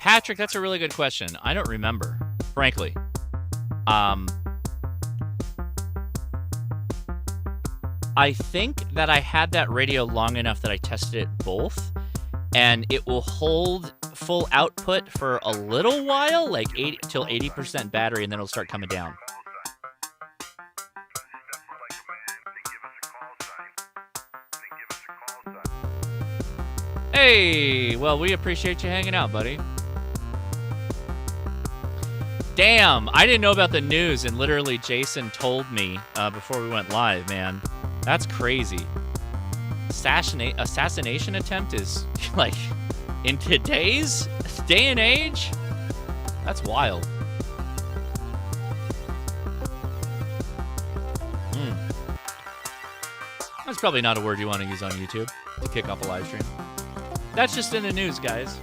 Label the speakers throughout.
Speaker 1: Patrick, that's a really good question. I don't remember, frankly. I think that I had that radio long enough that I tested it both, and it will hold full output for a little while, like till 80% battery, and then it'll start coming down. Hey, well, we appreciate you hanging out, buddy. Damn, I didn't know about the news, and literally Jason told me before we went live, man. That's crazy. Assassination attempt is, like, in today's day and age? That's wild. That's probably not a word you want to use on YouTube to kick off a live stream. That's just in the news, guys.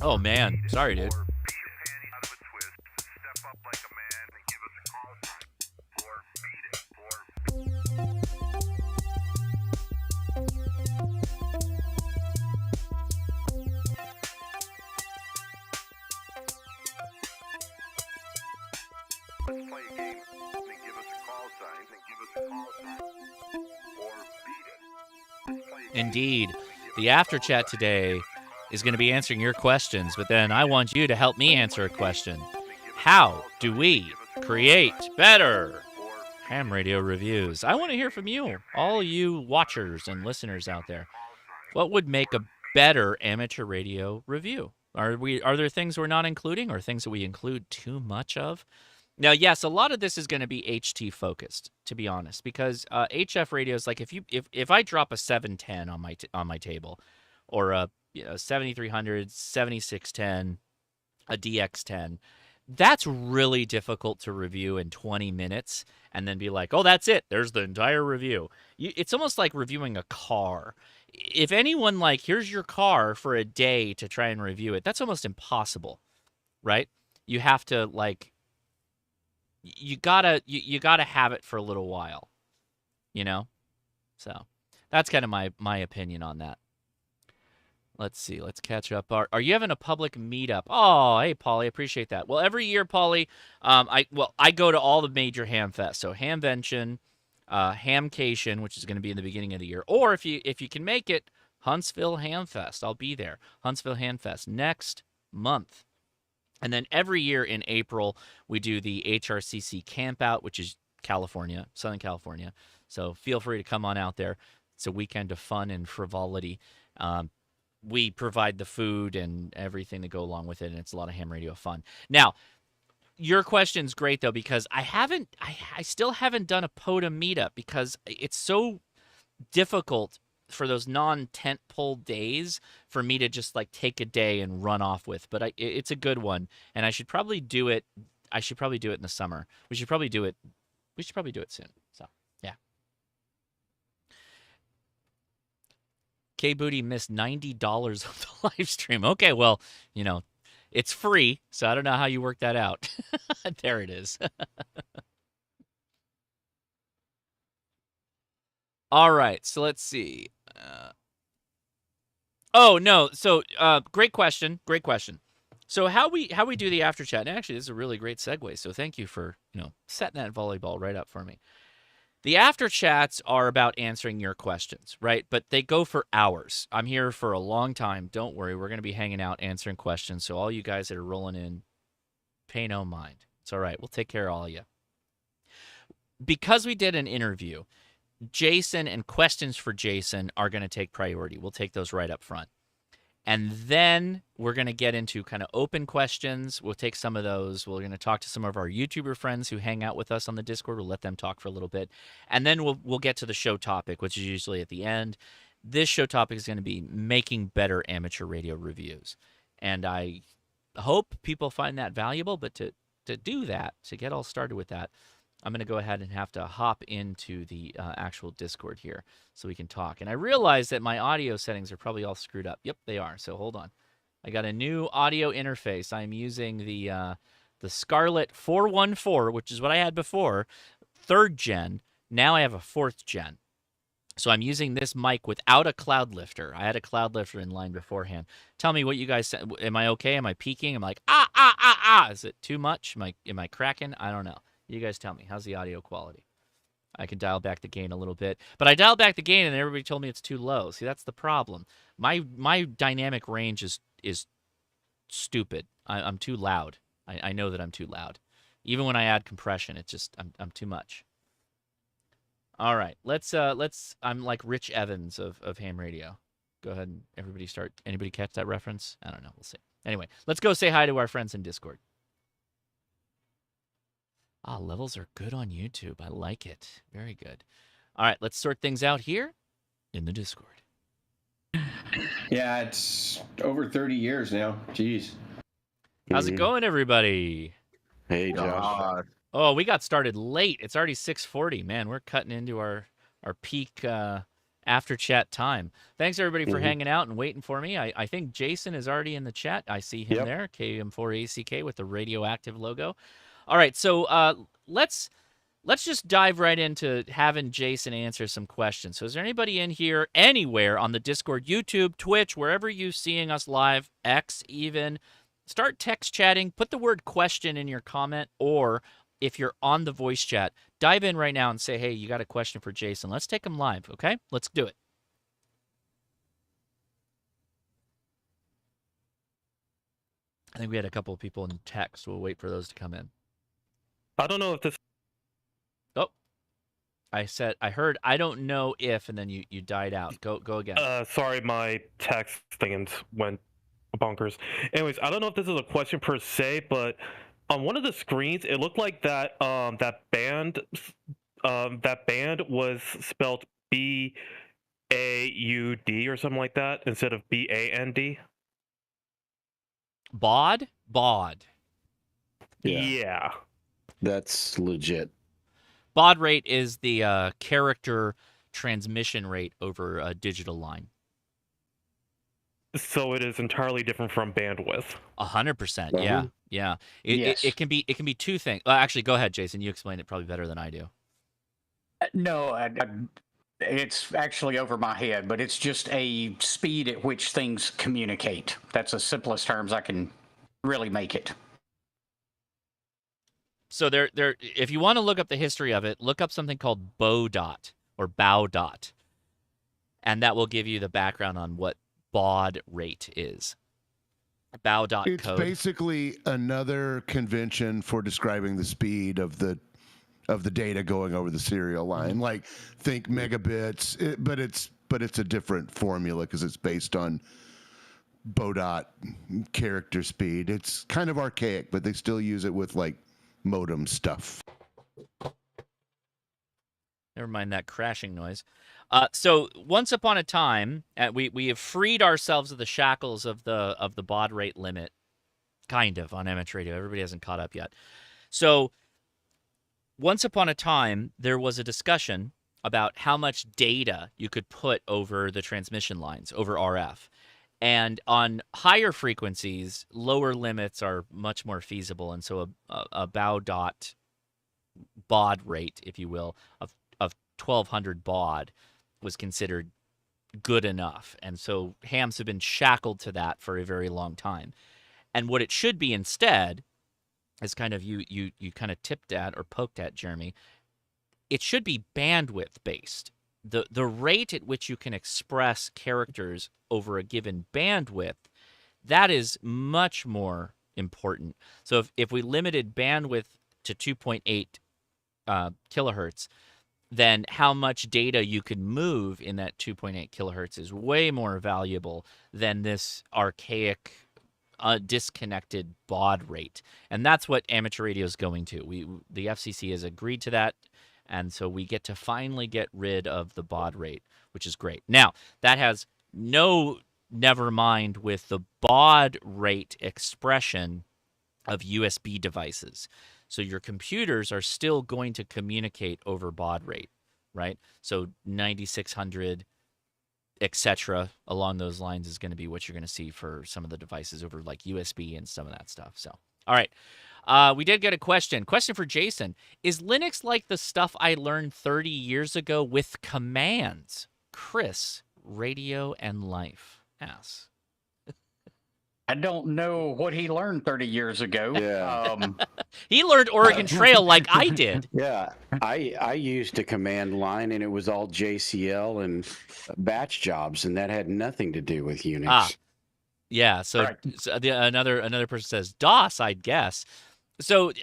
Speaker 1: Oh, man. Sorry, dude. Indeed. The after chat today is going to be answering your questions, but then I want you to help me answer a question. How do we create better ham radio reviews? I want to hear from you, all you watchers and listeners out there. What would make a better amateur radio review? Are there things we're not including, or things that we include too much of? Now, yes, a lot of this is going to be HT focused, to be honest, because HF radios, like if I drop a 710 on my table, or a 7300, 7610, a DX10, that's really difficult to review in 20 minutes and then be like, oh, that's it. There's the entire review. It's almost like reviewing a car. If anyone, like, here's your car for a day to try and review it, that's almost impossible, right? You have to, like, you gotta have it for a little while, you know? So that's kind of my opinion on that. Let's see. Let's catch up. Are you having a public meetup? Oh, hey, Paulie, appreciate that. Well, every year, Paulie, I go to all the major ham fests. So Hamvention, Hamcation, which is going to be in the beginning of the year, or if you can make it, Huntsville Ham Fest. I'll be there. Huntsville Ham Fest next month. And then every year in April, we do the HRCC Campout, which is California, Southern California. So feel free to come on out there. It's a weekend of fun and frivolity. We provide the food and everything that go along with it, and it's a lot of ham radio fun. Now, your question's great, though, because I still haven't done a POTA meetup because it's so difficult for those non-tent pole days for me to just, like, take a day and run off with. But it's a good one, and I should probably do it. I should probably do it in the summer. We should probably do it soon. So, yeah. K-Booty missed $90 of the live stream. Okay, well, you know, it's free, so I don't know how you work that out. There it is. All right, so let's see. Oh, no, so great question. So how we do the after chat, and actually this is a really great segue, so thank you for, setting that volleyball right up for me. The after chats are about answering your questions, right? But they go for hours. I'm here for a long time. Don't worry. We're going to be hanging out answering questions. So all you guys that are rolling in, pay no mind. It's all right. We'll take care of all of you. Because we did an interview, Jason and questions for Jason are going to take priority. We'll take those right up front. And then we're going to get into kind of open questions. We'll take some of those. We're going to talk to some of our YouTuber friends who hang out with us on the Discord. We'll let them talk for a little bit. And then we'll get to the show topic, which is usually at the end. This show topic is going to be making better amateur radio reviews. And I hope people find that valuable. But to do that, to get all started with that, I'm going to go ahead and have to hop into the actual Discord here so we can talk. And I realize that my audio settings are probably all screwed up. Yep, they are. So hold on. I got a new audio interface. I'm using the Scarlett 414, which is what I had before, 3rd gen. Now I have a 4th gen. So I'm using this mic without a cloud lifter. I had a cloud lifter in line beforehand. Tell me what you guys said. Am I okay? Am I peaking? I'm like, ah, ah, ah, ah. Is it too much? Am I cracking? I don't know. You guys tell me. How's the audio quality? I can dial back the gain a little bit. But I dialed back the gain and everybody told me it's too low. See, that's the problem. My dynamic range is stupid. I'm too loud. I know that I'm too loud. Even when I add compression, it's just I'm too much. All right, let's I'm like Rich Evans of ham radio. Go ahead and everybody start. Anybody catch that reference? I don't know. We'll see. Anyway, let's go say hi to our friends in Discord. Ah, levels are good on YouTube. I like it. Very good. All right, let's sort things out here in the Discord.
Speaker 2: Yeah, it's over 30 years now. Jeez.
Speaker 1: How's it going, everybody?
Speaker 3: Hey, Josh.
Speaker 1: Oh, we got started late. It's already 6:40. Man, we're cutting into our peak after chat time. Thanks, everybody, for hanging out and waiting for me. I think Jason is already in the chat. I see him there, KM4ACK with the radioactive logo. All right, so let's just dive right into having Jason answer some questions. So is there anybody in here anywhere on the Discord, YouTube, Twitch, wherever you're seeing us live, X even, start text chatting, put the word question in your comment, or if you're on the voice chat, dive in right now and say, hey, you got a question for Jason. Let's take him live, okay? Let's do it. I think we had a couple of people in text. We'll wait for those to come in.
Speaker 3: I don't know if this...
Speaker 1: Oh, I heard, I don't know if, and then you died out. Go again.
Speaker 3: Sorry, my text thing went bonkers. Anyways, I don't know if this is a question per se, but on one of the screens, it looked like that that band was spelled BAUD or something like that instead of BAND.
Speaker 1: Baud? Baud.
Speaker 3: Yeah.
Speaker 4: That's legit.
Speaker 1: Baud rate is the character transmission rate over a digital line.
Speaker 3: So it is entirely different from bandwidth.
Speaker 1: 100%. Yeah. It can be two things. Actually, go ahead, Jason. You explain it probably better than I do.
Speaker 5: No, it's actually over my head, but it's just a speed at which things communicate. That's the simplest terms I can really make it.
Speaker 1: So there. If you want to look up the history of it, look up something called Baud or Baud, and that will give you the background on what baud rate is. Baud code.
Speaker 6: It's basically another convention for describing the speed of the data going over the serial line. Like think megabits, but it's a different formula because it's based on Baud character speed. It's kind of archaic, but they still use it with like modem stuff.
Speaker 1: Never mind that crashing noise. So once upon a time, we have freed ourselves of the shackles of the baud rate limit, kind of, on amateur radio. Everybody hasn't caught up yet. So once upon a time, there was a discussion about how much data you could put over the transmission lines, over RF. And on higher frequencies, lower limits are much more feasible. And so a baud rate, if you will, of 1200 baud was considered good enough. And so hams have been shackled to that for a very long time. And what it should be instead, as kind of you kind of tipped at or poked at, Jeremy, it should be bandwidth based. The rate at which you can express characters over a given bandwidth, that is much more important. So if we limited bandwidth to 2.8 kilohertz, then how much data you could move in that 2.8 kilohertz is way more valuable than this archaic, disconnected baud rate. And that's what amateur radio is going to. The FCC has agreed to that, and so we get to finally get rid of the baud rate, which is great. Now, that has never mind with the baud rate expression of USB devices. So your computers are still going to communicate over baud rate, right? So 9600, etc., along those lines is going to be what you're going to see for some of the devices over like USB and some of that stuff. So, all right. We did get a question. Question for Jason. Is Linux like the stuff I learned 30 years ago with commands? Chris, Radio and Life asks.
Speaker 5: I don't know what he learned 30 years ago.
Speaker 4: Yeah.
Speaker 1: He learned Oregon Trail like I did.
Speaker 4: Yeah, I used a command line, and it was all JCL and batch jobs, and that had nothing to do with Unix.
Speaker 1: Ah. Yeah, so,
Speaker 5: Right.
Speaker 1: another person says DOS, I'd guess. So,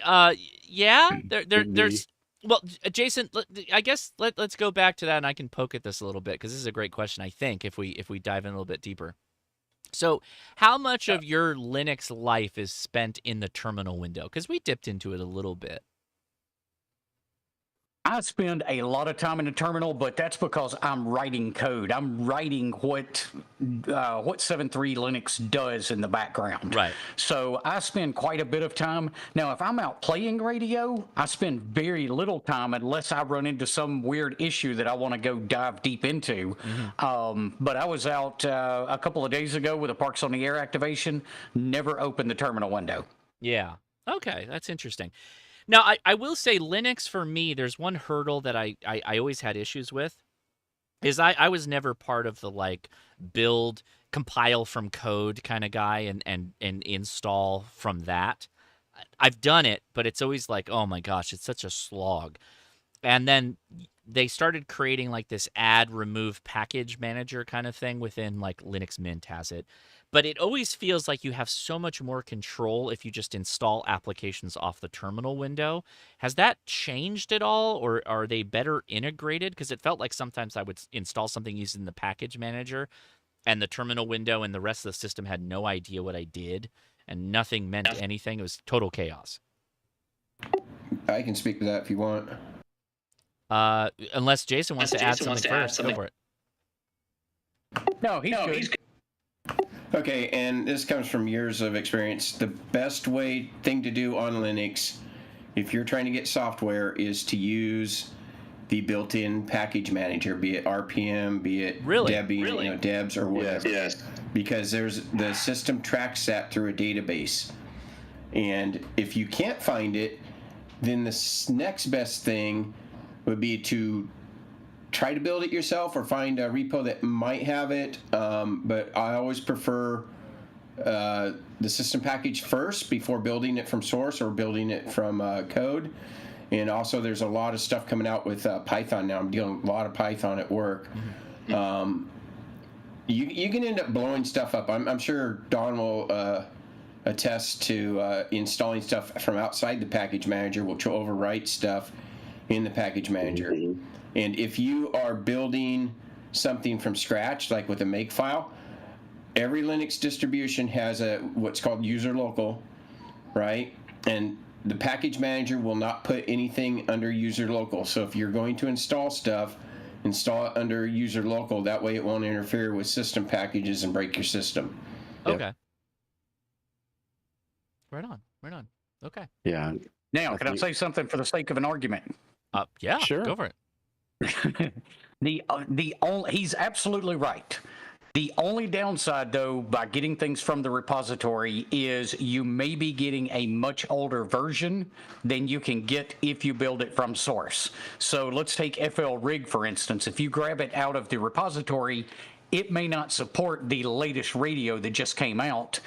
Speaker 1: yeah, there's well, Jason, I guess let's go back to that, and I can poke at this a little bit because this is a great question. I think if we dive in a little bit deeper. So, how much of your Linux life is spent in the terminal window? Because we dipped into it a little bit.
Speaker 5: I spend a lot of time in the terminal, but that's because I'm writing code. I'm writing what 7.3 Linux does in the background.
Speaker 1: Right.
Speaker 5: So I spend quite a bit of time. Now, if I'm out playing radio, I spend very little time unless I run into some weird issue that I want to go dive deep into. But I was out a couple of days ago with a Parks on the Air activation, never opened the terminal window.
Speaker 1: Yeah. Okay, that's interesting. Now, I will say Linux, for me, there's one hurdle that I always had issues with, is I was never part of the, like, build, compile from code kind of guy and install from that. I've done it, but it's always like, oh my gosh, it's such a slog. And then they started creating, like, this add, remove package manager kind of thing within, like, Linux Mint has it. But it always feels like you have so much more control if you just install applications off the terminal window. Has that changed at all, or are they better integrated? Because it felt like sometimes I would install something using the package manager, and the terminal window and the rest of the system had no idea what I did, and nothing meant anything. It was total chaos.
Speaker 2: I can speak to that if you want.
Speaker 1: Unless Jason wants to add something first. Go for it.
Speaker 5: No, he's good.
Speaker 2: Okay, and this comes from years of experience. The best thing to do on Linux, if you're trying to get software, is to use the built-in package manager, be it RPM, be it Debian, Debs, or whatever. Yes. Because the system tracks that through a database. And if you can't find it, then the next best thing would be to try to build it yourself or find a repo that might have it. But I always prefer the system package first before building it from source or building it from code. And also, there's a lot of stuff coming out with Python now. I'm dealing with a lot of Python at work. You can end up blowing stuff up. I'm sure Don will attest to installing stuff from outside the package manager, which will overwrite stuff in the package manager. And if you are building something from scratch, like with a makefile, every Linux distribution has what's called user local, right? And the package manager will not put anything under user local. So if you're going to install stuff, install it under user local. That way it won't interfere with system packages and break your system.
Speaker 1: Okay. Right on. Okay.
Speaker 4: Yeah.
Speaker 5: Now, can I say something for the sake of an argument?
Speaker 1: Yeah,
Speaker 4: Sure.
Speaker 1: Go for it.
Speaker 5: He's absolutely right. The only downside, though, by getting things from the repository is you may be getting a much older version than you can get if you build it from source. So let's take FLRig, for instance. If you grab it out of the repository, it may not support the latest radio that just came out,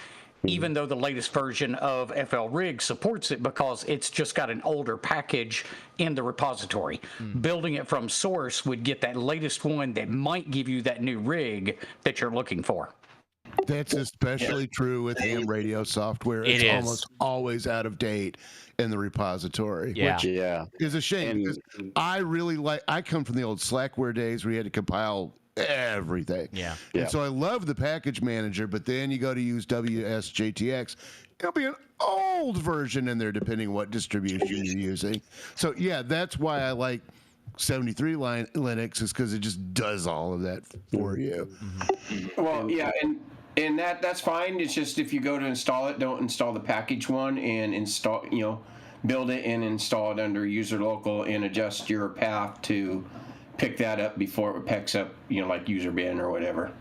Speaker 5: even though the latest version of FLRig supports it because it's just got an older package in the repository. Building it from source would get that latest one that might give you that new rig that you're looking for.
Speaker 6: That's especially true with ham radio software. It's almost always out of date in the repository.
Speaker 1: Yeah.
Speaker 6: Which is a shame because I come from the old Slackware days where you had to compile everything.
Speaker 1: Yeah.
Speaker 6: And so I love the package manager, but then you go to use WSJTX, it'll be an old version in there depending what distribution you're using. So yeah, that's why I like 73 Linux, is because it just does all of that for you.
Speaker 2: Well, yeah, and that's fine. It's just if you go to install it, don't install the package one and install, build it and install it under user local and adjust your path to pick that up before it picks up, like user bin or whatever.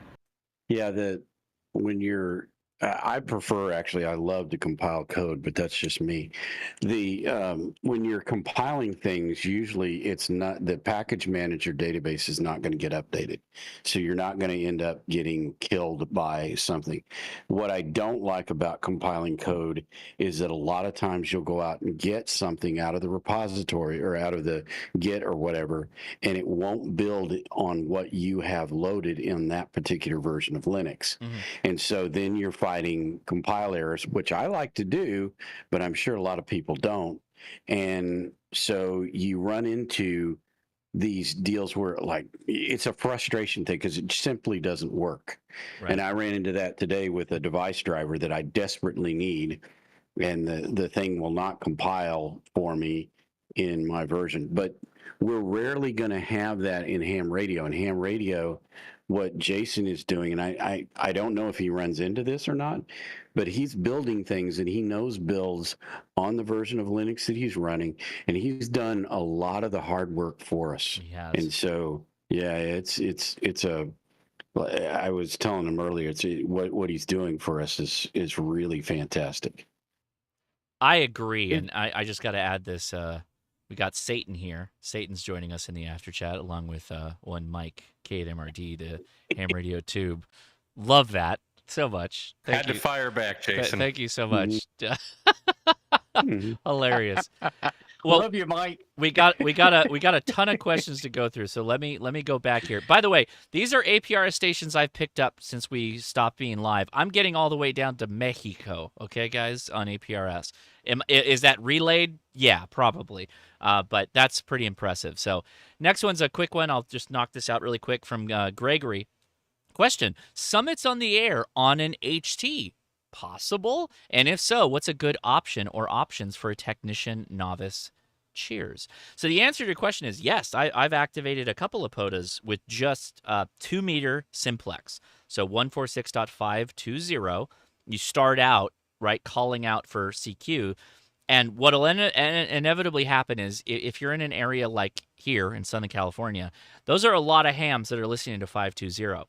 Speaker 4: Yeah, when you're I prefer, actually, I love to compile code, but that's just me. When you're compiling things, usually it's not, the package manager database is not going to get updated. So you're not going to end up getting killed by something. What I don't like about compiling code is that a lot of times you'll go out and get something out of the repository or out of the Git or whatever, and it won't build on what you have loaded in that particular version of Linux. And so then you're fighting compile errors, which I like to do, but I'm sure a lot of people don't. And so you run into these deals where, like, it's a frustration thing because it simply doesn't work.
Speaker 1: Right.
Speaker 4: And I ran into that today with a device driver that I desperately need, and the thing will not compile for me in my version. But we're rarely going to have that in ham radio. In ham radio, what Jason is doing, and I don't know if he runs into this or not, but he's building things and he knows builds on the version of Linux that he's running, and he's done a lot of the hard work for us.
Speaker 1: He has.
Speaker 4: And so, yeah, I was telling him earlier, what he's doing for us is really fantastic.
Speaker 1: I agree, and I just got to add this. We got Satan here. Satan's joining us in the after chat along with one Mike K at MRD, the Ham Radio Tube. Love that so much.
Speaker 7: Had to fire back, Jason.
Speaker 1: Thank you so much. Hilarious. Well,
Speaker 5: Love you, Mike.
Speaker 1: we got a ton of questions to go through. So let me go back here. By the way, these are APRS stations I've picked up since we stopped being live. I'm getting all the way down to Mexico. Okay, guys, on APRS. Is that relayed? Yeah, probably. But that's pretty impressive. So next one's a quick one. I'll just knock this out really quick from Gregory. Question: Summits on the air on an HT. Possible? And if so, what's a good option or options for a technician novice? Cheers. So the answer to your question is yes. I've activated a couple of POTAs with just 2 meter simplex. So 146.520. You start out, right, calling out for CQ. And what will inevitably happen is if you're in an area like here in Southern California, those are a lot of hams that are listening to 520.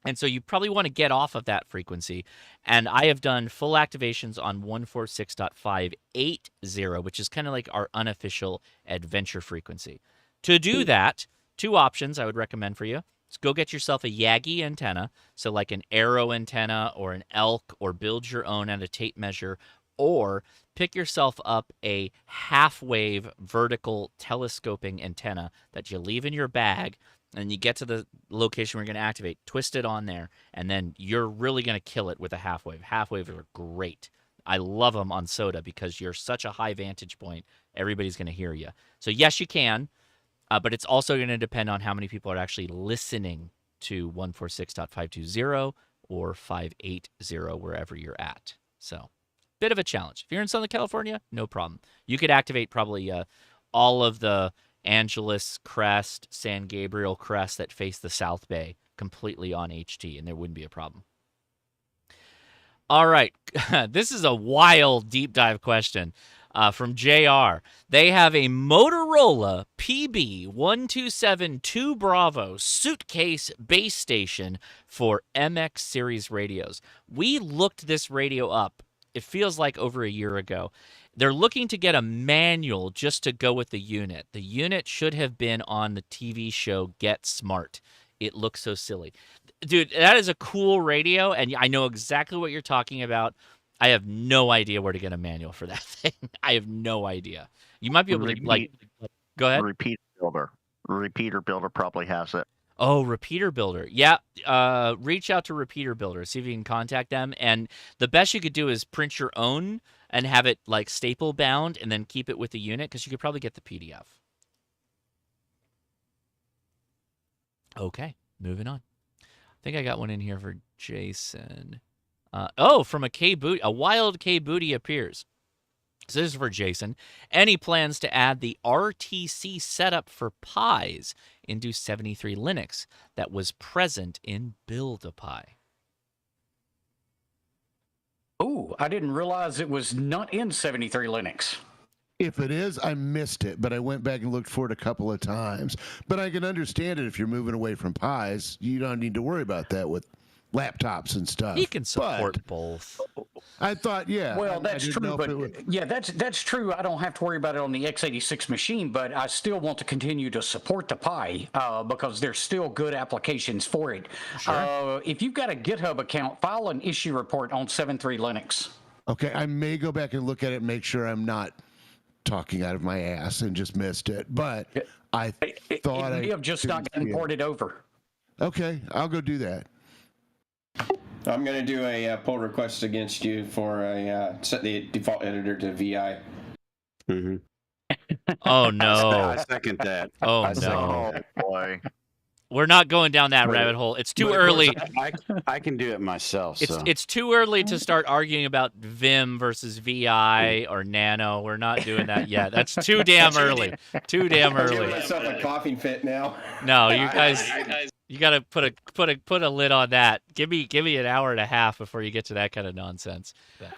Speaker 1: And so you probably want to get off of that frequency. And I have done full activations on 146.580, which is kind of like our unofficial adventure frequency. To do that, 2 options I would recommend for you. Is go get yourself a Yagi antenna, so like an Arrow antenna or an Elk, or build your own at a tape measure, or pick yourself up a half-wave vertical telescoping antenna that you leave in your bag. And you get to the location we're going to activate, twist it on there, and then you're really going to kill it with a half wave. Half waves are great. I love them on SOTA because you're such a high vantage point. Everybody's going to hear you. So yes, you can, but it's also going to depend on how many people are actually listening to 146.520 or 580 wherever you're at. So bit of a challenge. If you're in Southern California, no problem. You could activate probably all of the Angeles crest, San Gabriel crest that face the South Bay completely on HT, and there wouldn't be a problem. All right. This is a wild deep dive question from JR. They have a Motorola PB1272 Bravo suitcase base station for MX series radios. We looked this radio up. It feels like over a year ago. They're looking to get a manual just to go with the unit. The unit should have been on the TV show Get Smart. It looks so silly. Dude, that is a cool radio, and I know exactly what you're talking about. I have no idea where to get a manual for that thing. I have no idea. You might be able to, like, go ahead.
Speaker 8: Repeater Builder probably has it.
Speaker 1: Oh, Repeater Builder. Yeah, reach out to Repeater Builder. See if you can contact them. And the best you could do is print your own and have it like staple bound and then keep it with the unit because you could probably get the PDF. Okay, moving on. I think I got one in here for Jason. From a K Booty, a wild K Booty appears. So this is for Jason. Any plans to add the RTC setup for Pies into 73 Linux that was present in Build-A-Pi?
Speaker 5: Oh, I didn't realize it was not in 73 Linux.
Speaker 6: If it is, I missed it, but I went back and looked for it a couple of times. But I can understand it if you're moving away from Pies. You don't need to worry about that with laptops and stuff.
Speaker 1: He can support both.
Speaker 6: I thought,
Speaker 5: Well,
Speaker 6: I
Speaker 5: that's
Speaker 6: didn't
Speaker 5: true,
Speaker 6: know if
Speaker 5: but
Speaker 6: it would-
Speaker 5: yeah, that's true. I don't have to worry about it on the x86 machine, but I still want to continue to support the Pi because there's still good applications for it.
Speaker 1: Sure.
Speaker 5: If you've got a GitHub account, file an issue report on 7.3 Linux.
Speaker 6: Okay, I may go back and look at it and make sure I'm not talking out of my ass and just missed it. But I thought
Speaker 5: It may
Speaker 6: I
Speaker 5: have just not
Speaker 6: didn't
Speaker 5: gotten
Speaker 6: see it.
Speaker 5: ported over.
Speaker 6: Okay, I'll go do that.
Speaker 2: I'm going to do a pull request against you for set the default editor to VI.
Speaker 4: Mm-hmm.
Speaker 1: Oh no.
Speaker 4: I second that.
Speaker 1: Oh
Speaker 4: I second
Speaker 1: no.
Speaker 8: Oh
Speaker 4: that.
Speaker 8: boy.
Speaker 1: We're not going down that rabbit hole. It's too
Speaker 4: But of course,
Speaker 1: early.
Speaker 4: I can do it myself. So.
Speaker 1: It's too early to start arguing about Vim versus VI or Nano. We're not doing that yet. That's too damn early. Too damn
Speaker 2: I'm giving
Speaker 1: early.
Speaker 2: myself a coughing fit now.
Speaker 1: No, you guys, you gotta put a lid on that. Give me an hour and a half before you get to that kind of nonsense.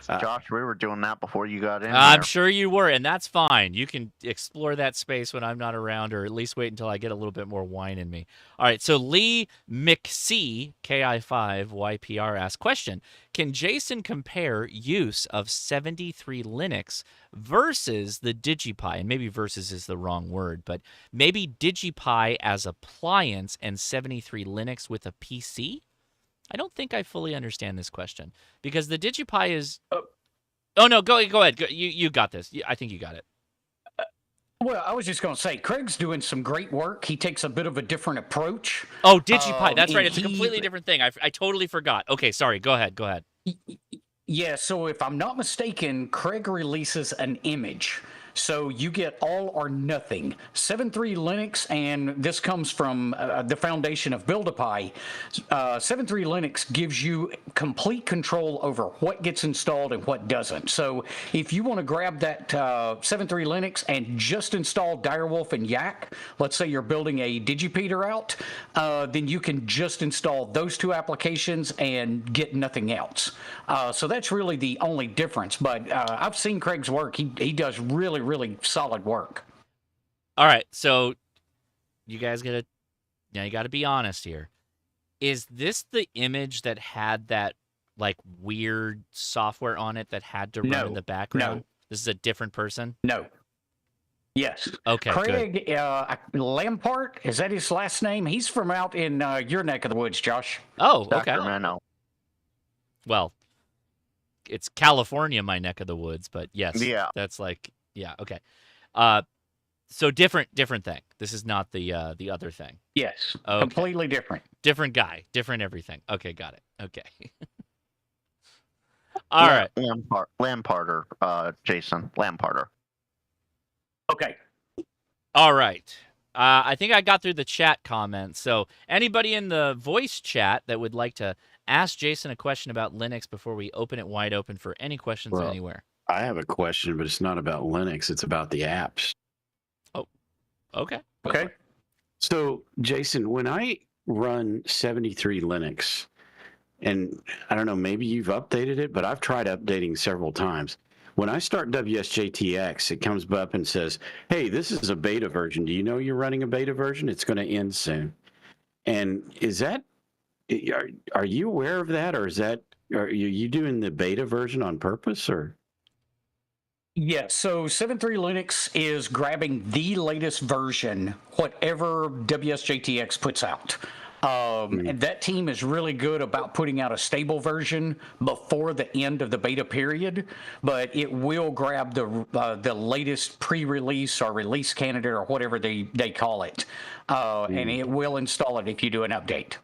Speaker 8: Josh, we were doing that before you got in
Speaker 1: I'm
Speaker 8: there.
Speaker 1: sure you were, and that's fine. You can explore that space when I'm not around, or at least wait until I get a little bit more wine in me. All right, so Lee McC, KI5YPR asks, question, can Jason compare use of 73 Linux versus the DigiPi? And maybe versus is the wrong word, but maybe DigiPi as appliance and 73 Linux with a PC? I don't think I fully understand this question because the DigiPi is. Oh no, go ahead. You got this. I think you got it.
Speaker 5: Well, I was just going to say, Craig's doing some great work. He takes a bit of a different approach.
Speaker 1: Oh, DigiPi. That's right.
Speaker 5: and
Speaker 1: It's a completely different thing. I totally forgot. Okay, sorry. Go ahead.
Speaker 5: Yeah, so if I'm not mistaken, Craig releases an image. So you get all or nothing. 7.3 Linux, and this comes from the foundation of Build-A-Pi. 7.3 Linux gives you complete control over what gets installed and what doesn't. So if you want to grab that 7.3 Linux and just install Direwolf and Yak, let's say you're building a Digipeater out, then you can just install those two applications and get nothing else. So that's really the only difference. But I've seen Craig's work. He does really solid work.
Speaker 1: All right, so you guys you got to be honest here. Is this the image that had that like weird software on it that had to run in the background?
Speaker 5: No.
Speaker 1: This is a different person?
Speaker 5: No. Yes.
Speaker 1: Okay,
Speaker 5: Craig Lampart, is that his last name? He's from out in your neck of the woods, Josh.
Speaker 1: Oh, okay.
Speaker 8: Sacramento.
Speaker 1: Well, it's California, my neck of the woods, but yes,
Speaker 8: Yeah.
Speaker 1: that's like, yeah, okay. So different thing. This is not the other thing.
Speaker 5: Yes.
Speaker 1: Okay.
Speaker 5: Completely different.
Speaker 1: Different guy, different everything. Okay, got it. Okay. All right.
Speaker 8: Lamparter, Jason. Lamparter.
Speaker 5: Okay.
Speaker 1: All right. I think I got through the chat comments. So anybody in the voice chat that would like to ask Jason a question about Linux before we open it wide open for any questions anywhere.
Speaker 4: I have a question, but it's not about Linux. It's about the apps.
Speaker 1: Oh, okay.
Speaker 5: Okay.
Speaker 4: So, Jason, when I run 73 Linux, and I don't know, maybe you've updated it, but I've tried updating several times. When I start WSJTX, it comes up and says, hey, this is a beta version. Do you know you're running a beta version? It's going to end soon. And is that, are you aware of that? Or are you doing the beta version on purpose or?
Speaker 5: Yeah, so 7.3 Linux is grabbing the latest version, whatever WSJTX puts out. And that team is really good about putting out a stable version before the end of the beta period, but it will grab the latest pre-release or release candidate or whatever they call it, and it will install it if you do an update.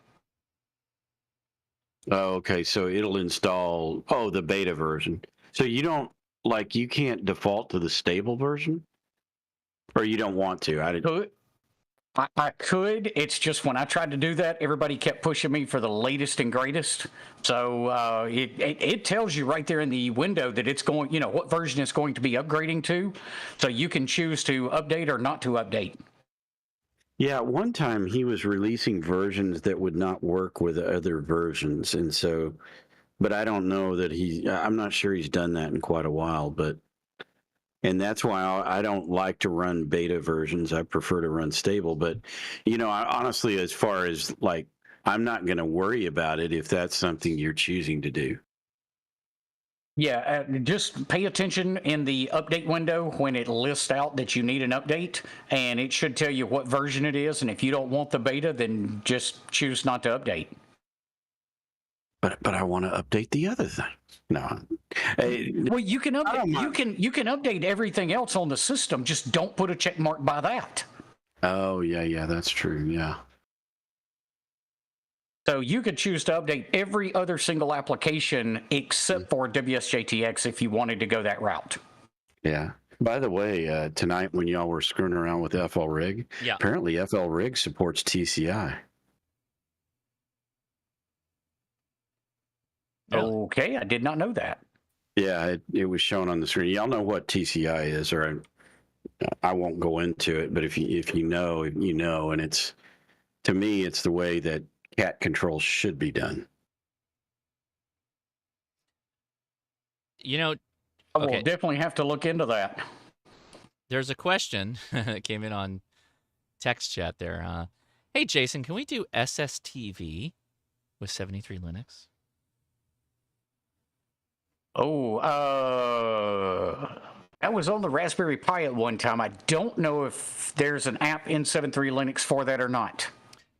Speaker 4: Oh, okay, so it'll install, the beta version. So you don't, you can't default to the stable version? Or you don't want to?
Speaker 5: I could. It's just when I tried to do that, everybody kept pushing me for the latest and greatest. So it tells you right there in the window that it's going, what version it's going to be upgrading to. So you can choose to update or not to update.
Speaker 4: Yeah, one time he was releasing versions that would not work with other versions. And so, but I don't know that I'm not sure he's done that in quite a while, and that's why I don't like to run beta versions. I prefer to run stable. But, honestly, as far as I'm not going to worry about it if that's something you're choosing to do.
Speaker 5: Yeah, just pay attention in the update window when it lists out that you need an update, and it should tell you what version it is. And if you don't want the beta, then just choose not to update.
Speaker 4: But I want to update the other thing. No.
Speaker 5: Well, you can update. You can update everything else on the system. Just don't put a check mark by that.
Speaker 4: Oh yeah, that's true. Yeah.
Speaker 5: So you could choose to update every other single application except for WSJTX if you wanted to go that route.
Speaker 4: Yeah. By the way, tonight when y'all were screwing around with FLRig, apparently FLRig supports TCI.
Speaker 5: Okay, I did not know that.
Speaker 4: Yeah, it was shown on the screen. Y'all know what TCI is, or I won't go into it. But if you know, you know. And it's, to me, it's the way that cat control should be done.
Speaker 1: You know,
Speaker 5: I will definitely have to look into that.
Speaker 1: There's a question that came in on text chat there. Hey, Jason, can we do SSTV with 73 Linux?
Speaker 5: That was on the Raspberry Pi at one time. I don't know if there's an app in 73 Linux for that or not.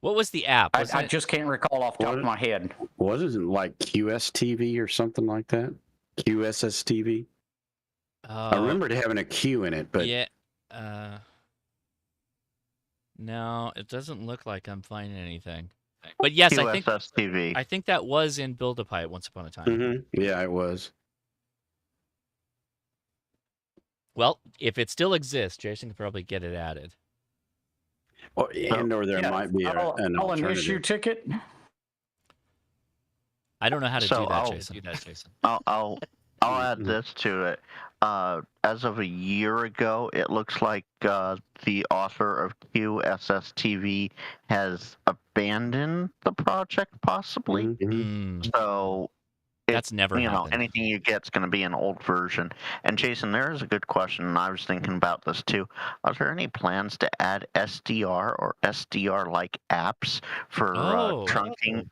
Speaker 1: What was the app?
Speaker 5: I just can't recall off the top of my head.
Speaker 4: Wasn't it like QSTV or something like that? QSSTV? I remembered having a Q in it, but...
Speaker 1: Yeah. No, it doesn't look like I'm finding anything. But yes,
Speaker 8: QSSTV.
Speaker 1: I think that was in Build-A-Pipe once upon a time.
Speaker 4: Mm-hmm. Yeah, it was.
Speaker 1: Well, if it still exists, Jason could probably get it added.
Speaker 4: Or there might be an alternative.
Speaker 5: An issue ticket.
Speaker 1: I don't know how to do that, Jason.
Speaker 8: I'll add this to it. As of a year ago, it looks like the author of QSSTV has abandoned the project, possibly.
Speaker 4: Mm-hmm.
Speaker 8: So
Speaker 1: that's never happened.
Speaker 8: Anything you get's going to be an old version. And Jason, there is a good question, and I was thinking about this too. Are there any plans to add SDR or SDR-like apps for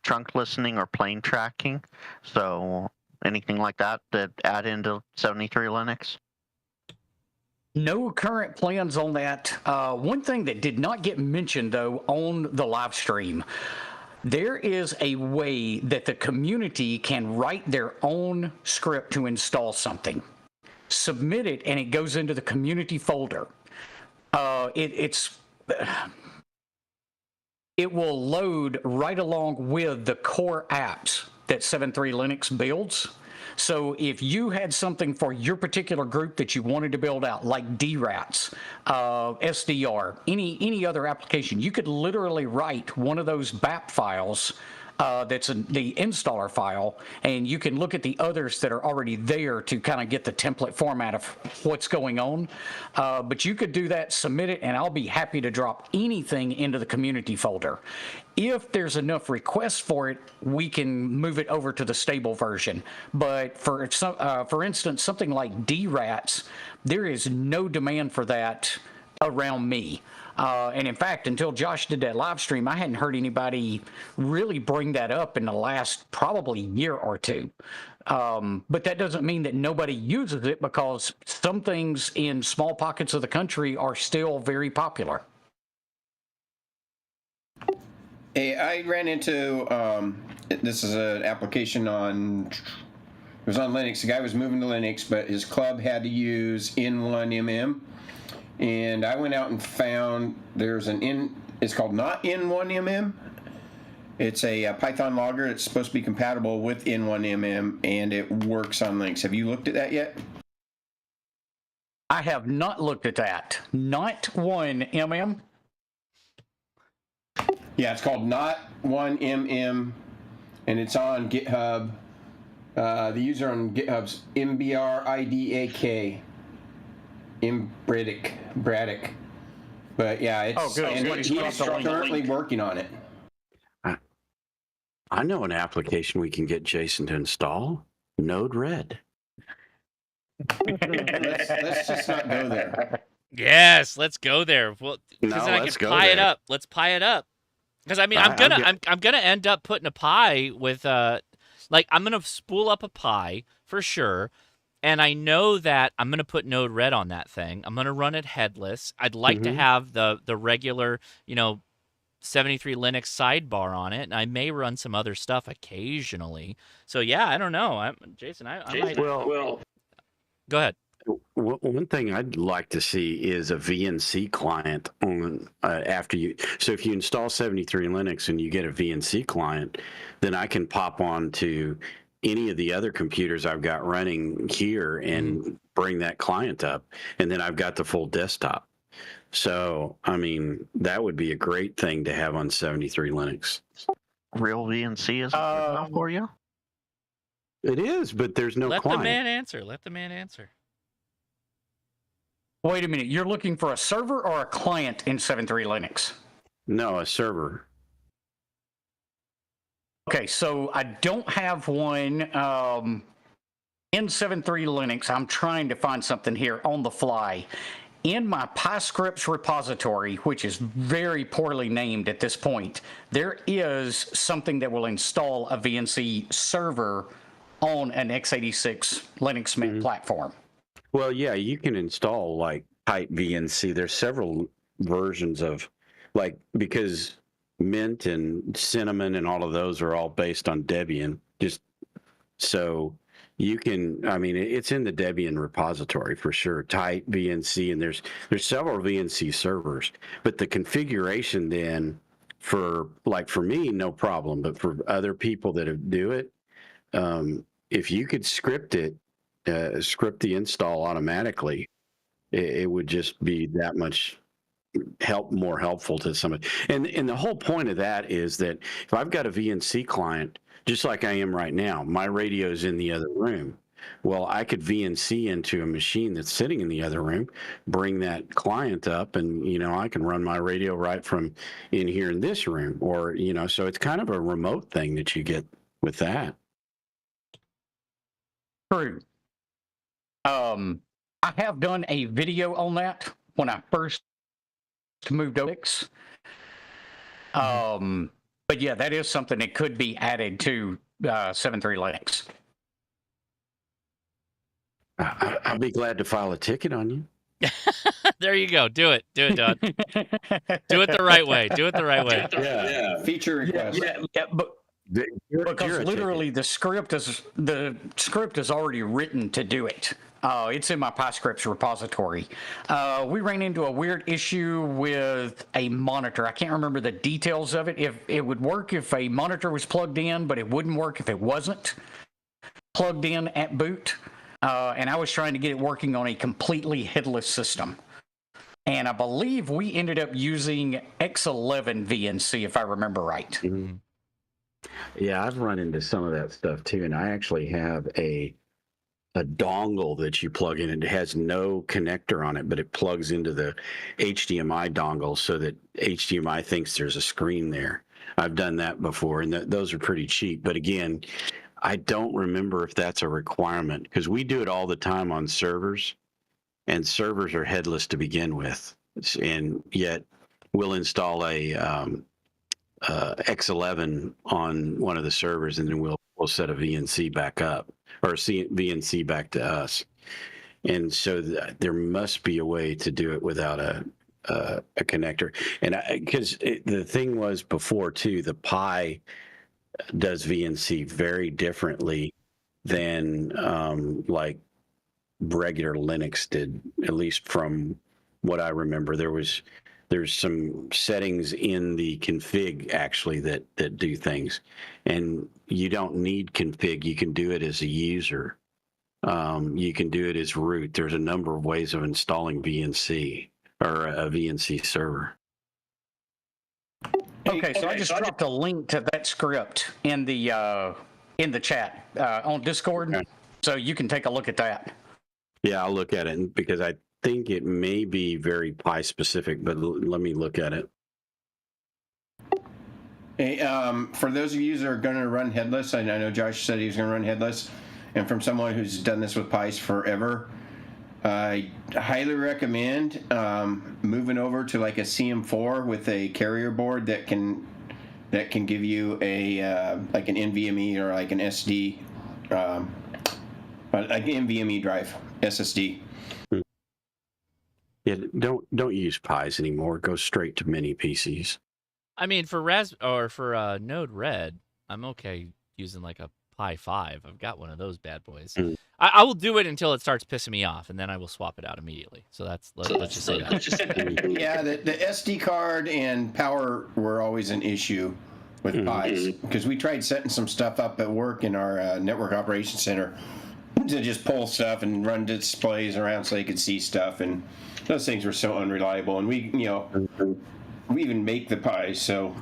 Speaker 8: trunk listening or plane tracking? So anything like that add into 73 Linux?
Speaker 5: No current plans on that. One thing that did not get mentioned, though, on the live stream, there is a way that the community can write their own script to install something, submit it, and it goes into the community folder. It will load right along with the core apps that 73 Linux builds. So if you had something for your particular group that you wanted to build out, like DRATs, SDR, any other application, you could literally write one of those BAP files that's the installer file, and you can look at the others that are already there to kind of get the template format of what's going on. But you could do that, submit it, and I'll be happy to drop anything into the community folder. If there's enough requests for it, we can move it over to the stable version. But for instance, something like DRATs, there is no demand for that around me. And in fact, until Josh did that live stream, I hadn't heard anybody really bring that up in the last probably year or two. But that doesn't mean that nobody uses it, because some things in small pockets of the country are still very popular.
Speaker 2: Hey, I ran into this is an application it was on Linux. The guy was moving to Linux, but his club had to use N1MM. And I went out and found it's called not N1MM. It's a Python logger. It's supposed to be compatible with N1MM, and it works on Linux. Have you looked at that yet?
Speaker 5: I have not looked at that. Not 1MM.
Speaker 2: Yeah, it's called not 1MM, and it's on GitHub. The user on GitHub's MBRIDAK. Braddock. But yeah, it's he's currently working on it.
Speaker 4: I know an application we can get Jason to install. Node-RED.
Speaker 2: let's just not go there.
Speaker 1: Yes, let's go there. Well,
Speaker 4: no,
Speaker 1: I can pie it up. Let's pie it up. Because I mean, I'm gonna end up putting a Pi with like I'm gonna spool up a Pi for sure, and I know that I'm gonna put Node Red on that thing. I'm gonna run it headless. I'd like to have the regular, 73 Linux sidebar on it, and I may run some other stuff occasionally. So yeah, I don't know. Jason, I might.
Speaker 4: Well,
Speaker 1: go ahead.
Speaker 4: One thing I'd like to see is a VNC client on after you. So if you install 73 Linux and you get a VNC client, then I can pop on to any of the other computers I've got running here and bring that client up, and then I've got the full desktop. So, I mean, that would be a great thing to have on 73 Linux.
Speaker 8: Real VNC isn't good enough for you?
Speaker 4: It is, but there's no client.
Speaker 1: Let the man answer.
Speaker 5: Wait a minute. You're looking for a server or a client in 7.3 Linux?
Speaker 4: No, a server.
Speaker 5: Okay, so I don't have one in 7.3 Linux. I'm trying to find something here on the fly. In my PyScripts repository, which is very poorly named at this point, there is something that will install a VNC server on an x86 Linux Mint platform.
Speaker 4: Well, yeah, you can install like type VNC. There's several versions of like, because Mint and Cinnamon and all of those are all based on Debian. Just so you can, I mean, it's in the Debian repository for sure. Type VNC, and there's several VNC servers, but the configuration then for me, no problem, but for other people that do it, if you could script it, script the install automatically, it would just be that much more helpful to somebody. And the whole point of that is that if I've got a VNC client, just like I am right now, my radio's in the other room. Well, I could VNC into a machine that's sitting in the other room, bring that client up, and, I can run my radio right from in here in this room, or, so it's kind of a remote thing that you get with that.
Speaker 5: True. I have done a video on that when I first moved to Linux. But yeah, that is something that could be added to 7.3 Linux.
Speaker 4: I'll be glad to file a ticket on you.
Speaker 1: There you go. Do it, Doug. Do it the right way.
Speaker 2: Yeah. Feature request.
Speaker 5: Yeah, but because literally the script is already written to do it. It's in my PyScripts repository. We ran into a weird issue with a monitor. I can't remember the details of it. If it would work if a monitor was plugged in, but it wouldn't work if it wasn't plugged in at boot. And I was trying to get it working on a completely headless system. And I believe we ended up using X11 VNC, if I remember right.
Speaker 4: Mm-hmm. Yeah, I've run into some of that stuff too, and I actually have a dongle that you plug in. It has no connector on it, but it plugs into the HDMI dongle so that HDMI thinks there's a screen there. I've done that before, and those are pretty cheap. But again, I don't remember if that's a requirement, because we do it all the time on servers, and servers are headless to begin with, and yet we'll install a X11 on one of the servers, and then we'll set a VNC back up, or VNC back to us. And so there must be a way to do it without a connector. And because the thing was before too, the Pi does VNC very differently than like regular Linux did, at least from what I remember. There's some settings in the config actually that do things, and you don't need config. You can do it as a user. You can do it as root. There's a number of ways of installing VNC or a VNC server.
Speaker 5: Okay, so I just dropped a link to that script in the chat on Discord, okay. So you can take a look at that.
Speaker 4: Yeah, I'll look at it because I think it may be very Pi specific, but let me look at it.
Speaker 2: Hey, for those of you that are going to run headless, I know Josh said he was going to run headless, and from someone who's done this with Pis forever, I highly recommend moving over to like a CM4 with a carrier board that can that can give you a like an NVMe or like an SD, like an NVMe drive, SSD.
Speaker 4: Yeah, don't use Pis anymore. Go straight to mini PCs.
Speaker 1: I mean, for Node Red, I'm okay using like a Pi 5. I've got one of those bad boys. I will do it until it starts pissing me off, and then I will swap it out immediately. So let's just say that.
Speaker 2: Yeah, the SD card and power were always an issue with Pis, because we tried setting some stuff up at work in our network operations center to just pull stuff and run displays around so they could see stuff, and those things were so unreliable. And we even make the Pis, so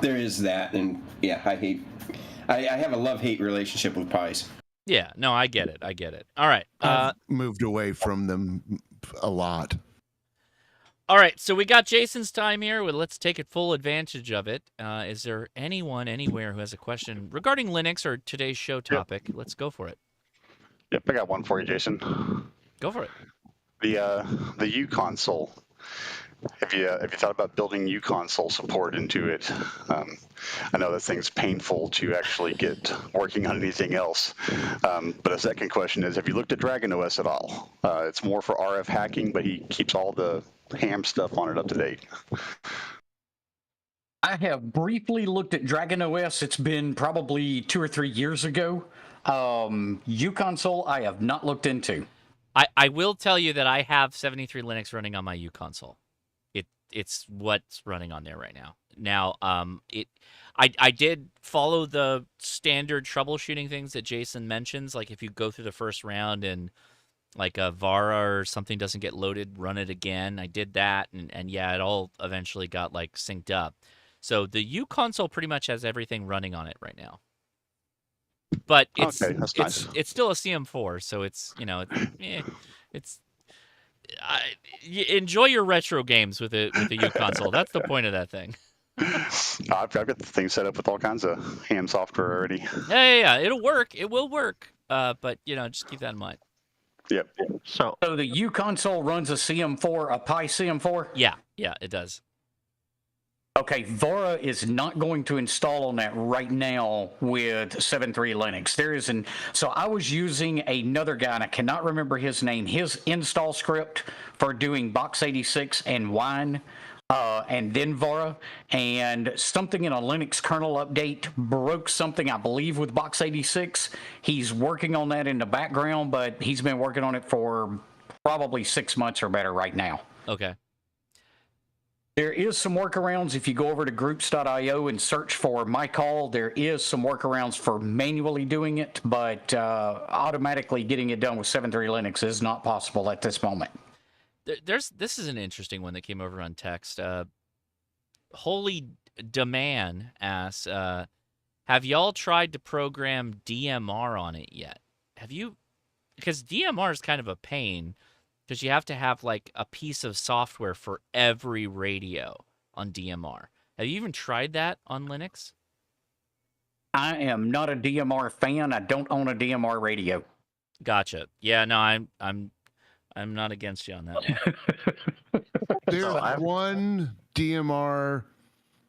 Speaker 2: there is that. And yeah, I have a love-hate relationship with Pis.
Speaker 1: Yeah, no, I get it. All right.
Speaker 6: I've moved away from them a lot.
Speaker 1: All right, so we got Jason's time here. Well, let's take full advantage of it. Is there anyone anywhere who has a question regarding Linux or today's show topic? Yep. Let's go for it.
Speaker 7: Yep, I got one for you, Jason.
Speaker 1: Go for it.
Speaker 7: The U console. Have you thought about building U console support into it? I know that thing's painful to actually get working on anything else. But a second question is, have you looked at Dragon OS at all? It's more for RF hacking, but he keeps all the ham stuff on it up to date.
Speaker 5: I have briefly looked at Dragon OS. It's been probably 2 or 3 years ago. U console, I have not looked into.
Speaker 1: I will tell you that I have 73 Linux running on my U console. It's what's running on there right now. Now, I did follow the standard troubleshooting things that Jason mentions. Like if you go through the first round and like a Vara or something doesn't get loaded, run it again. I did that, and yeah, it all eventually got like synced up. So the U console pretty much has everything running on it right now. But it's still a CM4, so it's enjoy your retro games with the U console. That's the point of that thing.
Speaker 7: I've got the thing set up with all kinds of ham software already.
Speaker 1: Yeah, it'll work. It will work. But just keep that in mind.
Speaker 7: Yep.
Speaker 5: So the U console runs a CM4, a Pi CM4?
Speaker 1: Yeah, it does.
Speaker 5: Okay, Vora is not going to install on that right now with 7.3 Linux. So I was using another guy, and I cannot remember his name, his install script for doing Box86 and Wine, and then Vora, and something in a Linux kernel update broke something, I believe, with Box86. He's working on that in the background, but he's been working on it for probably 6 months or better right now.
Speaker 1: Okay.
Speaker 5: There is some workarounds. If you go over to groups.io and search for My Call, there is some workarounds for manually doing it, but automatically getting it done with 7.3 Linux is not possible at this moment.
Speaker 1: This is an interesting one that came over on text. Holy Demand asks, have y'all tried to program DMR on it yet? Have you? Because DMR is kind of a pain. Because you have to have like a piece of software for every radio on DMR. Have you even tried that on Linux?
Speaker 5: I am not a DMR fan. I don't own a DMR radio.
Speaker 1: Gotcha. Yeah, no, I'm not against you on that one.
Speaker 6: There's one DMR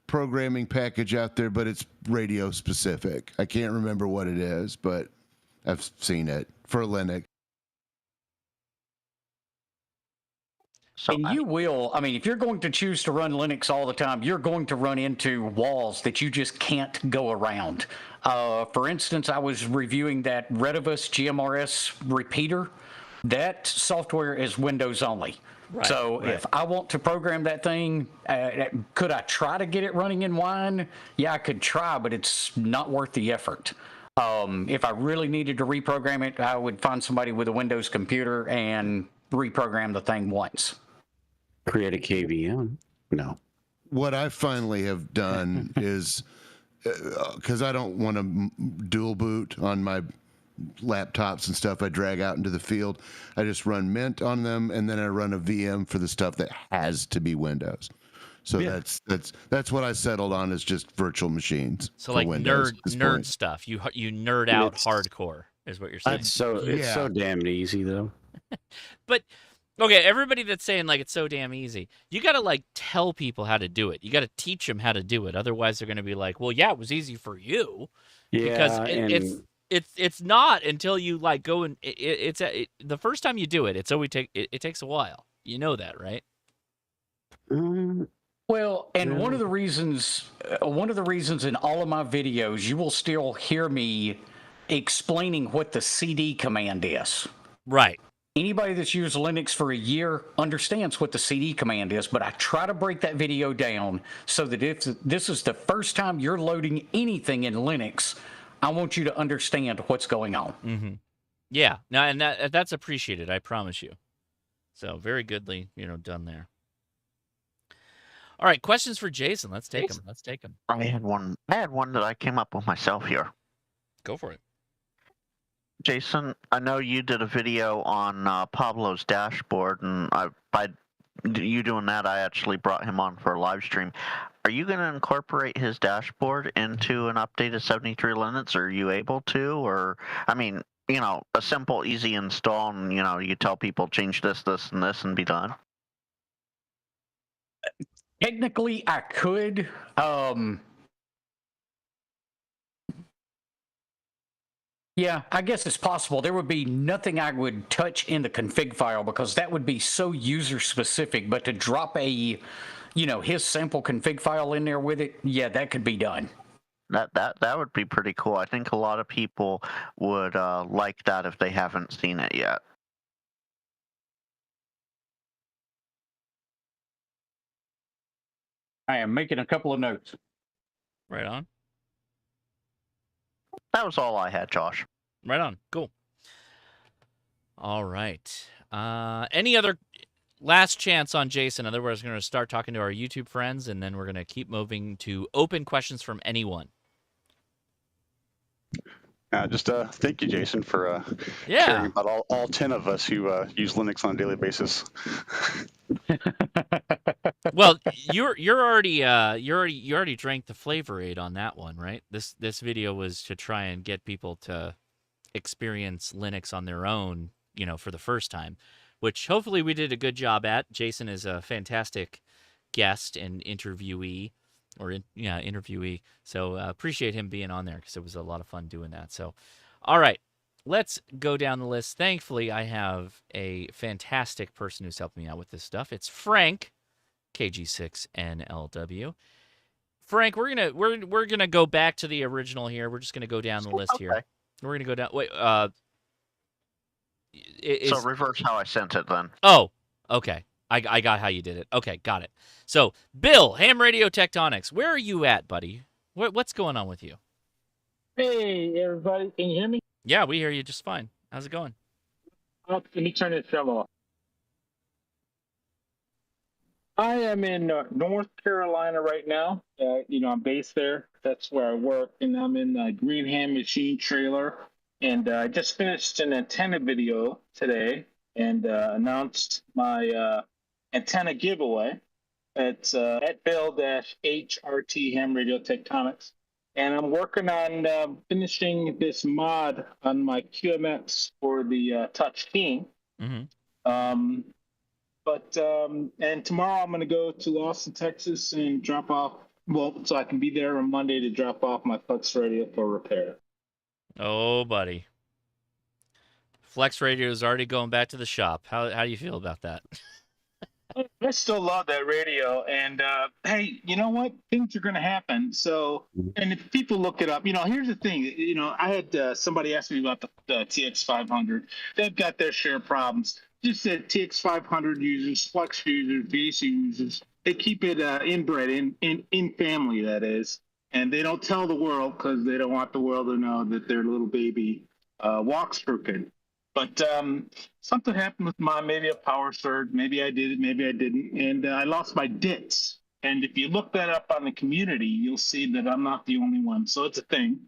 Speaker 6: programming package out there, but it's radio specific. I can't remember what it is, but I've seen it for Linux.
Speaker 5: And you will, if you're going to choose to run Linux all the time, you're going to run into walls that you just can't go around. For instance, I was reviewing that Redivus GMRS repeater. That software is Windows only. Right, so if I want to program that thing, could I try to get it running in Wine? Yeah, I could try, but it's not worth the effort. If I really needed to reprogram it, I would find somebody with a Windows computer and reprogram the thing once.
Speaker 4: Create a KVM. No.
Speaker 6: What I finally have done is, because I don't want to dual boot on my laptops and stuff I drag out into the field, I just run Mint on them, and then I run a VM for the stuff that has to be Windows. So that's what I settled on, is just virtual machines.
Speaker 1: So like
Speaker 6: Windows
Speaker 1: nerd stuff. You nerd out hardcore is what you're saying.
Speaker 4: It's so damn easy though.
Speaker 1: But Okay, everybody that's saying like it's so damn easy, you got to like tell people how to do it. You got to teach them how to do it. Otherwise, they're going to be like, "Well, yeah, it was easy for you," because
Speaker 4: Yeah, and
Speaker 1: it's not until you like go and the first time you do it. It's always it takes a while. You know that, right?
Speaker 5: Well, and one
Speaker 4: Really?
Speaker 5: of the reasons in all of my videos, you will still hear me explaining what the CD command is.
Speaker 1: Right.
Speaker 5: Anybody that's used Linux for a year understands what the CD command is, but I try to break that video down so that if this is the first time you're loading anything in Linux, I want you to understand what's going on.
Speaker 1: Mm-hmm. Yeah. No, and that's appreciated. I promise you. So very goodly, done there. All right, questions for Jason. Let's take them.
Speaker 8: I had one that I came up with myself here.
Speaker 1: Go for it.
Speaker 8: Jason, I know you did a video on Pablo's dashboard, and by you doing that, I actually brought him on for a live stream. Are you going to incorporate his dashboard into an updated 73 Linux? Are you able to? Or, I mean, a simple, easy install, and, you tell people change this, this, and this, and be done?
Speaker 5: Technically, I could. Yeah, I guess it's possible. There would be nothing I would touch in the config file because that would be so user specific. But to drop his sample config file in there with it, yeah, that could be done.
Speaker 8: That would be pretty cool. I think a lot of people would like that if they haven't seen it yet.
Speaker 5: I am making a couple of notes.
Speaker 1: Right on.
Speaker 8: That was all I had, Josh.
Speaker 1: Right on. Cool. All right. Any other last chance on Jason? Otherwise, we're going to start talking to our YouTube friends, and then we're going to keep moving to open questions from anyone.
Speaker 7: Just thank you, Jason, for sharing about all 10 of us who use Linux on a daily basis.
Speaker 1: Well, you already drank the flavor aid on that one, right? This video was to try and get people to experience Linux on their own, for the first time, which hopefully we did a good job at. Jason is a fantastic guest and interviewee. So appreciate him being on there because it was a lot of fun doing that. So, all right, let's go down the list. Thankfully, I have a fantastic person who's helping me out with this stuff. It's Frank, KG6NLW. Frank, we're gonna go back to the original here. We're just gonna go down the list here. We're gonna go down. Wait,
Speaker 8: so reverse how I sent it then.
Speaker 1: Oh, okay. I got how you did it. Okay, got it. So, Bill, Ham Radio Tectonics, where are you at, buddy? What's going on with you?
Speaker 9: Hey, everybody. Can you hear me?
Speaker 1: Yeah, we hear you just fine. How's it going?
Speaker 9: Let me turn this show off. I am in North Carolina right now. I'm based there. That's where I work. And I'm in the Greenham Machine Trailer. And I just finished an antenna video today and announced my antenna giveaway. It's at Bill-HRT Ham Radio Tectonics. And I'm working on finishing this mod on my QMX for the Touch Team.
Speaker 1: Mm-hmm.
Speaker 9: And tomorrow I'm going to go to Austin, Texas and drop off, so I can be there on Monday to drop off my Flex Radio for repair.
Speaker 1: Oh, buddy. Flex Radio is already going back to the shop. How do you feel about that?
Speaker 9: I still love that radio, and hey, you know what? Things are going to happen. So, and if people look it up, here's the thing. I had somebody ask me about the TX500. They've got their share of problems. Just said TX500 users, Flex users, VAC users. They keep it inbred, in family, that is, and they don't tell the world because they don't want the world to know that their little baby walks crooked. But something happened with mine, maybe a power surge, maybe I did it, maybe I didn't, and I lost my DITs. And if you look that up on the community, you'll see that I'm not the only one. So it's a thing.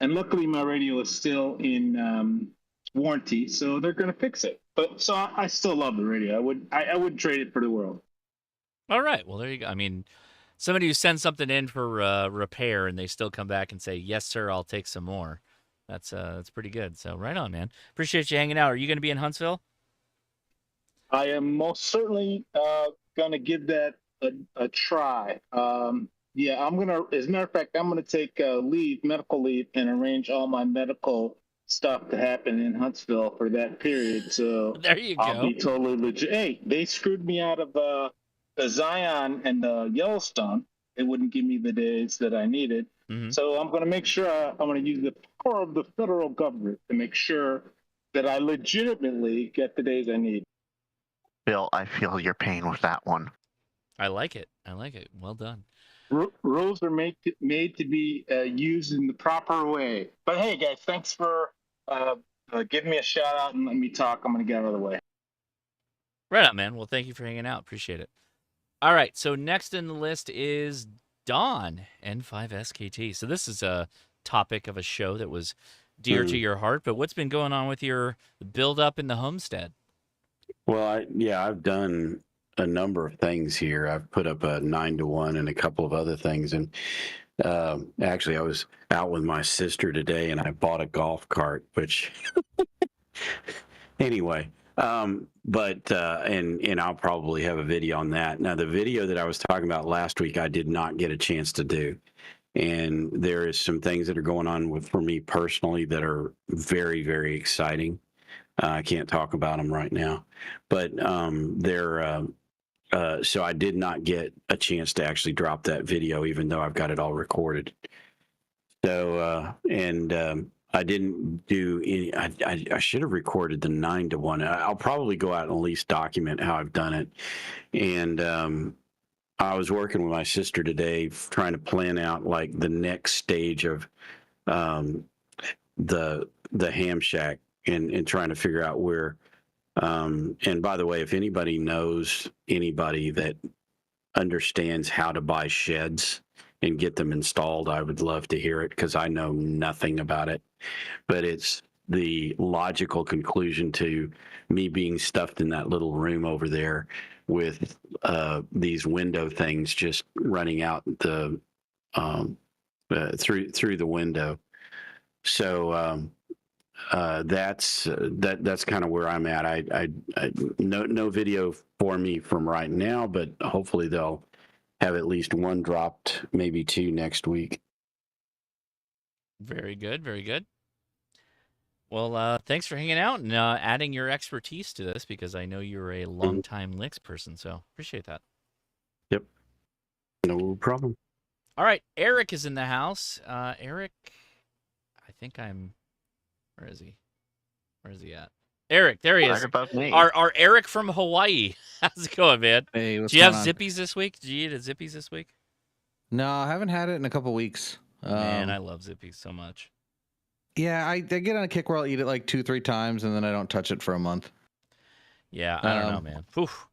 Speaker 9: And luckily, my radio is still in warranty, so they're going to fix it. But so I still love the radio. I would trade it for the world.
Speaker 1: All right. Well, there you go. I mean, somebody who sends something in for repair and they still come back and say, "Yes, sir, I'll take some more." That's pretty good. So right on, man. Appreciate you hanging out. Are you going to be in Huntsville?
Speaker 9: I am most certainly going to give that a try. Yeah, I'm going to, as a matter of fact, I'm going to take leave, medical leave, and arrange all my medical stuff to happen in Huntsville for that period. So
Speaker 1: There you
Speaker 9: I'll
Speaker 1: go.
Speaker 9: be totally legit. Hey, they screwed me out of the Zion and the Yellowstone. They wouldn't give me the days that I needed.
Speaker 1: Mhm.
Speaker 9: So I'm going to make sure I'm going to use the power of the federal government to make sure that I legitimately get the days I need.
Speaker 8: Bill, I feel your pain with that one.
Speaker 1: I like it. I like it. Well done.
Speaker 9: Rules are made to be used in the proper way. But hey, guys, thanks for giving me a shout out and letting me talk. I'm going to get out of the way.
Speaker 1: Right on, man. Well, thank you for hanging out. Appreciate it. All right. So next in the list is Dawn, N5SKT. So this is a topic of a show that was dear to your heart. But what's been going on with your build up in the homestead?
Speaker 4: Well, I've done a number of things here. I've put up a 9-to-1 and a couple of other things. And actually, I was out with my sister today, and I bought a golf cart, which anyway. But I'll probably have a video on that. Now, the video that I was talking about last week, I did not get a chance to do. And there is some things that are going on for me personally that are very, very exciting. I can't talk about them right now, but so I did not get a chance to actually drop that video, even though I've got it all recorded. So, I didn't do any, I should have recorded the 9-to-1. I'll probably go out and at least document how I've done it. And, I was working with my sister today, trying to plan out like the next stage of, the ham shack and trying to figure out where, and by the way, if anybody knows anybody that understands how to buy sheds and get them installed, I would love to hear it, because I know nothing about it. But it's the logical conclusion to me being stuffed in that little room over there with these window things just running out the through the window. So that's kind of where I'm at. I no video for me from right now, but hopefully they'll have at least one dropped, maybe two next week.
Speaker 1: Very good. Very good. Well, thanks for hanging out and adding your expertise to this, because I know you're a longtime Linux person, so appreciate that.
Speaker 4: Yep. No problem.
Speaker 1: All right. Eric is in the house. Eric, I think where is he? Where is he at? Eric, there he is.
Speaker 8: Right above me.
Speaker 1: Our Eric from Hawaii. How's it going, man?
Speaker 10: Hey, what's
Speaker 1: Do you have
Speaker 10: going on?
Speaker 1: zippies this week? Did you eat a zippies this week?
Speaker 10: No, I haven't had it in a couple weeks.
Speaker 1: Man, I love zippies so much.
Speaker 10: Yeah, I get on a kick where I'll eat it like 2-3 times and then I don't touch it for a month.
Speaker 1: Yeah, I don't know, man. Oof.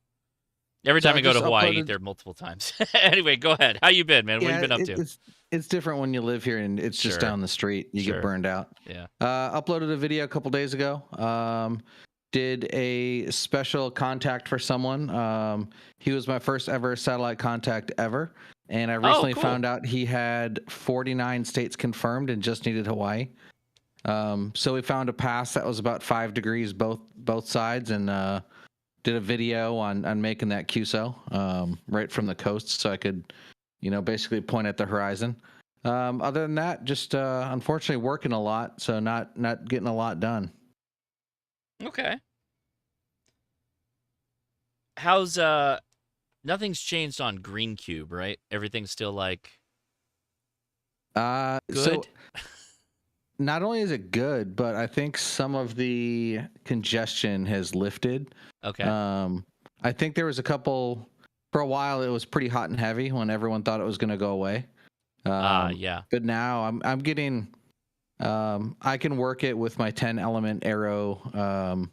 Speaker 1: Every time I go to Hawaii, I eat there multiple times. Anyway, go ahead. How you been, man? What have you been up to?
Speaker 10: It's different when you live here and it's just down the street. You get burned out.
Speaker 1: Yeah.
Speaker 10: Uploaded a video a couple days ago. Did a special contact for someone. He was my first ever satellite contact ever. And I recently found out he had 49 states confirmed and just needed Hawaii. So we found a pass that was about 5 degrees both sides, and did a video on making that QSO right from the coast, so I could, basically point at the horizon. Other than that, just unfortunately working a lot, so not getting a lot done.
Speaker 1: Okay. How's nothing's changed on Green Cube, right? Everything's still like good.
Speaker 10: So not only is it good, but I think some of the congestion has lifted.
Speaker 1: Okay.
Speaker 10: I think there was for a while it was pretty hot and heavy when everyone thought it was going to go away.
Speaker 1: Yeah.
Speaker 10: But now I'm getting I can work it with my 10 element arrow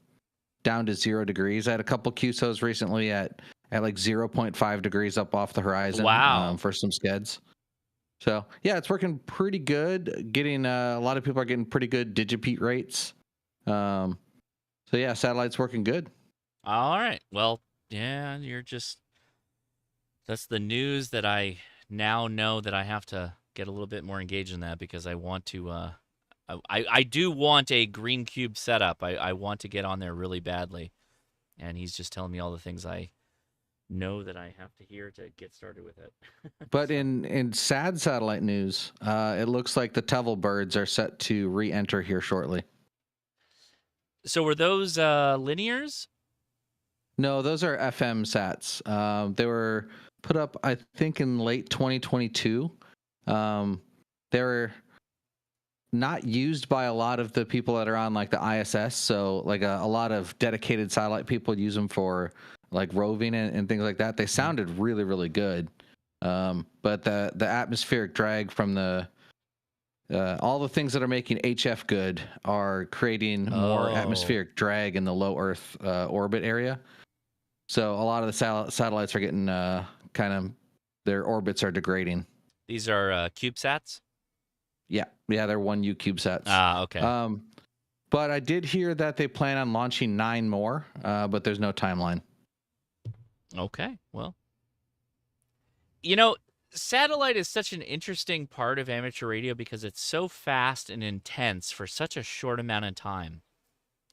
Speaker 10: down to 0 degrees. I had a couple QSOs recently at like 0.5 degrees up off the horizon.
Speaker 1: Wow.
Speaker 10: For some skeds. So yeah, it's working pretty good. Getting a lot of people are getting pretty good digipeat rates. So yeah, satellite's working good.
Speaker 1: All right. Well, yeah, that's the news that I now know that I have to get a little bit more engaged in that, because I want to, I do want a Green Cube setup. I want to get on there really badly. and he's just telling me all the things I know that I have to hear to get started with it.
Speaker 10: But in sad satellite news, it looks like the Tevel birds are set to re-enter here shortly.
Speaker 1: So were those linears?
Speaker 10: No, those are FM sats. They were put up, I think, in late 2022. They were not used by a lot of the people that are on like the ISS. So like a lot of dedicated satellite people use them for like roving and things like that. They sounded really, really good. But the atmospheric drag from the all the things that are making HF good are creating more atmospheric drag in the low Earth orbit area. So a lot of the satellites are getting kind of, their orbits are degrading.
Speaker 1: These are CubeSats?
Speaker 10: Yeah, they're 1U CubeSats.
Speaker 1: Ah, okay.
Speaker 10: But I did hear that they plan on launching 9 more, but there's no timeline.
Speaker 1: Okay, well. Satellite is such an interesting part of amateur radio because it's so fast and intense for such a short amount of time.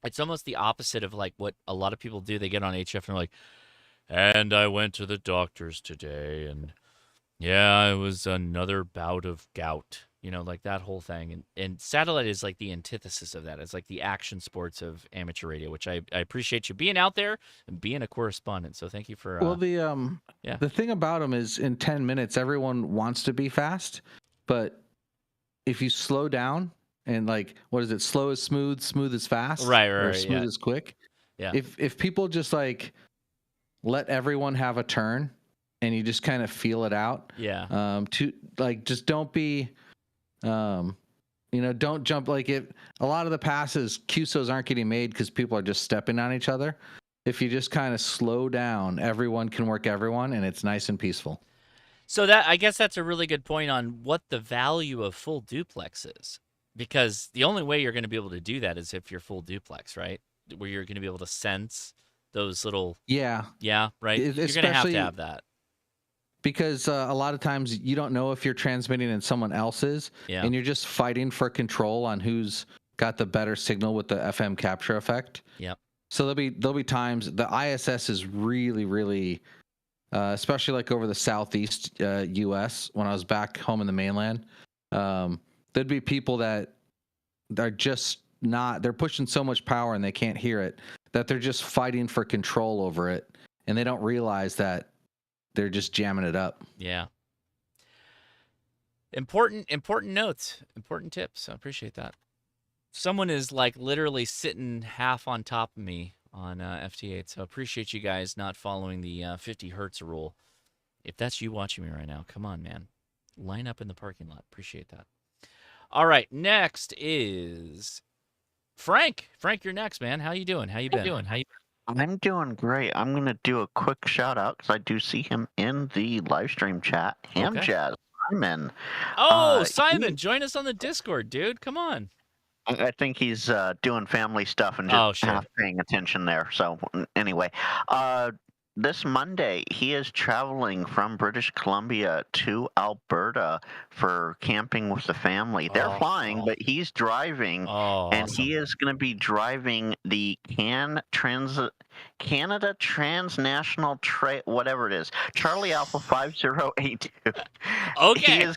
Speaker 1: It's almost the opposite of like what a lot of people do. They get on HF and they're like, and I went to the doctor's today, and yeah, it was another bout of gout. Like that whole thing. And satellite is like the antithesis of that. It's like the action sports of amateur radio, which I appreciate you being out there and being a correspondent. So thank you for.
Speaker 10: Well, the thing about them is in 10 minutes, everyone wants to be fast, but if you slow down and like, what is it? Slow is smooth, smooth is fast,
Speaker 1: right,
Speaker 10: or smooth is quick.
Speaker 1: Yeah.
Speaker 10: If people just like let everyone have a turn and you just kind of feel it out.
Speaker 1: Yeah.
Speaker 10: To like, just don't be. Don't jump like it. A lot of the passes, QSOs aren't getting made because people are just stepping on each other. If you just kind of slow down, everyone can work everyone, and it's nice and peaceful.
Speaker 1: So I guess that's a really good point on what the value of full duplex is, because the only way you're going to be able to do that is if you're full duplex, right? Where you're going to be able to sense those little.
Speaker 10: Yeah,
Speaker 1: right. You're going to have that.
Speaker 10: Because a lot of times you don't know if you're transmitting in someone else's, and you're just fighting for control on who's got the better signal with the FM capture effect.
Speaker 1: Yep.
Speaker 10: So there'll be times the ISS is really, really, especially like over the southeast U.S. When I was back home in the mainland, there'd be people that are just not. They're pushing so much power and they can't hear it that they're just fighting for control over it, and they don't realize that. They're just jamming it up.
Speaker 1: Yeah. Important notes, important tips. I appreciate that. Someone is like literally sitting half on top of me on FT8, so I appreciate you guys not following the 50 hertz rule. If that's you watching me right now, come on, man. Line up in the parking lot. Appreciate that. All right, next is Frank. Frank, you're next, man. How you doing? How you been?
Speaker 8: I'm doing great. I'm going to do a quick shout out because I do see him in the live stream chat. Jazz Simon.
Speaker 1: Oh, Simon, join us on the Discord, dude. Come on.
Speaker 8: I think he's doing family stuff and just half paying attention there. So anyway, this Monday, he is traveling from British Columbia to Alberta for camping with the family. They're flying, but he's driving, and awesome. He is going to be driving the Canada Transnational whatever it is, Charlie Alpha 5082.
Speaker 1: Okay.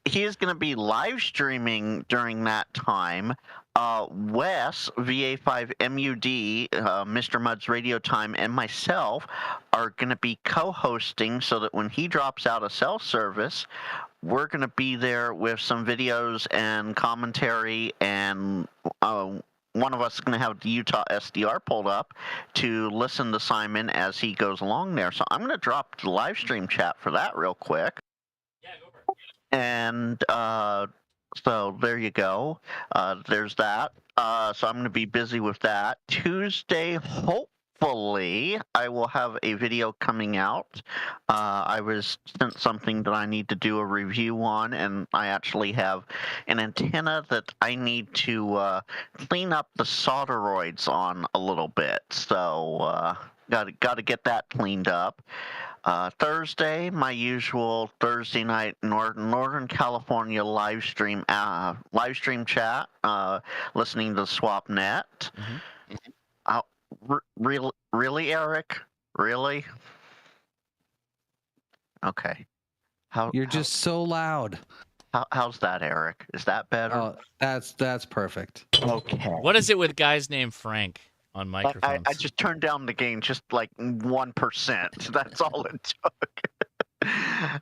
Speaker 8: He is going to be live streaming during that time. Wes, VA5MUD, Mr. Mud's Radio Time, and myself are going to be co-hosting so that when he drops out of cell service, we're going to be there with some videos and commentary, and one of us is going to have the Utah SDR pulled up to listen to Simon as he goes along there. So I'm going to drop the live stream chat for that real quick.
Speaker 1: Yeah, go for it.
Speaker 8: And so there you go. There's that. So I'm going to be busy with that. Tuesday, hopefully, I will have a video coming out. I was sent something that I need to do a review on, and I actually have an antenna that I need to clean up the solderoids on a little bit. So got to get that cleaned up. Thursday, my usual Thursday night Northern California live stream chat, listening to SwapNet.
Speaker 1: Mm-hmm.
Speaker 8: Really, Eric? Really? Okay.
Speaker 10: You're just so loud.
Speaker 8: How's that, Eric? Is that better?
Speaker 10: Oh, that's perfect.
Speaker 8: Okay.
Speaker 1: What is it with guys named Frank on microphones?
Speaker 8: I just turned down the gain just like 1%. That's all it took.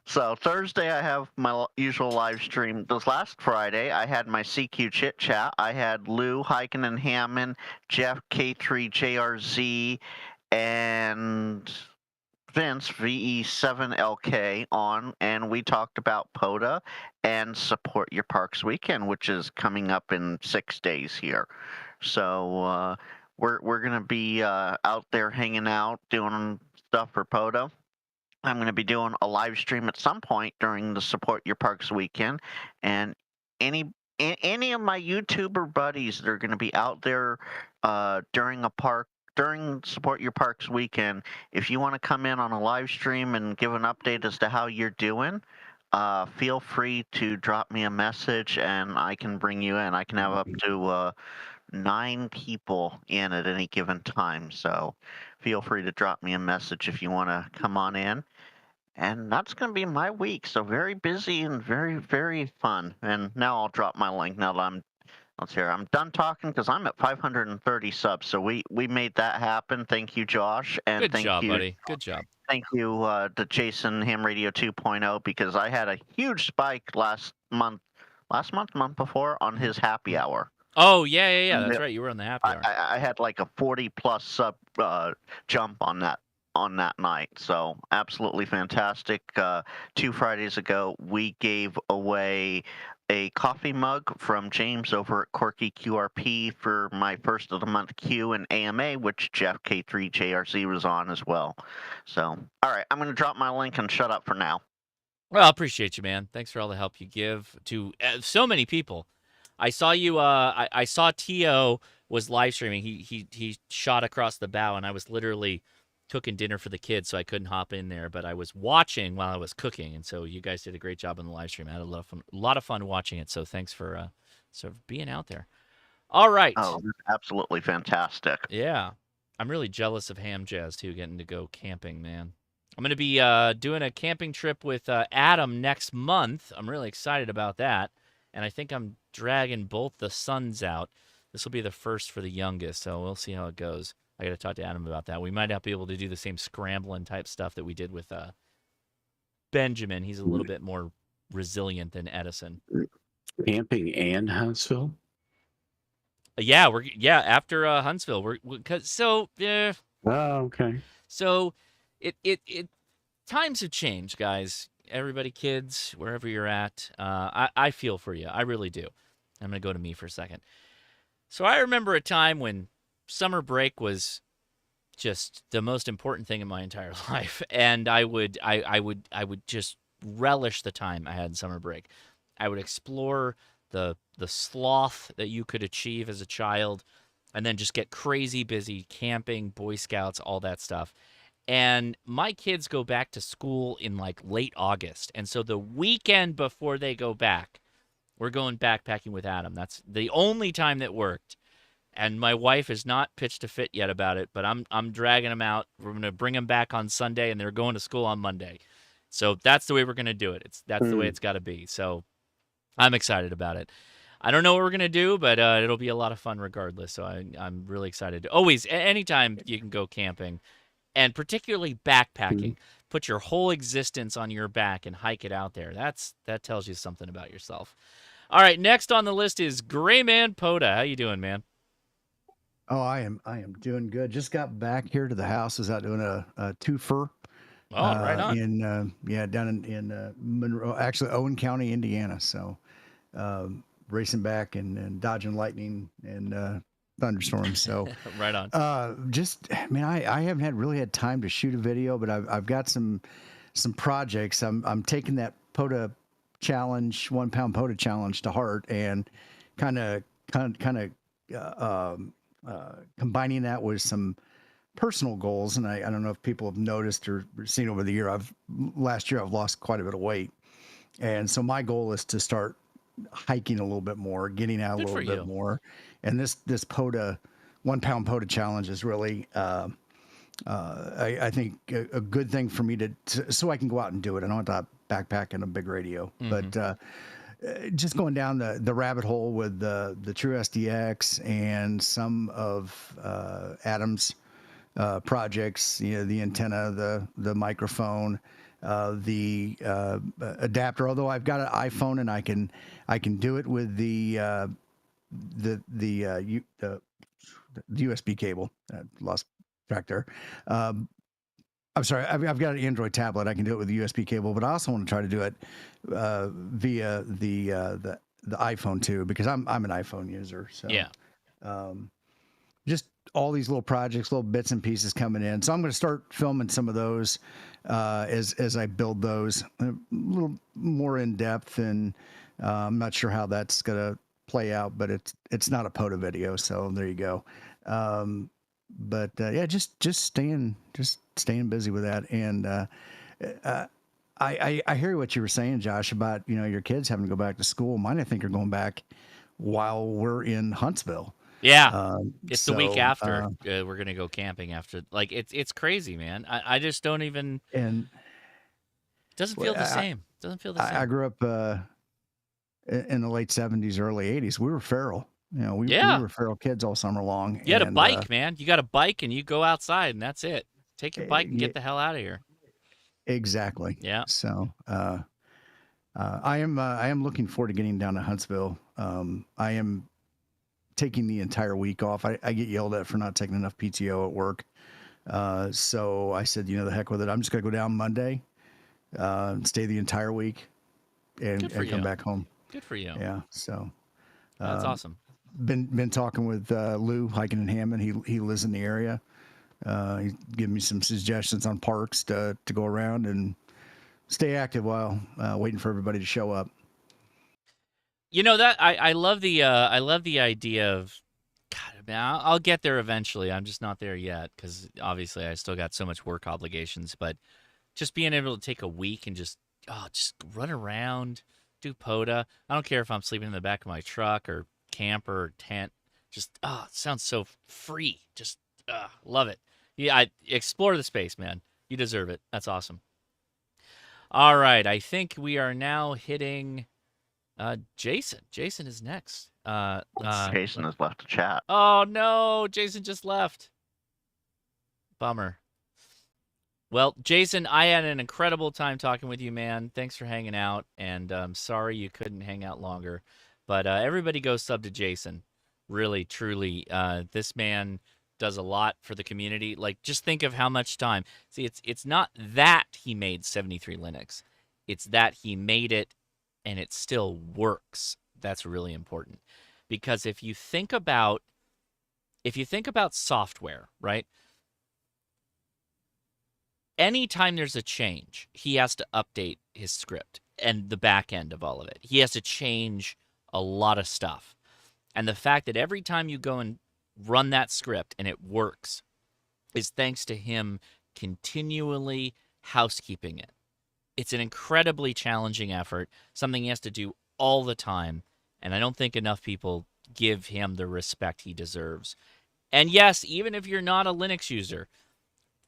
Speaker 8: So Thursday I have my usual live stream. This last Friday I had my CQ chit chat. I had Lou, Hyken and Hammond, Jeff, K3JRZ, and Vince VE7LK on, and we talked about POTA and Support Your Parks Weekend, which is coming up in 6 days here. So we're gonna be out there hanging out, doing stuff for POTA. I'm going to be doing a live stream at some point during the Support Your Parks Weekend, and any of my YouTuber buddies that are going to be out there during Support Your Parks Weekend, if you want to come in on a live stream and give an update as to how you're doing, feel free to drop me a message and I can bring you in. I can have up to 9 people in at any given time, so feel free to drop me a message if you want to come on in. And that's going to be my week, so very busy and very, very fun. And now I'll drop my link now that I'm done talking because I'm at 530 subs, so we made that happen. Thank you, Josh. And
Speaker 1: Good
Speaker 8: thank
Speaker 1: job,
Speaker 8: you,
Speaker 1: buddy. Good job.
Speaker 8: Thank you to Jason Ham Radio 2.0, because I had a huge spike last month before on his happy hour.
Speaker 1: Oh, yeah. That's right. You were on the happy hour.
Speaker 8: I had like a 40+ sub jump on that night. So absolutely fantastic. 2 Fridays ago, we gave away a coffee mug from James over at Corky QRP for my first of the month Q and AMA, which Jeff K3JRC was on as well. So, all right, I'm going to drop my link and shut up for now.
Speaker 1: Well, I appreciate you, man. Thanks for all the help you give to so many people. I saw you. I saw T.O. was live streaming. He shot across the bow, and I was literally cooking dinner for the kids, so I couldn't hop in there. But I was watching while I was cooking, and so you guys did a great job on the live stream. I had a lot of fun watching it. So thanks for being out there. All right.
Speaker 8: Oh, absolutely fantastic.
Speaker 1: Yeah, I'm really jealous of Ham Jazz too, getting to go camping, man. I'm going to be doing a camping trip with Adam next month. I'm really excited about that. And I think I'm dragging both the sons out. This will be the first for the youngest, so we'll see how it goes. I got to talk to Adam about that. We might not be able to do the same scrambling type stuff that we did with Benjamin. He's a little bit more resilient than Edison.
Speaker 4: Camping and Huntsville?
Speaker 1: Yeah, after Huntsville.
Speaker 4: Oh, okay.
Speaker 1: So it times have changed, guys. Everybody, kids, wherever you're at, I feel for you. I really do. I'm going to go to me for a second. So I remember a time when summer break was just the most important thing in my entire life, and I would just relish the time I had in summer break. I would explore the sloth that you could achieve as a child, and then just get crazy busy camping, Boy Scouts, all that stuff. And my kids go back to school in like late August. And so the weekend before they go back, we're going backpacking with Adam. That's the only time that worked. And my wife has not pitched a fit yet about it, but I'm dragging them out. We're going to bring them back on Sunday, and they're going to school on Monday. So that's the way we're going to do it. That's the way it's got to be. So I'm excited about it. I don't know what we're going to do, but it'll be a lot of fun regardless. So I'm really excited. Always, anytime you can go camping, and particularly backpacking, put your whole existence on your back and hike it out there. That tells you something about yourself. All right, next on the list is Gray Man Poda. How you doing, man?
Speaker 11: Oh, I am doing good. Just got back here to the house. Was out doing a twofer.
Speaker 1: Oh, right on.
Speaker 11: Down in Monroe, actually Owen County, Indiana. So racing back and dodging lightning and thunderstorms. So
Speaker 1: right on.
Speaker 11: I haven't really had time to shoot a video, but I've got some projects. I'm taking that POTA challenge, 1 pound POTA challenge to heart, and kind of combining that with some personal goals. And I don't know if people have noticed or seen over the year, last year I've lost quite a bit of weight. And so my goal is to start hiking a little bit more, getting out a little bit more. And this POTA 1 pound POTA challenge is really, I think a good thing for me so I can go out and do it. I don't have to backpack in a big radio, but just going down the rabbit hole with the True SDX and some of Adam's projects, the antenna, the microphone, the adapter. Although I've got an iPhone and I can do it with the USB cable. Lost track there. I'm sorry. I've got an Android tablet. I can do it with the USB cable, but I also want to try to do it via the iPhone too, because I'm an iPhone user. So
Speaker 1: yeah,
Speaker 11: just all these little projects, little bits and pieces coming in. So I'm going to start filming some of those as I build those a little more in depth, and I'm not sure how that's going to play out, but it's not a POTA video, so there you go. But yeah, just staying busy with that. And I hear what you were saying, Josh, about your kids having to go back to school. Mine, I think, are going back while we're in Huntsville.
Speaker 1: Yeah, it's the week after we're gonna go camping. After, like, it's crazy, man. I just don't even.
Speaker 11: And
Speaker 1: doesn't feel the same. Doesn't feel the same.
Speaker 11: I grew up in the late '70s, early '80s. We were feral. We were feral kids all summer long.
Speaker 1: You had a bike, man. You got a bike, and you go outside, and that's it. Take your bike and get the hell out of here.
Speaker 11: Exactly.
Speaker 1: Yeah.
Speaker 11: So I am looking forward to getting down to Huntsville. I am taking the entire week off. I get yelled at for not taking enough PTO at work. So I said, the heck with it. I'm just going to go down Monday, stay the entire week, and come back home.
Speaker 1: Good for you.
Speaker 11: Yeah. So
Speaker 1: that's awesome.
Speaker 11: Been talking with Lou Hiking in Hammond. He lives in the area. He's giving me some suggestions on parks to go around and stay active while waiting for everybody to show up.
Speaker 1: That I love the idea of, God, man, I'll get there eventually. I'm just not there yet because obviously I still got so much work obligations. But just being able to take a week and just run around, do POTA. I don't care if I'm sleeping in the back of my truck or camper or tent. Just it sounds so free. Just love it. Yeah, I explore the space, man. You deserve it. That's awesome. All right, I think we are now hitting Jason. Jason is next.
Speaker 8: Jason has left the chat.
Speaker 1: Oh no, Jason just left. Bummer. Well, Jason, I had an incredible time talking with you, man. Thanks for hanging out, and I'm sorry you couldn't hang out longer. But everybody go sub to Jason. Really, truly, this man does a lot for the community. Like, just think of how much time. See, it's not that he made 73 Linux. It's that he made it and it still works. That's really important. Because if you think about software, right? Anytime there's a change, he has to update his script and the back end of all of it. He has to change a lot of stuff. And the fact that every time you go and run that script and it works is thanks to him continually housekeeping it. It's an incredibly challenging effort, something he has to do all the time, and I don't think enough people give him the respect he deserves. And yes, even if you're not a Linux user,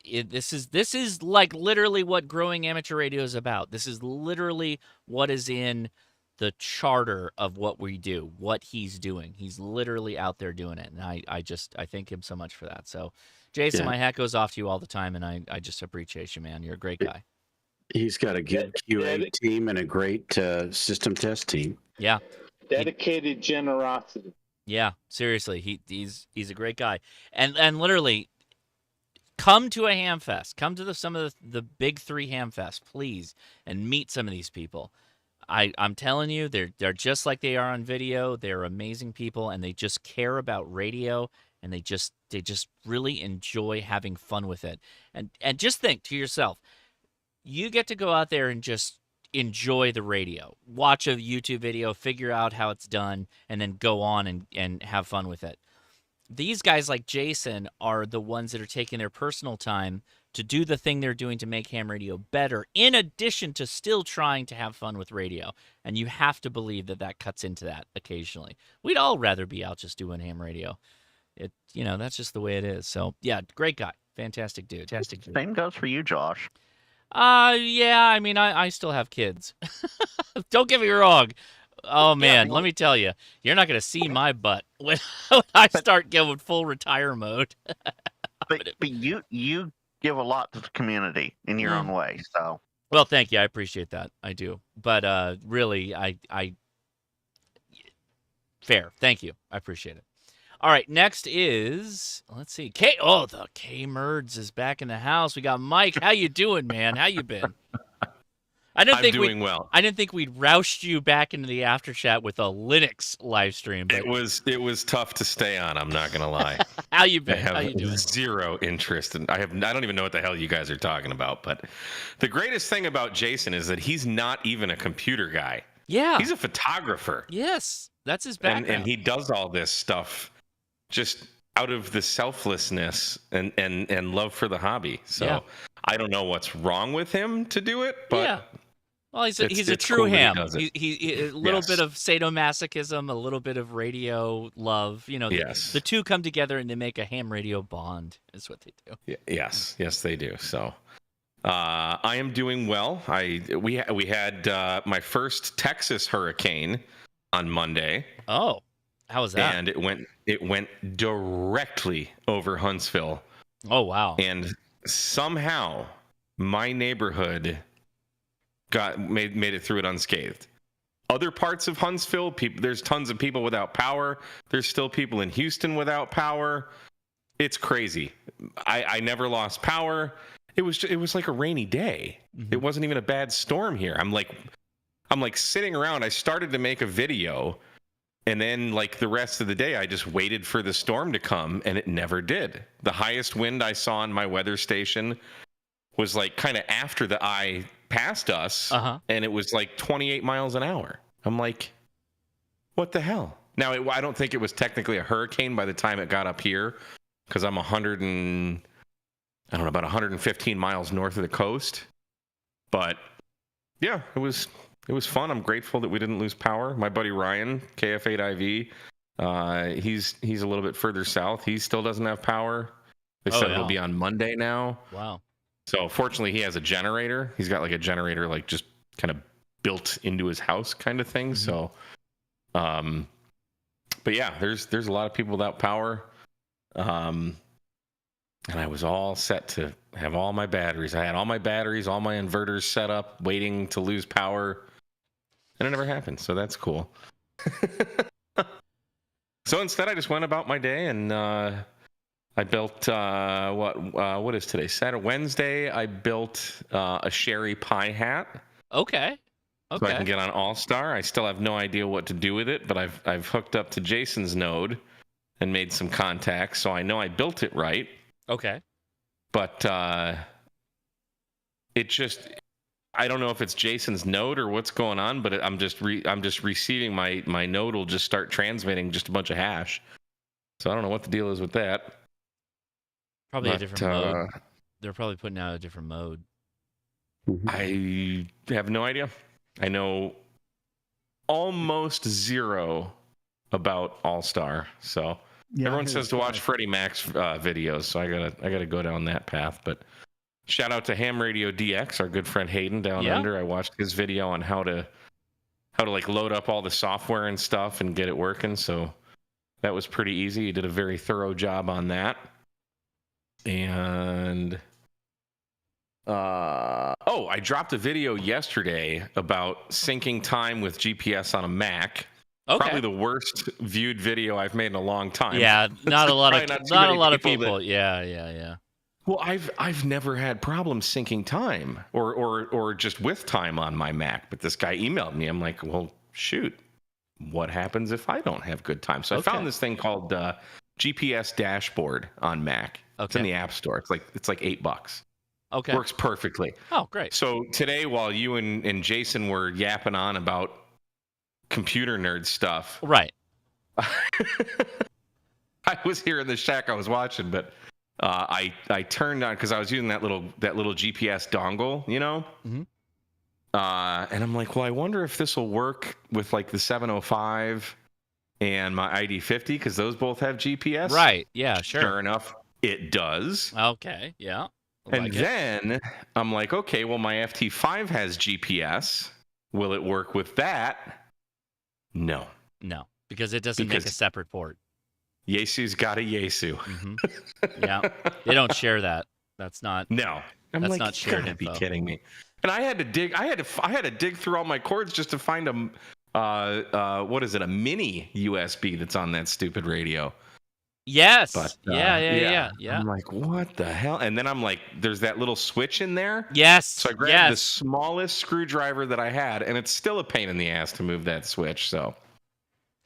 Speaker 1: this is like literally what growing amateur radio is about. This is literally what is in the charter of what we do, what he's doing. He's literally out there doing it, and I thank him so much for that. So, Jason, my hat goes off to you all the time, and I just appreciate you, man. You're a great guy. He's got a good QA team and a great system test team. Yeah.
Speaker 9: Dedicated generosity.
Speaker 1: Yeah, seriously, he's a great guy, and literally, come to a ham fest. Come to some of the big three ham fests, please, and meet some of these people. I'm telling you, they're just like they are on video. They're amazing people, and they just care about radio, and they just really enjoy having fun with it. And just think to yourself, you get to go out there and just enjoy the radio. Watch a YouTube video, figure out how it's done, and then go on and have fun with it. These guys like Jason are the ones that are taking their personal time to do the thing they're doing to make ham radio better, in addition to still trying to have fun with radio. And you have to believe that cuts into that occasionally. We'd all rather be out just doing ham radio. that's just the way it is. So yeah, great guy, fantastic dude.
Speaker 8: Same goes for you, Josh.
Speaker 1: Yeah, I mean, I still have kids. Don't get me wrong. Oh man, let me tell you, you're not gonna see my butt when I start going full retire mode.
Speaker 8: But you give a lot to the community in your own way. So
Speaker 1: well, thank you. I appreciate that. I do. But really, I fair. Thank you. I appreciate it. All right, next is, let's see, the K-Merds is back in the house. We got Mike. How you doing, man? How you been? I'm doing well. I didn't think we'd roused you back into the after chat with a Linux live stream. But...
Speaker 12: It was tough to stay on. I'm not gonna lie.
Speaker 1: How you been?
Speaker 12: I
Speaker 1: How you doing?
Speaker 12: have zero interest, and I don't even know what the hell you guys are talking about. But the greatest thing about Jason is that he's not even a computer guy.
Speaker 1: Yeah,
Speaker 12: he's a photographer.
Speaker 1: Yes, that's his background,
Speaker 12: and he does all this stuff just out of the selflessness and love for the hobby. So I don't know what's wrong with him to do it, but
Speaker 1: well, he's a true
Speaker 12: cool
Speaker 1: ham. He a little bit of sadomasochism, a little bit of radio love. The two come together and they make a ham radio bond. Is what they do.
Speaker 12: Yes, they do. So I am doing well. We had my first Texas hurricane on Monday.
Speaker 1: Oh. How was that?
Speaker 12: And it went directly over Huntsville.
Speaker 1: Oh wow!
Speaker 12: And somehow my neighborhood made it through it unscathed. Other parts of Huntsville, there's tons of people without power. There's still people in Houston without power. It's crazy. I never lost power. It was like a rainy day. Mm-hmm. It wasn't even a bad storm here. I'm like sitting around. I started to make a video. And then, like, the rest of the day, I just waited for the storm to come, and it never did. The highest wind I saw on my weather station was, like, kind of after the eye passed us, and it was, like, 28 miles an hour. I'm like, what the hell? Now, I don't think it was technically a hurricane by the time it got up here, because I'm about 115 miles north of the coast. But, yeah, it was fun. I'm grateful that we didn't lose power. My buddy Ryan, KF8IV, he's a little bit further south. He still doesn't have power. They said it'll be on Monday now.
Speaker 1: Wow.
Speaker 12: So fortunately, he has a generator. He's got like a generator, like just kind of built into his house kind of thing. Mm-hmm. So, but yeah, there's a lot of people without power. And I was all set to have all my batteries. I had all my batteries, all my inverters set up, waiting to lose power. And it never happened, so that's cool. So instead, I just went about my day, and I built what is today? Saturday, Wednesday. I built a Sherry pie hat.
Speaker 1: Okay.
Speaker 12: So I can get on All-Star. I still have no idea what to do with it, but I've hooked up to Jason's node and made some contacts, so I know I built it right.
Speaker 1: Okay.
Speaker 12: But it just. I don't know if it's Jason's node or what's going on, but I'm just receiving my node will just start transmitting just a bunch of hash. So I don't know what the deal is with that.
Speaker 1: Probably a different mode. They're probably putting out a different mode.
Speaker 12: I have no idea. I know almost zero about All-Star. So everyone says to watch Freddie Mac's videos, so I gotta go down that path, but. Shout out to Ham Radio DX, our good friend Hayden down under. I watched his video on how to like load up all the software and stuff and get it working. So that was pretty easy. He did a very thorough job on that. And I dropped a video yesterday about syncing time with GPS on a Mac. Okay. Probably the worst viewed video I've made in a long time.
Speaker 1: Yeah, not a lot of people. Yeah.
Speaker 12: Well, I've never had problems syncing time or just with time on my Mac, but this guy emailed me. I'm like, well, shoot, what happens if I don't have good time? So I found this thing called GPS Dashboard on Mac. Okay. It's in the App Store. It's like $8.
Speaker 1: Okay.
Speaker 12: Works perfectly.
Speaker 1: Oh, great.
Speaker 12: So today, while you and Jason were yapping on about computer nerd stuff,
Speaker 1: right?
Speaker 12: I was here in the shack I was watching, but. I turned on because I was using that little GPS dongle,
Speaker 1: Mm-hmm.
Speaker 12: And I'm like, well, I wonder if this will work with like the 705 and my ID50, because those both have GPS.
Speaker 1: Right. Yeah, sure.
Speaker 12: Sure enough, it does.
Speaker 1: Okay. Yeah.
Speaker 12: And then I'm like, okay, well, my FT5 has GPS. Will it work with that? No.
Speaker 1: No, because it doesn't make a separate port.
Speaker 12: Yaesu's got a Yaesu.
Speaker 1: Mm-hmm. Yeah. They don't share that. That's not.
Speaker 12: No.
Speaker 1: That's
Speaker 12: like,
Speaker 1: not shared
Speaker 12: you
Speaker 1: info.
Speaker 12: gotta be kidding me. And I had to dig. I had to dig through all my cords just to find what is it? A mini USB that's on that stupid radio.
Speaker 1: Yes.
Speaker 12: But,
Speaker 1: yeah.
Speaker 12: I'm like, what the hell? And then I'm like, there's that little switch in there.
Speaker 1: Yes.
Speaker 12: So I grabbed the smallest screwdriver that I had, and it's still a pain in the ass to move that switch. So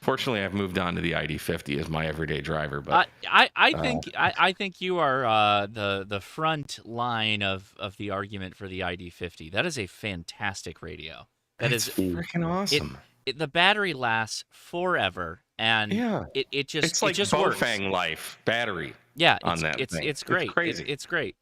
Speaker 12: fortunately, I've moved on to the ID50 as my everyday driver. But
Speaker 1: I think you are the front line of the argument for the ID50. That is a fantastic radio. That's
Speaker 12: freaking awesome.
Speaker 1: The battery lasts forever, and it just
Speaker 12: it's like Bofang
Speaker 1: works.
Speaker 12: life battery.
Speaker 1: Yeah,
Speaker 12: on that
Speaker 1: it's
Speaker 12: thing.
Speaker 1: it's great.
Speaker 12: It's crazy.
Speaker 1: It's great.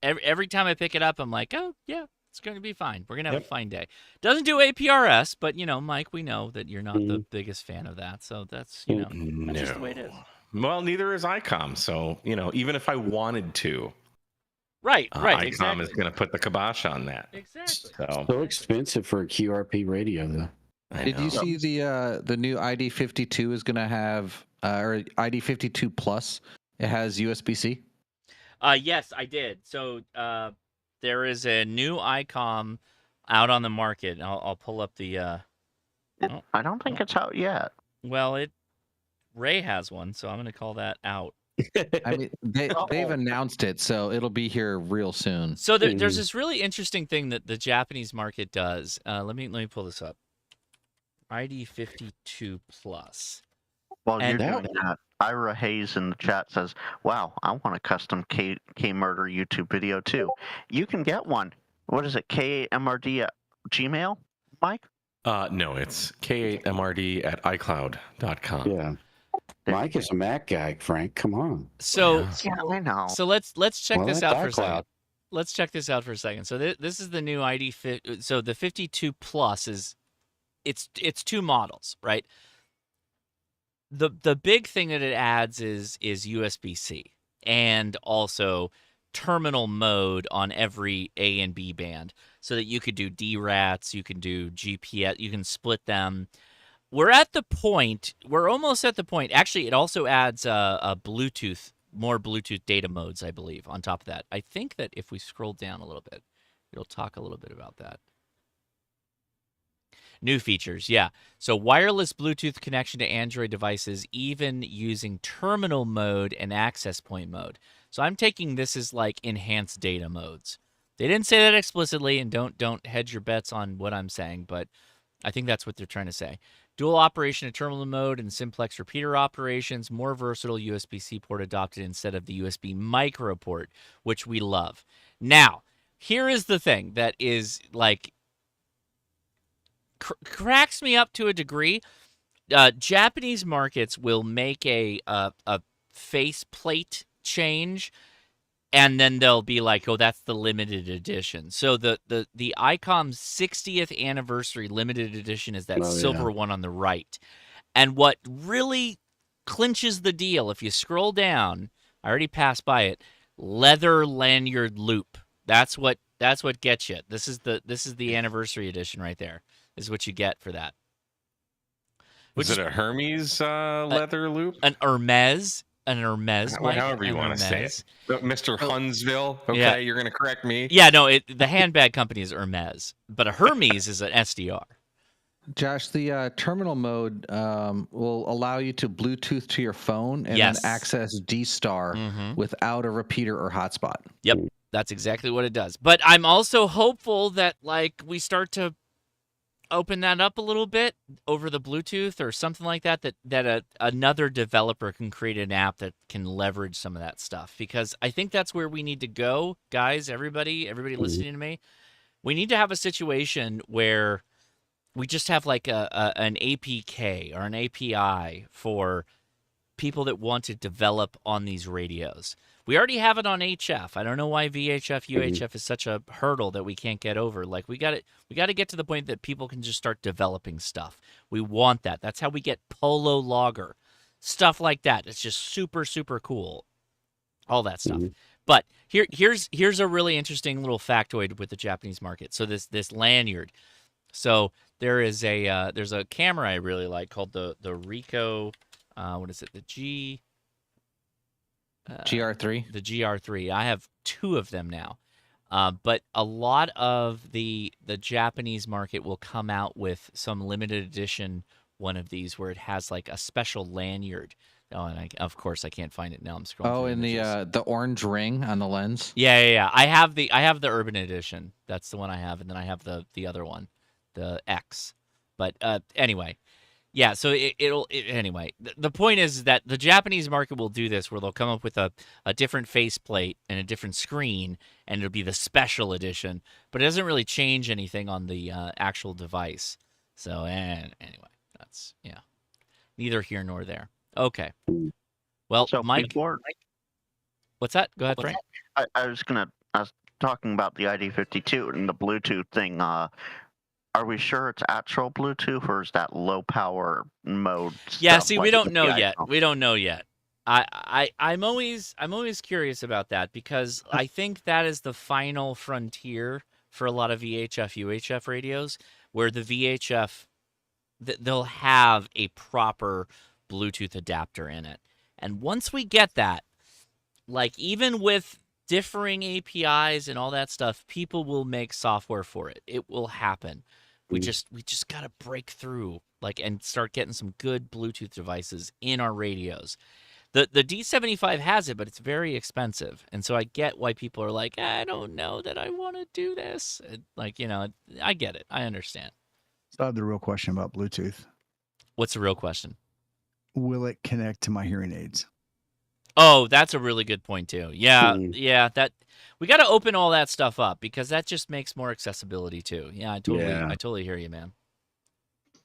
Speaker 1: Every time I pick it up, I'm like, oh yeah, it's going to be fine. We're gonna have a fine day. Doesn't do APRS, but Mike, we know that you're not the biggest fan of that, so that's that's just the way it is.
Speaker 12: Well, neither is ICOM. So even if I wanted to.
Speaker 1: Right,
Speaker 12: ICOM
Speaker 1: exactly.
Speaker 12: is going to put the kibosh on that.
Speaker 1: Exactly.
Speaker 4: So expensive for a QRP radio, though.
Speaker 10: Did you see the new ID52 is going to have or ID52 Plus? It has USB-C.
Speaker 1: Yes, I did. So there is a new ICOM out on the market. I'll pull up the.
Speaker 8: I don't think it's out yet.
Speaker 1: Well, Ray has one, so I'm going to call that out.
Speaker 10: I mean, they've announced it, so it'll be here real soon.
Speaker 1: So there's this really interesting thing that the Japanese market does. Let me pull this up. ID52 Plus.
Speaker 8: While you're doing that, Ira Hayes in the chat says, "Wow, I want a custom K Murder YouTube video too. You can get one. What is it? K8MRD at Gmail, Mike?
Speaker 12: No, it's K8MRD at iCloud.com.
Speaker 4: Yeah. Mike is a Mac guy, Frank. Come on.
Speaker 1: So
Speaker 8: I know.
Speaker 1: So let's check this out for a second.
Speaker 4: iCloud.
Speaker 1: Let's check this out for a second. So this is the new ID. So the 52 Plus it's two models, right? The big thing that it adds is USB-C and also terminal mode on every A and B band, so that you could do DRATs, you can do GPS, you can split them. We're almost at the point. Actually, it also adds a Bluetooth, more Bluetooth data modes, I believe, on top of that. I think that if we scroll down a little bit, it'll talk a little bit about that. New features, yeah. So wireless Bluetooth connection to Android devices, even using terminal mode and access point mode. So I'm taking this as like enhanced data modes. They didn't say that explicitly, and don't hedge your bets on what I'm saying, but I think that's what they're trying to say. Dual operation of terminal mode and simplex repeater operations, more versatile USB-C port adopted instead of the USB micro port, which we love. Now, here is the thing that is like cracks me up to a degree. Japanese markets will make a faceplate change, and then they'll be like, "Oh, that's the limited edition." So the ICOM 60th anniversary limited edition is that silver one on the right. And what really clinches the deal, if you scroll down, I already passed by it, leather lanyard loop. That's what gets you. This is the anniversary edition right there. Is what you get for that.
Speaker 12: Is it a Hermes leather loop?
Speaker 1: An Hermes, Mike.
Speaker 12: However you want to say it. Mr. Huntsville. Okay,
Speaker 1: Yeah.
Speaker 12: You're going to correct me.
Speaker 1: Yeah, no, the handbag company is Hermes, but a Hermes is an SDR.
Speaker 10: Josh, the terminal mode will allow you to Bluetooth to your phone and then access D-Star without a repeater or hotspot.
Speaker 1: Yep, that's exactly what it does. But I'm also hopeful that we start to open that up a little bit over the Bluetooth or something like that, another developer can create an app that can leverage some of that stuff, because I think that's where we need to go, guys. Everybody listening to me, we need to have a situation where we just have like an APK or an API for people that want to develop on these radios. We already have it on HF. I don't know why VHF, UHF is such a hurdle that we can't get over. Like we got to get to the point that people can just start developing stuff. We want that. That's how we get Polo Logger. Stuff like that. It's just super, super cool. All that stuff. But here's a really interesting little factoid with the Japanese market. So this lanyard. So there's a camera I really like called the Ricoh, what is it? The
Speaker 10: GR3.
Speaker 1: The GR3. I have 2 of them now. But a lot of the Japanese market will come out with some limited edition one of these where it has like a special lanyard. Oh, and of course I can't find it now. I'm scrolling.
Speaker 10: Oh, and the orange ring on the lens.
Speaker 1: Yeah. I have the Urban Edition. That's the one I have, and then I have the other one, the X. But anyway, yeah. So anyway. The point is that the Japanese market will do this, where they'll come up with a different faceplate and a different screen, and it'll be the special edition. But it doesn't really change anything on the actual device. So anyway, that's neither here nor there. Okay. Well,
Speaker 8: so
Speaker 1: Mike, what's that? Go ahead, Frank.
Speaker 8: I was talking about the ID52 and the Bluetooth thing. Are we sure it's actual Bluetooth, or is that low power mode?
Speaker 1: Yeah, see, we don't know yet. We don't know yet. I'm always curious about that, because I think that is the final frontier for a lot of VHF, UHF radios, where the VHF they'll have a proper Bluetooth adapter in it. And once we get that, like even with differing APIs and all that stuff, people will make software for it. It will happen. We just got to break through and start getting some good Bluetooth devices in our radios. The D75 has it, but it's very expensive. And so I get why people are like, I don't know that I want to do this. I get it. I understand.
Speaker 11: So I have the real question about Bluetooth.
Speaker 1: What's the real question?
Speaker 11: Will it connect to my hearing aids?
Speaker 1: Oh, that's a really good point too. Yeah, that we got to open all that stuff up, because that just makes more accessibility too. Yeah, I totally hear you, man.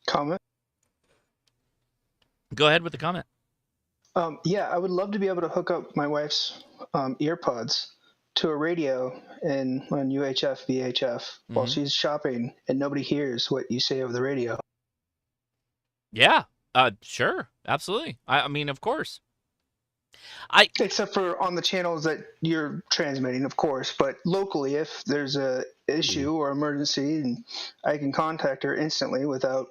Speaker 13: Comment?
Speaker 1: Go ahead with the comment.
Speaker 13: Yeah, I would love to be able to hook up my wife's earpods to a radio on UHF, VHF while she's shopping, and nobody hears what you say over the radio.
Speaker 1: Yeah, sure, absolutely. I mean, of course.
Speaker 13: Except for on the channels that you're transmitting, of course, but locally, if there's a issue or emergency, and I can contact her instantly without.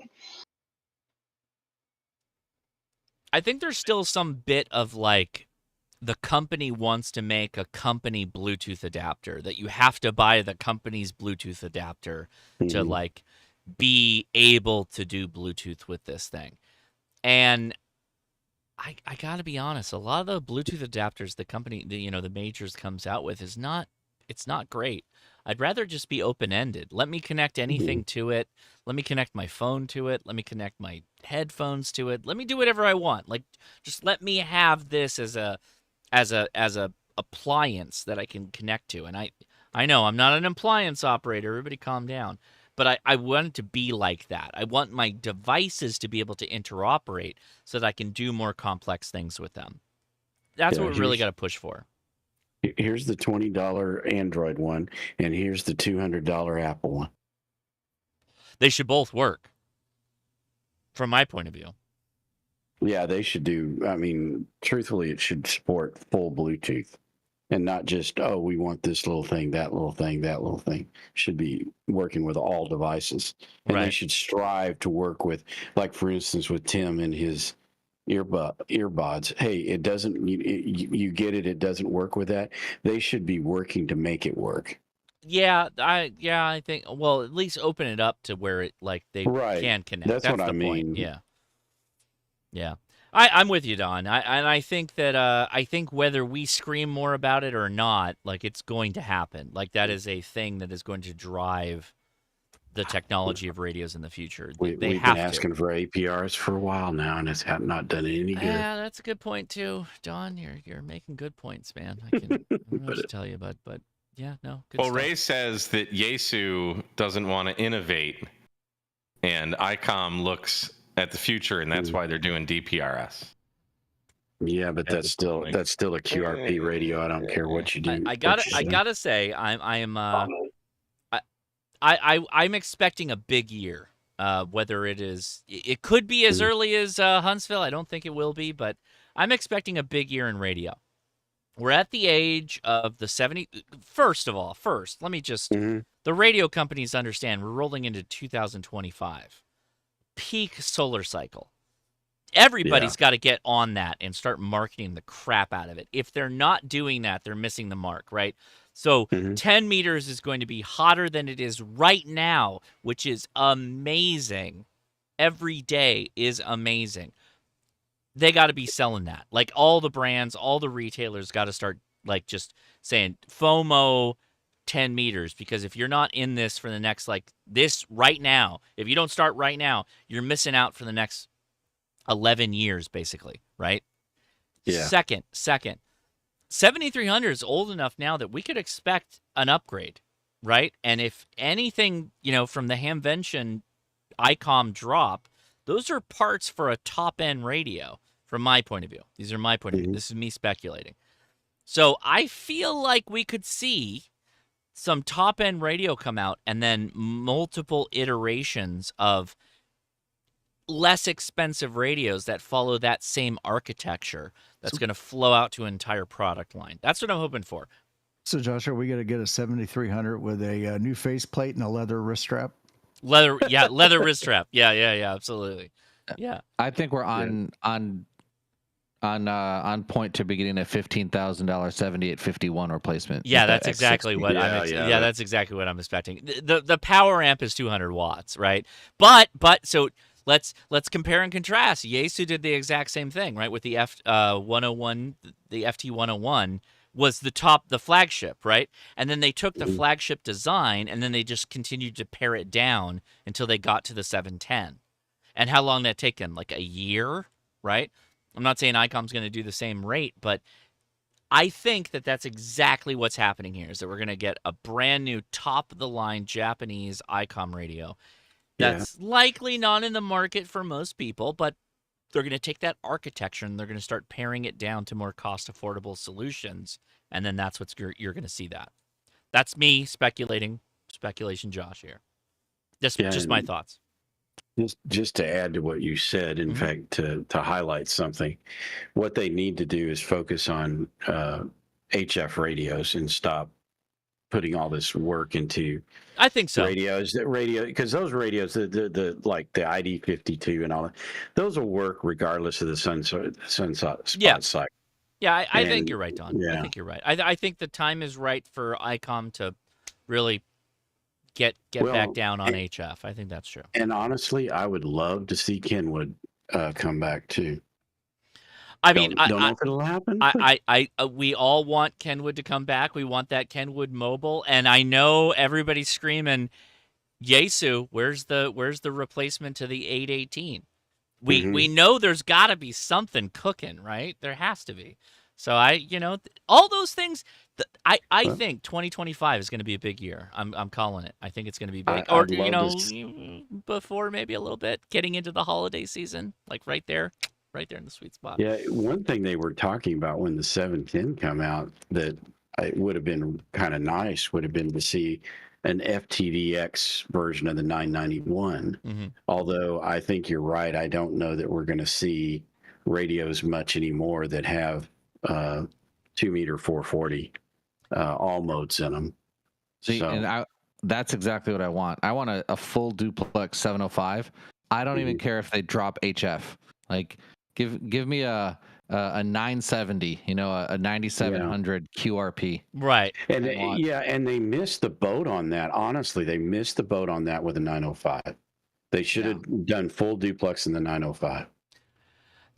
Speaker 1: I think there's still some bit of the company wants to make a company Bluetooth adapter, that you have to buy the company's Bluetooth adapter to be able to do Bluetooth with this thing. And I got to be honest, a lot of the Bluetooth adapters the company, the majors comes out with it's not great. I'd rather just be open-ended. Let me connect anything to it. Let me connect my phone to it. Let me connect my headphones to it. Let me do whatever I want. Just let me have this as a appliance that I can connect to. And I know I'm not an appliance operator. Everybody calm down. But I want it to be like that. I want my devices to be able to interoperate so that I can do more complex things with them. That's what we really got to push for.
Speaker 4: Here's the $20 Android one, and here's the $200 Apple one.
Speaker 1: They should both work, from my point of view.
Speaker 4: Yeah, they should do. I mean, truthfully, it should support full Bluetooth, and not just, we want this little thing, that little thing, that little thing. Should be working with all devices. And they should strive to work with, for instance, with Tim and his earbuds. Hey, it doesn't, you get it, it doesn't work with that. They should be working to make it work.
Speaker 1: Yeah, I think, well, at least open it up to where it, they can connect.
Speaker 4: That's what I mean.
Speaker 1: Point. Yeah. I'm with you, Don. I think that I think whether we scream more about it or not, it's going to happen. That is a thing that is going to drive the technology of radios in the future.
Speaker 4: We've been asking for APRs for a while now, and it's not done any good.
Speaker 1: Yeah, that's a good point too, Don. You're making good points, man. I don't know what to tell you, but yeah, no. Good stuff.
Speaker 12: Ray says that Yaesu doesn't want to innovate, and ICOM looks at the future, and that's why they're doing DPRS.
Speaker 4: Yeah, but that's still a QRP radio. I don't care what you do.
Speaker 1: I gotta say, I'm expecting a big year. Whether it could be as early as Huntsville. I don't think it will be, but I'm expecting a big year in radio. We're at the age of the 70. First, let me just the radio companies understand we're rolling into 2025, peak solar cycle. Everybody's got to get on that and start marketing the crap out of it. If they're not doing that, they're missing the mark, right? So 10 meters is going to be hotter than it is right now, which is amazing. Every day is amazing. They got to be selling that. Like all the brands, all the retailers got to start like just saying FOMO 10 meters, because if you're not in this for the next this right now, if you don't start right now, you're missing out for the next 11 years, basically, right?
Speaker 4: Yeah.
Speaker 1: Second, 7300 is old enough now that we could expect an upgrade, right? And if anything, from the Hamvention ICOM drop, those are parts for a top-end radio, from my point of view. These are my point of view. This is me speculating. So I feel like we could see some top-end radio come out and then multiple iterations of less expensive radios that follow that same architecture that's going to flow out to an entire product line. That's what I'm hoping for.
Speaker 11: So, Josh, are we going to get a 7300 with a new faceplate and a leather wrist strap?
Speaker 1: Leather wrist strap. Yeah, absolutely. Yeah.
Speaker 10: I think we're on point to be getting a $15,000 7851 replacement.
Speaker 1: Yeah, that's exactly what that's exactly what I'm expecting. The power amp is 200 watts, right? But so let's compare and contrast. Yaesu did the exact same thing, right? With the FT101 was the flagship, right? And then they took the flagship design and then they just continued to pare it down until they got to the 710. And how long that taken? Like a year, right? I'm not saying ICOM's going to do the same rate, but I think that that's exactly what's happening here, is that we're going to get a brand new top-of-the-line Japanese ICOM radio that's likely not in the market for most people, but they're going to take that architecture and they're going to start paring it down to more cost-affordable solutions, and then that's what you're going to see that. That's me speculation Josh here. Just my thoughts.
Speaker 4: Just to add to what you said, in fact, to highlight something, what they need to do is focus on HF radios and stop putting all this work into.
Speaker 1: I think so.
Speaker 4: Radios, because those radios, the like the ID52 and all that, those will work regardless of the sunspot cycle.
Speaker 1: Yeah, I think you're right, Don. Yeah. I think you're right. I think the time is right for ICOM to really get back down on HF. I think that's true.
Speaker 4: And honestly, I would love to see Kenwood come back too.
Speaker 1: I mean,
Speaker 4: don't know if it'll happen.
Speaker 1: We all want Kenwood to come back. We want that Kenwood mobile, and I know everybody's screaming, Yaesu, where's the replacement to the 818? We know there's got to be something cooking, right? There has to be. So all those things. I think 2025 is going to be a big year. I'm calling it. I think it's going to be big. Before maybe a little bit, getting into the holiday season, like right there in the sweet spot.
Speaker 4: Yeah, one thing they were talking about when the 710 come out that it would have been kind of nice would have been to see an FTDX version of the 991. Although I think you're right. I don't know that we're going to see radios much anymore that have 2-meter 440 all modes in them.
Speaker 10: And that's exactly what I want. I want a full duplex 705. I don't even care if they drop HF. Like give me a 970, a 9700 QRP.
Speaker 1: Right.
Speaker 4: And and they missed the boat on that. Honestly, they missed the boat on that with a 905. They should have done full duplex in the 905.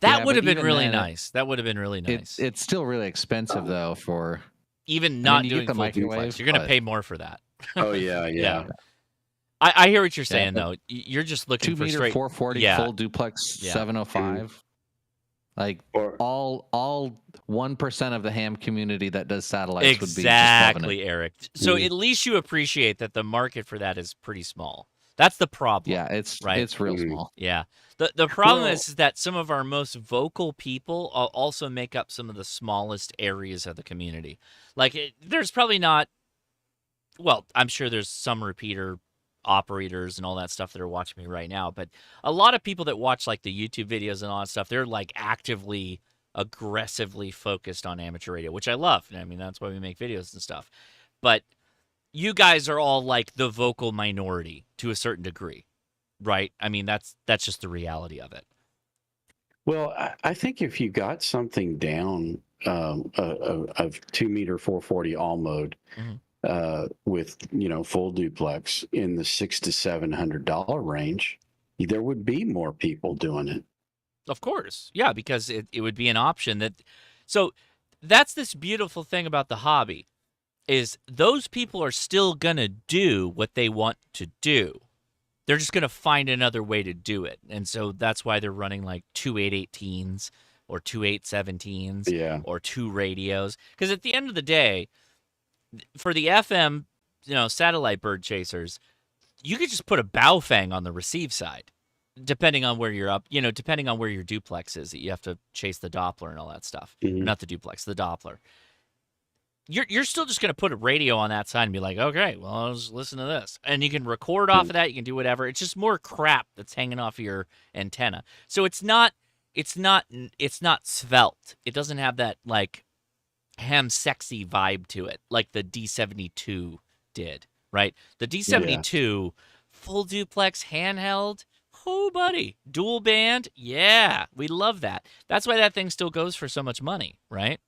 Speaker 1: That would have been really nice. That would have been really nice.
Speaker 10: It's still really expensive though for
Speaker 1: even not doing the full duplex. You're going to pay more for that.
Speaker 4: Oh yeah.
Speaker 1: I hear what you're saying though. You're just looking for
Speaker 10: 2-meter 440 full duplex 705. Like all 1% of the ham community that does satellites would be
Speaker 1: exactly, Eric. So at least you appreciate that the market for that is pretty small. That's the problem.
Speaker 10: Yeah, it's
Speaker 1: right.
Speaker 10: it's real small.
Speaker 1: Yeah. The problem is that some of our most vocal people also make up some of the smallest areas of the community. Like, there's probably not, well, I'm sure there's some repeater operators and all that stuff that are watching me right now, but a lot of people that watch like the YouTube videos and all that stuff, they're like actively, aggressively focused on amateur radio, which I love. I mean, that's why we make videos and stuff. But you guys are all like the vocal minority to a certain degree, right? I mean, that's just the reality of it.
Speaker 4: Well, I think if you got something down of 2 meter 440 all mode with full duplex in the $600 to $700 range, there would be more people doing it.
Speaker 1: Of course, yeah, because it would be an option that. So that's this beautiful thing about the hobby, is those people are still gonna do what they want to do. They're just gonna find another way to do it, and so that's why they're running like 2 818s or 2 817s or 2 radios. Because at the end of the day, for the FM, satellite bird chasers, you could just put a Baofeng on the receive side, depending on where you're up. Depending on where your duplex is, you have to chase the Doppler and all that stuff. Not the duplex, the Doppler. You're still just going to put a radio on that side and be like, okay, well, I'll just listen to this. And you can record off of that. You can do whatever. It's just more crap that's hanging off of your antenna. So it's not svelte. It doesn't have that like ham sexy vibe to it like the D72 did, right? The D72 full duplex handheld. Oh, buddy. Dual band. Yeah, we love that. That's why that thing still goes for so much money, right?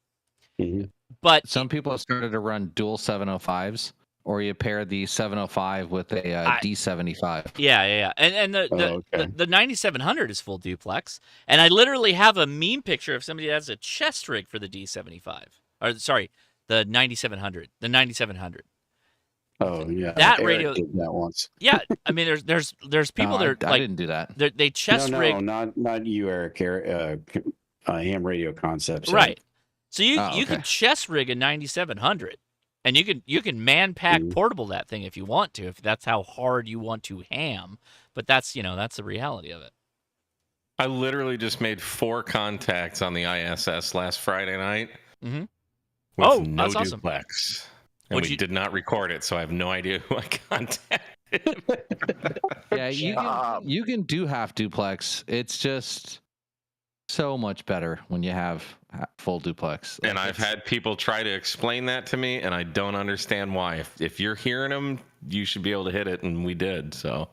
Speaker 1: But
Speaker 10: some people have started to run dual 705s, or you pair the 705 with a D75.
Speaker 1: Yeah. And the 9700 is full duplex. And I literally have a meme picture of somebody that has a chest rig for the D75. Or sorry, the 9700. The 9700.
Speaker 4: Oh yeah,
Speaker 1: that
Speaker 4: Eric
Speaker 1: radio
Speaker 4: did that once.
Speaker 1: Yeah, I mean, there's people that are like,
Speaker 10: I didn't do that.
Speaker 1: They chest rig.
Speaker 4: No, not you, Eric. Ham Radio Concepts.
Speaker 1: Right. So you can chest rig a 9700, and you can man pack portable that thing if you want to, if that's how hard you want to ham. But that's the reality of it.
Speaker 12: I literally just made 4 contacts on the ISS last Friday night. With no
Speaker 1: that's awesome.
Speaker 12: duplex. And we did not record it, so I have no idea who I contacted.
Speaker 10: Yeah, you can do half duplex. It's just so much better when you have full duplex.
Speaker 12: And I've had people try to explain that to me, and I don't understand why. If you're hearing them, you should be able to hit it, and we did. So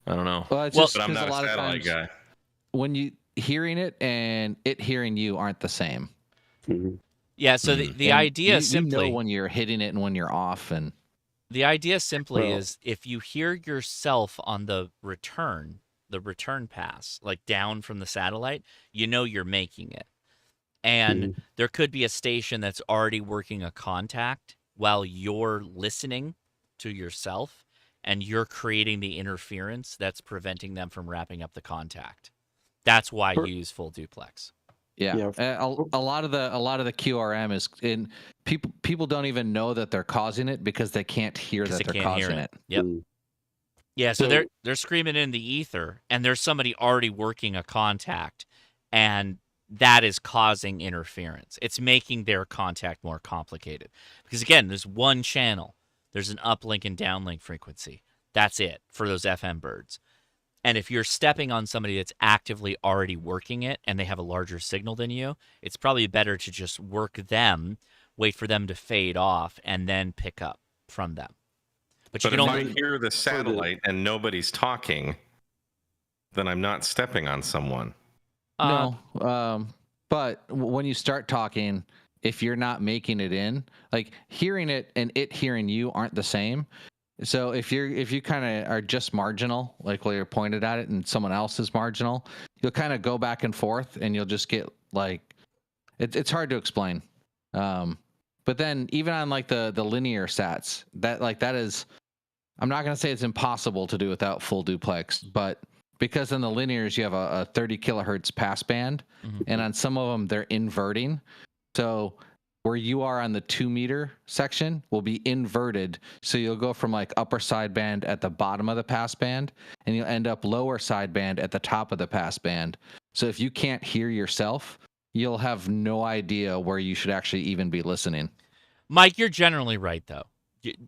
Speaker 12: I don't know.
Speaker 10: Well, it's just
Speaker 12: but I'm not a
Speaker 10: lot
Speaker 12: satellite
Speaker 10: of times
Speaker 12: guy.
Speaker 10: When you hearing it and it hearing you aren't the same.
Speaker 1: Yeah, so the idea simply...
Speaker 10: You know when you're hitting it and when you're off. And
Speaker 1: the idea simply is if you hear yourself on the return pass, like down from the satellite, you're making it. And there could be a station that's already working a contact while you're listening to yourself, and you're creating the interference that's preventing them from wrapping up the contact. That's why you use full duplex.
Speaker 10: Yeah. A lot of the QRM is in people don't even know that they're causing it because they can't hear that they're causing it.
Speaker 1: Yep. Yeah, so they're screaming in the ether, and there's somebody already working a contact, and that is causing interference. It's making their contact more complicated. Because again, there's one channel. There's an uplink and downlink frequency. That's it for those FM birds. And if you're stepping on somebody that's actively already working it and they have a larger signal than you, it's probably better to just work them, wait for them to fade off, and then pick up from them. But you can
Speaker 12: if
Speaker 1: only
Speaker 12: I hear the satellite and nobody's talking, then I'm not stepping on someone.
Speaker 10: No. But when you start talking, if you're not making it in, like hearing it and it hearing you aren't the same. So if you kind of are just marginal, like while you're pointed at it and someone else is marginal, you'll kind of go back and forth and you'll just get like, it's hard to explain. But then even on like the linear sats, that is, I'm not going to say it's impossible to do without full duplex, but because in the linears you have a 30 kilohertz pass band, and on some of them they're inverting. So where you are on the 2 meter section will be inverted. So you'll go from like upper sideband at the bottom of the passband, and you'll end up lower sideband at the top of the passband. So if you can't hear yourself, you'll have no idea where you should actually even be listening.
Speaker 1: Mike, you're generally right, though.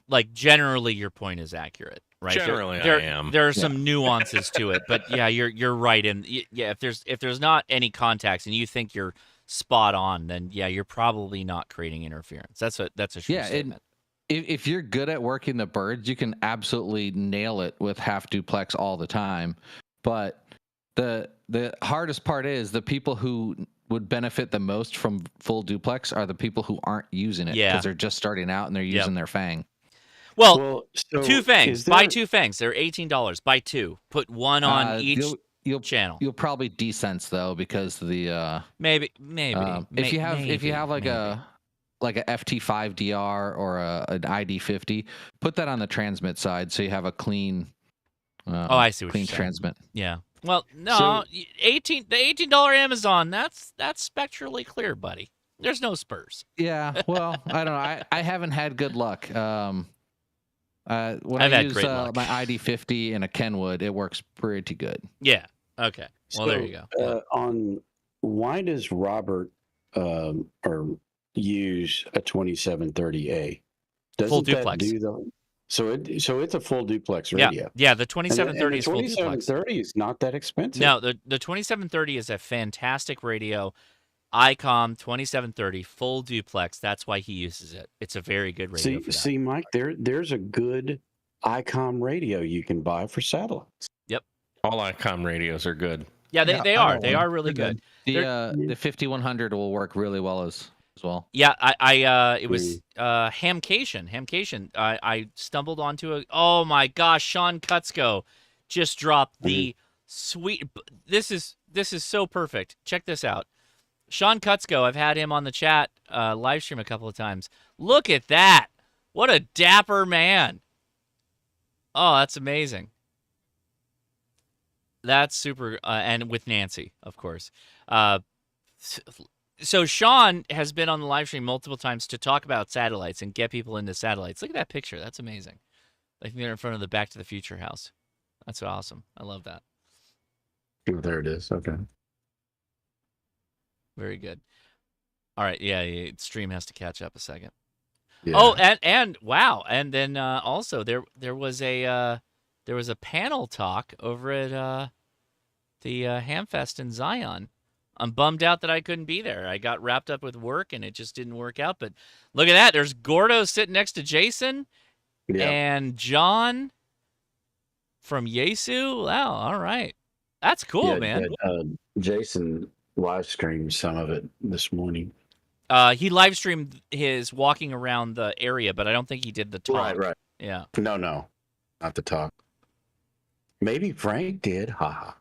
Speaker 1: Like, generally, your point is accurate, right?
Speaker 12: Generally, I am.
Speaker 1: There are some nuances to it, but yeah, you're right. And yeah, if there's not any contacts and you think you're spot on, then yeah, you're probably not creating interference. That's a true statement.
Speaker 10: If you're good at working the birds, you can absolutely nail it with half duplex all the time. But the hardest part is the people who would benefit the most from full duplex are the people who aren't using it because they're just starting out and they're using their Fang.
Speaker 1: Well, so 2 fangs. Buy 2 fangs. They're $18. Buy 2. Put one on each channel.
Speaker 10: You'll probably desense though because the
Speaker 1: maybe
Speaker 10: if you have like a FT5 DR or an ID50, put that on the transmit side so you have a clean.
Speaker 1: I see what
Speaker 10: clean
Speaker 1: you're saying.
Speaker 10: transmit.
Speaker 1: Yeah. Well, no, the $18 Amazon, that's spectrally clear, buddy. There's no spurs.
Speaker 10: Yeah, well, I don't know. I haven't had good luck. When
Speaker 1: I've had
Speaker 10: use
Speaker 1: great luck.
Speaker 10: my ID50 and a Kenwood, it works pretty good.
Speaker 1: Yeah. Okay. Well, there you go.
Speaker 4: On why does Robert or use a 2730A? Doesn't
Speaker 1: full duplex.
Speaker 4: That do so it's a full duplex radio.
Speaker 1: Yeah, the 2730 is full duplex.
Speaker 4: 2730 is not that expensive.
Speaker 1: No, the 2730 is a fantastic radio. ICOM 2730 full duplex. That's why he uses it. It's a very good radio.
Speaker 4: See, Mike, there's a good ICOM radio you can buy for satellites.
Speaker 1: Yep.
Speaker 12: All ICOM radios are good.
Speaker 1: Yeah, they are. They are really good.
Speaker 10: The 5100 will work really well as well.
Speaker 1: Yeah, it was Hamcation. I stumbled onto oh my gosh, Sean Kutzko just dropped the sweet. This is so perfect. Check this out. Sean Kutzko, I've had him on the chat live stream a couple of times. Look at that. What a dapper man. Oh, that's amazing. That's super. And with Nancy, of course. So Sean has been on the live stream multiple times to talk about satellites and get people into satellites. Look at that picture. That's amazing. I think they're in front of the Back to the Future house. That's awesome. I love that.
Speaker 4: Oh, there it is. Okay.
Speaker 1: Very good. All right. Yeah. Stream has to catch up a second.
Speaker 4: Yeah.
Speaker 1: Oh, and wow. And then also there was a panel talk over at the Hamfest in Zion. I'm bummed out that I couldn't be there. I got wrapped up with work and it just didn't work out. But look at that. There's Gordo sitting next to Jason and John from Yesu. Wow. All right. That's cool, man.
Speaker 4: Jason live streamed some of it this morning.
Speaker 1: He live streamed his walking around the area, but I don't think he did the talk.
Speaker 4: Right.
Speaker 1: Yeah.
Speaker 4: No, not the talk. Maybe Frank did. Ha.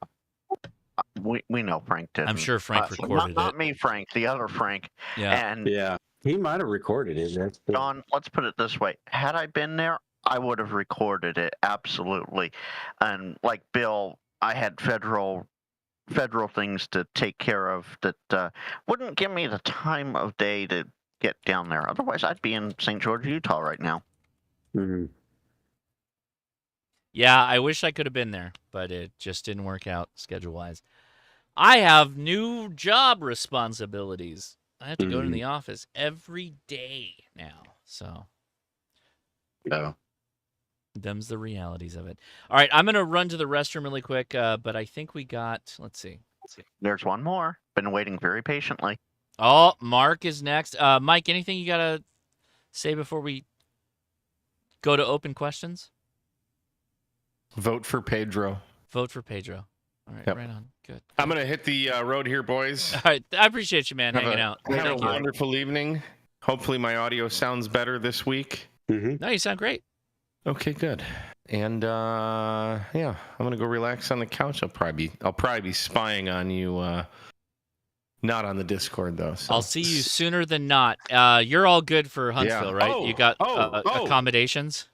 Speaker 8: We know Frank did.
Speaker 1: I'm sure Frank recorded it.
Speaker 8: Not me, Frank. The other Frank.
Speaker 1: Yeah.
Speaker 8: And
Speaker 4: yeah, he might have recorded it.
Speaker 8: Don, let's put it this way: had I been there, I would have recorded it absolutely. And like Bill, I had federal things to take care of that wouldn't give me the time of day to get down there. Otherwise, I'd be in St. George, Utah right now.
Speaker 4: Mm-hmm.
Speaker 1: Yeah, I wish I could have been there, but it just didn't work out schedule-wise. I have new job responsibilities. I have to go to the office every day now, so.
Speaker 4: No.
Speaker 1: Them's the realities of it. All right, I'm going to run to the restroom really quick, but I think we got, let's see.
Speaker 8: There's one more. Been waiting very patiently.
Speaker 1: Oh, Mark is next. Mike, anything you got to say before we go to open questions?
Speaker 12: Vote for Pedro.
Speaker 1: Vote for Pedro. All right,
Speaker 12: Yep.
Speaker 1: right on. Good.
Speaker 12: I'm going to hit the road here, boys.
Speaker 1: All right, I appreciate you, man, hanging out.
Speaker 12: Have a
Speaker 1: Thank you.
Speaker 12: wonderful evening. Hopefully my audio sounds better this week.
Speaker 4: Mm-hmm.
Speaker 1: No, you sound great.
Speaker 12: Okay, good. And yeah, I'm gonna go relax on the couch. I'll probably be spying on you. Not on the Discord though. So.
Speaker 1: I'll see you sooner than not. You're all good for Huntsville, right?
Speaker 12: Oh,
Speaker 1: you got
Speaker 12: oh.
Speaker 1: accommodations.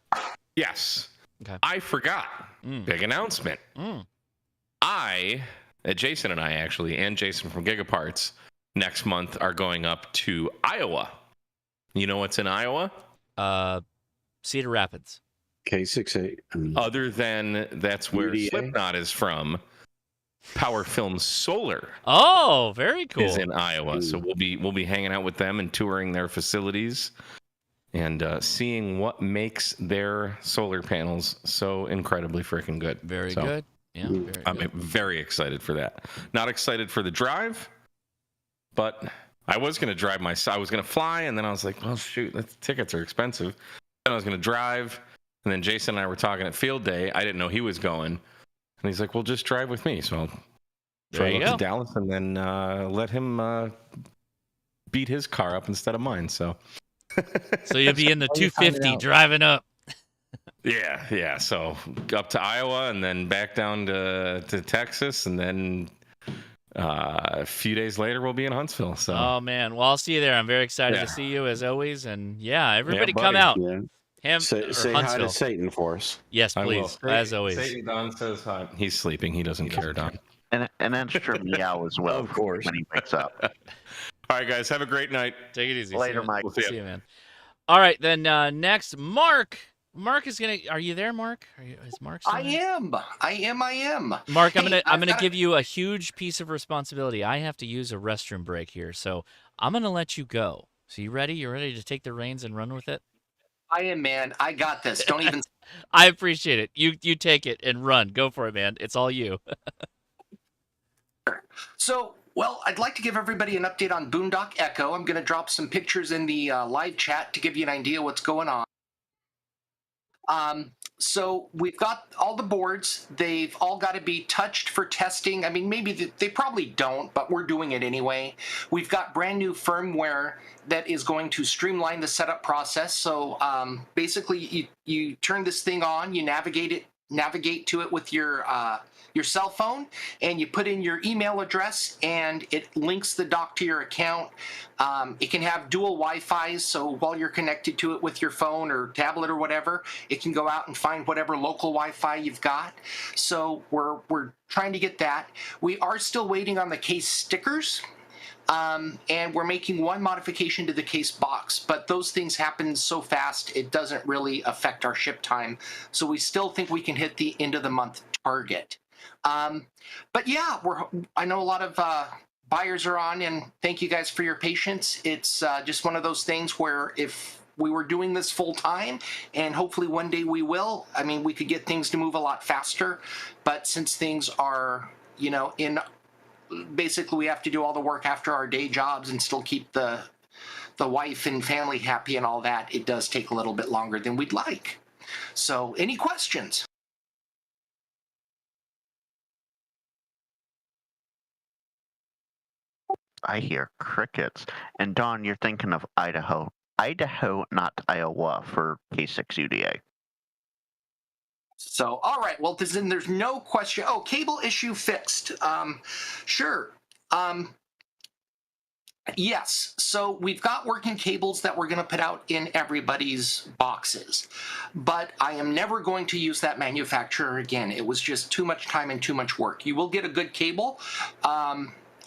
Speaker 12: Yes.
Speaker 1: Okay.
Speaker 12: I forgot. Big announcement. Jason and I actually, and Jason from Gigaparts, next month are going up to Iowa You know what's in Iowa?
Speaker 1: Cedar Rapids.
Speaker 4: K68.
Speaker 12: Other than that's where
Speaker 4: UDA?
Speaker 12: Slipknot is from. Power Film Solar.
Speaker 1: Oh, very cool.
Speaker 12: Is in Iowa, so we'll be hanging out with them and touring their facilities and seeing what makes their solar panels so incredibly freaking good.
Speaker 1: Very good. Yeah,
Speaker 12: I'm very excited for that. Not excited for the drive, but I was going to drive I was going to fly, and then I was like, well, shoot, the tickets are expensive. Then I was going to drive, and then Jason and I were talking at field day. I didn't know he was going. And he's like, well, just drive with me. So I'll drive up to Dallas and then let him beat his car up instead of mine. So
Speaker 1: you'll be in the 250 driving up.
Speaker 12: Yeah. So up to Iowa and then back down to Texas. And then a few days later, we'll be in Huntsville. So.
Speaker 1: Oh, man. Well, I'll see you there. I'm very excited to see you as always. And everybody come out.
Speaker 4: Yeah. Say hi to Satan for us.
Speaker 1: Yes, please. As always.
Speaker 12: Satan, Don says hi. He's sleeping. He doesn't care, Don.
Speaker 8: And an extra meow as well,
Speaker 4: of course,
Speaker 8: when he wakes up.
Speaker 12: All right, guys. Have a great night.
Speaker 1: Take it easy.
Speaker 8: Later, Mike.
Speaker 1: We'll see you, man. All right, then next, Mark. Mark is gonna. Are you there, Mark? Is Mark?
Speaker 14: I am.
Speaker 1: Mark, I'm gonna give you a huge piece of responsibility. I have to use a restroom break here, so I'm gonna let you go. So you ready? You ready to take the reins and run with it?
Speaker 14: I am, man. I got this. Don't even.
Speaker 1: I appreciate it. You take it and run. Go for it, man. It's all you.
Speaker 14: So, well, I'd like to give everybody an update on Boondock Echo. I'm going to drop some pictures in the live chat to give you an idea what's going on. So we've got all the boards. They've all got to be touched for testing. I mean, maybe they probably don't, but we're doing it anyway. We've got brand new firmware that is going to streamline the setup process. So basically, you turn this thing on, you navigate to it with your cell phone, and you put in your email address, and it links the dock to your account. It can have dual Wi-Fis, so while you're connected to it with your phone or tablet or whatever, it can go out and find whatever local Wi-Fi you've got. So we're trying to get that. We are still waiting on the case stickers. And we're making one modification to the case box, but those things happen so fast it doesn't really affect our ship time. So we still think we can hit the end of the month target. But yeah, I know a lot of buyers are on, and thank you guys for your patience. It's just one of those things where if we were doing this full time, and hopefully one day we will, I mean, we could get things to move a lot faster. But since things are, basically we have to do all the work after our day jobs and still keep the wife and family happy and all that, it does take a little bit longer than we'd like. So any questions?
Speaker 8: I hear crickets. And Don, you're thinking of Idaho. Idaho, not Iowa, for K6 UDA.
Speaker 14: So, all right. Well, there's no question. Oh, cable issue fixed. Sure. Yes. So we've got working cables that we're going to put out in everybody's boxes. But I am never going to use that manufacturer again. It was just too much time and too much work. You will get a good cable.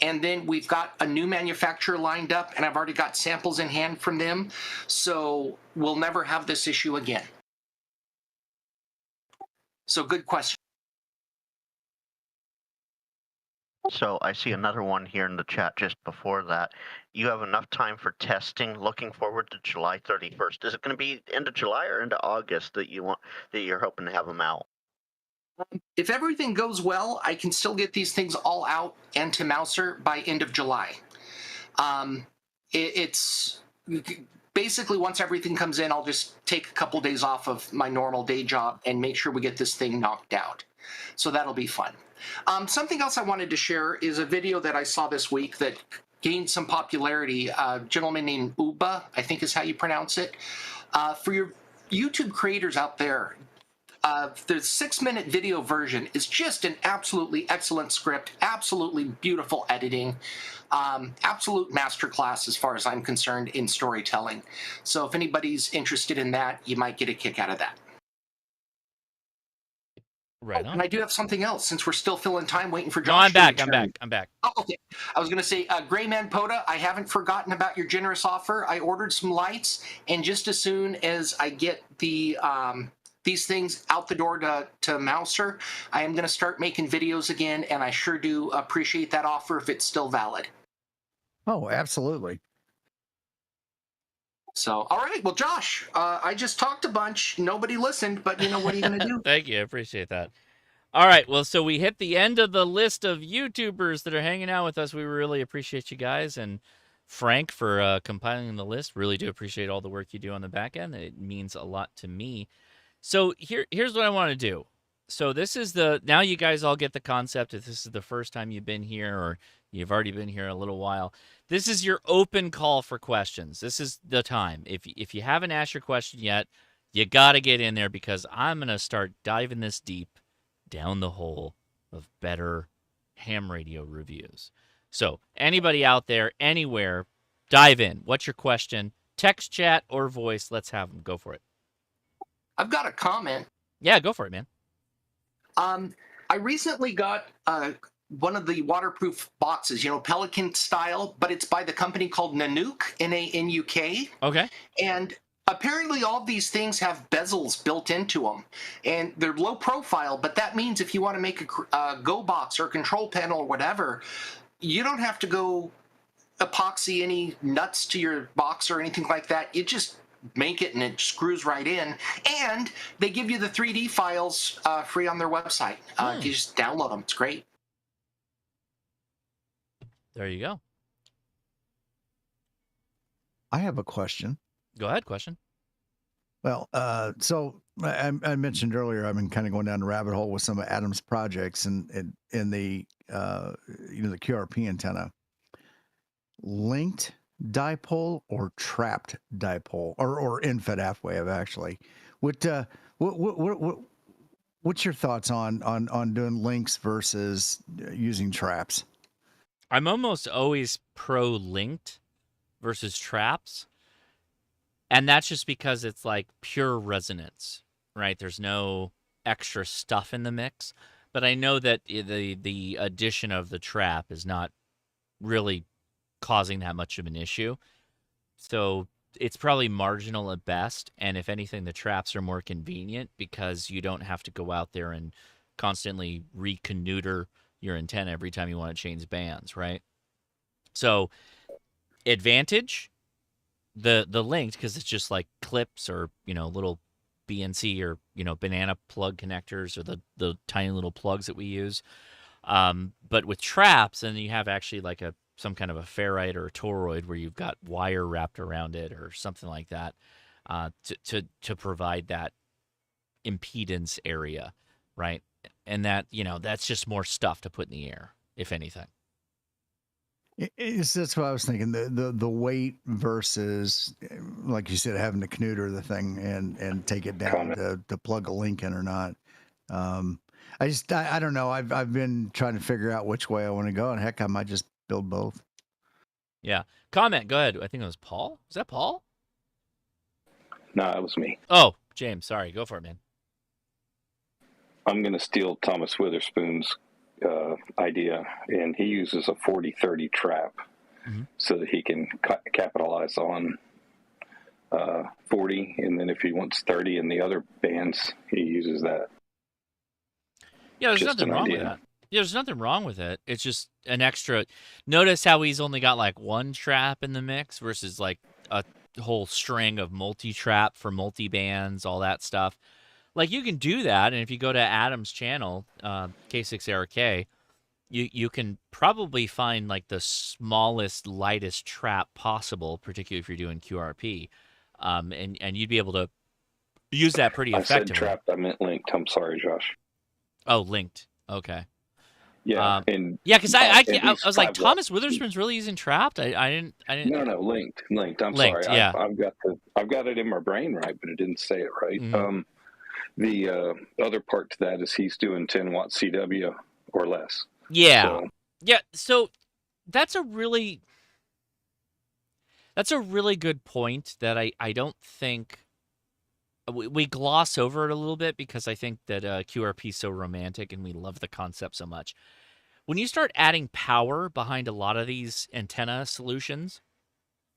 Speaker 14: And then we've got a new manufacturer lined up, and I've already got samples in hand from them. So we'll never have this issue again. So good question.
Speaker 8: So I see another one here in the chat just before that. You have enough time for testing, looking forward to July 31st. Is it going to be into July or into August that you're hoping to have them out?
Speaker 14: If everything goes well, I can still get these things all out and to Mouser by end of July. It's basically once everything comes in, I'll just take a couple days off of my normal day job and make sure we get this thing knocked out. So that'll be fun. Something else I wanted to share is a video that I saw this week that gained some popularity. A gentleman named Uba, I think is how you pronounce it. For your YouTube creators out there, the 6-minute video version is just an absolutely excellent script, absolutely beautiful editing, absolute masterclass as far as I'm concerned in storytelling. So if anybody's interested in that, you might get a kick out of that.
Speaker 1: Right on.
Speaker 14: And I do have something else since we're still filling time waiting for Josh.
Speaker 1: No, I'm back.
Speaker 14: to
Speaker 1: I'm
Speaker 14: return.
Speaker 1: back. I'm back.
Speaker 14: Oh, okay. I was going to say, Grayman Poda, I haven't forgotten about your generous offer. I ordered some lights, and just as soon as I get the these things out the door to Mouser, I am going to start making videos again, and I sure do appreciate that offer if it's still valid.
Speaker 11: Oh, absolutely.
Speaker 14: So, all right. Well, Josh, I just talked a bunch. Nobody listened, but you know, what are you going to do?
Speaker 1: Thank you. I appreciate that. All right. Well, so we hit the end of the list of YouTubers that are hanging out with us. We really appreciate you guys. And Frank for compiling the list. Really do appreciate all the work you do on the back end. It means a lot to me. So here's what I want to do. So this is now you guys all get the concept. If this is the first time you've been here or you've already been here a little while, this is your open call for questions. This is the time. If you haven't asked your question yet, you got to get in there because I'm going to start diving this deep down the hole of better ham radio reviews. So anybody out there, anywhere, dive in. What's your question? Text, chat, or voice? Let's have them. Go for it.
Speaker 14: I've got a comment.
Speaker 1: Yeah, go for it, man.
Speaker 14: I recently got one of the waterproof boxes, Pelican style, but it's by the company called Nanook, N-A-N-U-K.
Speaker 1: Okay.
Speaker 14: And apparently all of these things have bezels built into them, and they're low profile, but that means if you want to make a Go box or a control panel or whatever, you don't have to go epoxy any nuts to your box or anything like that. You just make it and it screws right in, and they give you the 3D files free on their website. You just download them. It's great.
Speaker 1: There you go.
Speaker 11: I have a question.
Speaker 1: Go ahead, question.
Speaker 11: Well, so I mentioned earlier, I've been kind of going down the rabbit hole with some of Adam's projects and in the the QRP antenna. Linked dipole or trapped dipole or infed half wave actually. What's your thoughts on doing links versus using traps?
Speaker 1: I'm almost always pro linked versus traps. And that's just because it's like pure resonance, right? There's no extra stuff in the mix. But I know that the addition of the trap is not really causing that much of an issue. So it's probably marginal at best. And if anything, the traps are more convenient because you don't have to go out there and constantly reconnoiter your antenna every time you want to change bands, right? So advantage, the linked, because it's just like clips or little BNC or banana plug connectors or the tiny little plugs that we use. But with traps, then you have actually like some kind of a ferrite or a toroid where you've got wire wrapped around it or something like that to provide that impedance area, right? And that that's just more stuff to put in the air, if anything.
Speaker 11: That's what I was thinking. The weight versus, like you said, having to knooter the thing and take it down to plug a link in or not. I don't know. I've been trying to figure out which way I want to go, and heck, I might just build both.
Speaker 1: Yeah. Comment. Go ahead. I think it was Paul. Was that Paul?
Speaker 15: No, it was me.
Speaker 1: Oh, James. Sorry. Go for it, man.
Speaker 15: I'm going to steal Thomas Witherspoon's idea, and he uses a 40-30 trap so that he can capitalize on 40, and then if he wants 30 in the other bands, he uses that.
Speaker 1: Yeah, there's nothing wrong with that. Yeah, there's nothing wrong with it. It's just an extra. Notice how he's only got like one trap in the mix versus like a whole string of multi-trap for multi-bands, all that stuff. Like you can do that, and if you go to Adam's channel, K6RK, you can probably find like the smallest, lightest trap possible, particularly if you're doing QRP, and you'd be able to use that pretty effectively.
Speaker 15: I said trapped, I meant linked. I'm sorry, Josh.
Speaker 1: Oh, linked. Okay.
Speaker 15: Yeah,
Speaker 1: because I was like, Thomas Witherspoon's really using trapped. I didn't.
Speaker 15: No, linked. I'm
Speaker 1: linked,
Speaker 15: sorry.
Speaker 1: Yeah.
Speaker 15: I've got it in my brain right, but it didn't say it right.
Speaker 1: Mm-hmm.
Speaker 15: The other part to that is he's doing 10 watt CW or less.
Speaker 1: Yeah. Yeah. So that's a really good point that I don't think we gloss over it a little bit because I think that QRP is so romantic and we love the concept so much. When you start adding power behind a lot of these antenna solutions,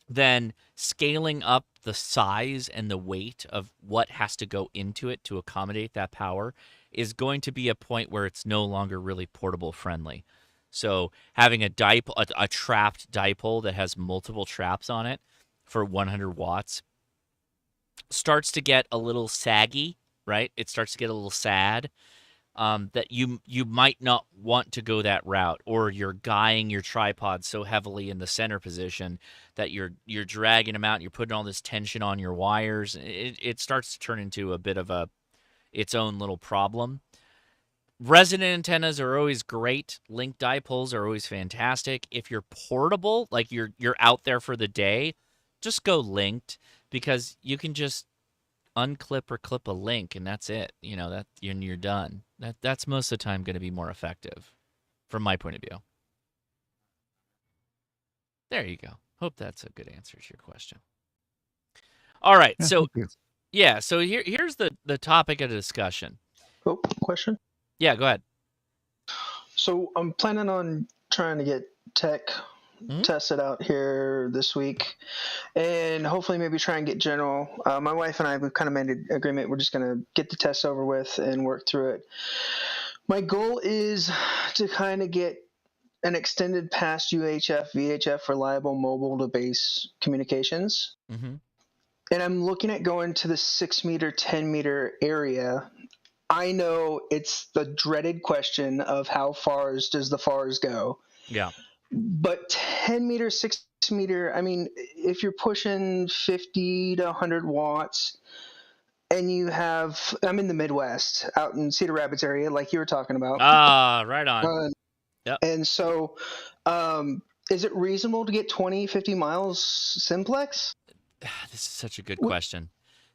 Speaker 1: then scaling up the size and the weight of what has to go into it to accommodate that power is going to be a point where it's no longer really portable friendly. So having a trapped dipole that has multiple traps on it for 100 watts starts to get a little saggy, right? It starts to get a little sad. That you might not want to go that route, or you're guying your tripod so heavily in the center position that you're dragging them out and you're putting all this tension on your wires. It starts to turn into a bit of its own little problem. Resonant antennas are always great. Link dipoles are always fantastic. If you're portable, like you're out there for the day, just go linked, because you can just unclip or clip a link and that's it. And you're done. That's most of the time going to be more effective from my point of view. There you go. Hope that's a good answer to your question. All right. So here's the topic of discussion.
Speaker 13: Oh, question?
Speaker 1: Yeah, go ahead.
Speaker 13: So I'm planning on trying to get tech tested out here this week, and hopefully maybe try and get general. My wife and I, we've kind of made an agreement. We're just going to get the test over with and work through it. My goal is to kind of get an extended past UHF, VHF reliable mobile to base communications.
Speaker 1: Mm-hmm.
Speaker 13: And I'm looking at going to the 6 meter, 10 meter area. I know it's the dreaded question of how far does the FARs go?
Speaker 1: Yeah.
Speaker 13: But 10 meter, 6 meter, I mean, if you're pushing 50 to 100 watts and you have, I'm in the Midwest, out in Cedar Rapids area, like you were talking about.
Speaker 1: Right on.
Speaker 13: Yep. And so is it reasonable to get 20, 50 miles simplex?
Speaker 1: This is such a good question.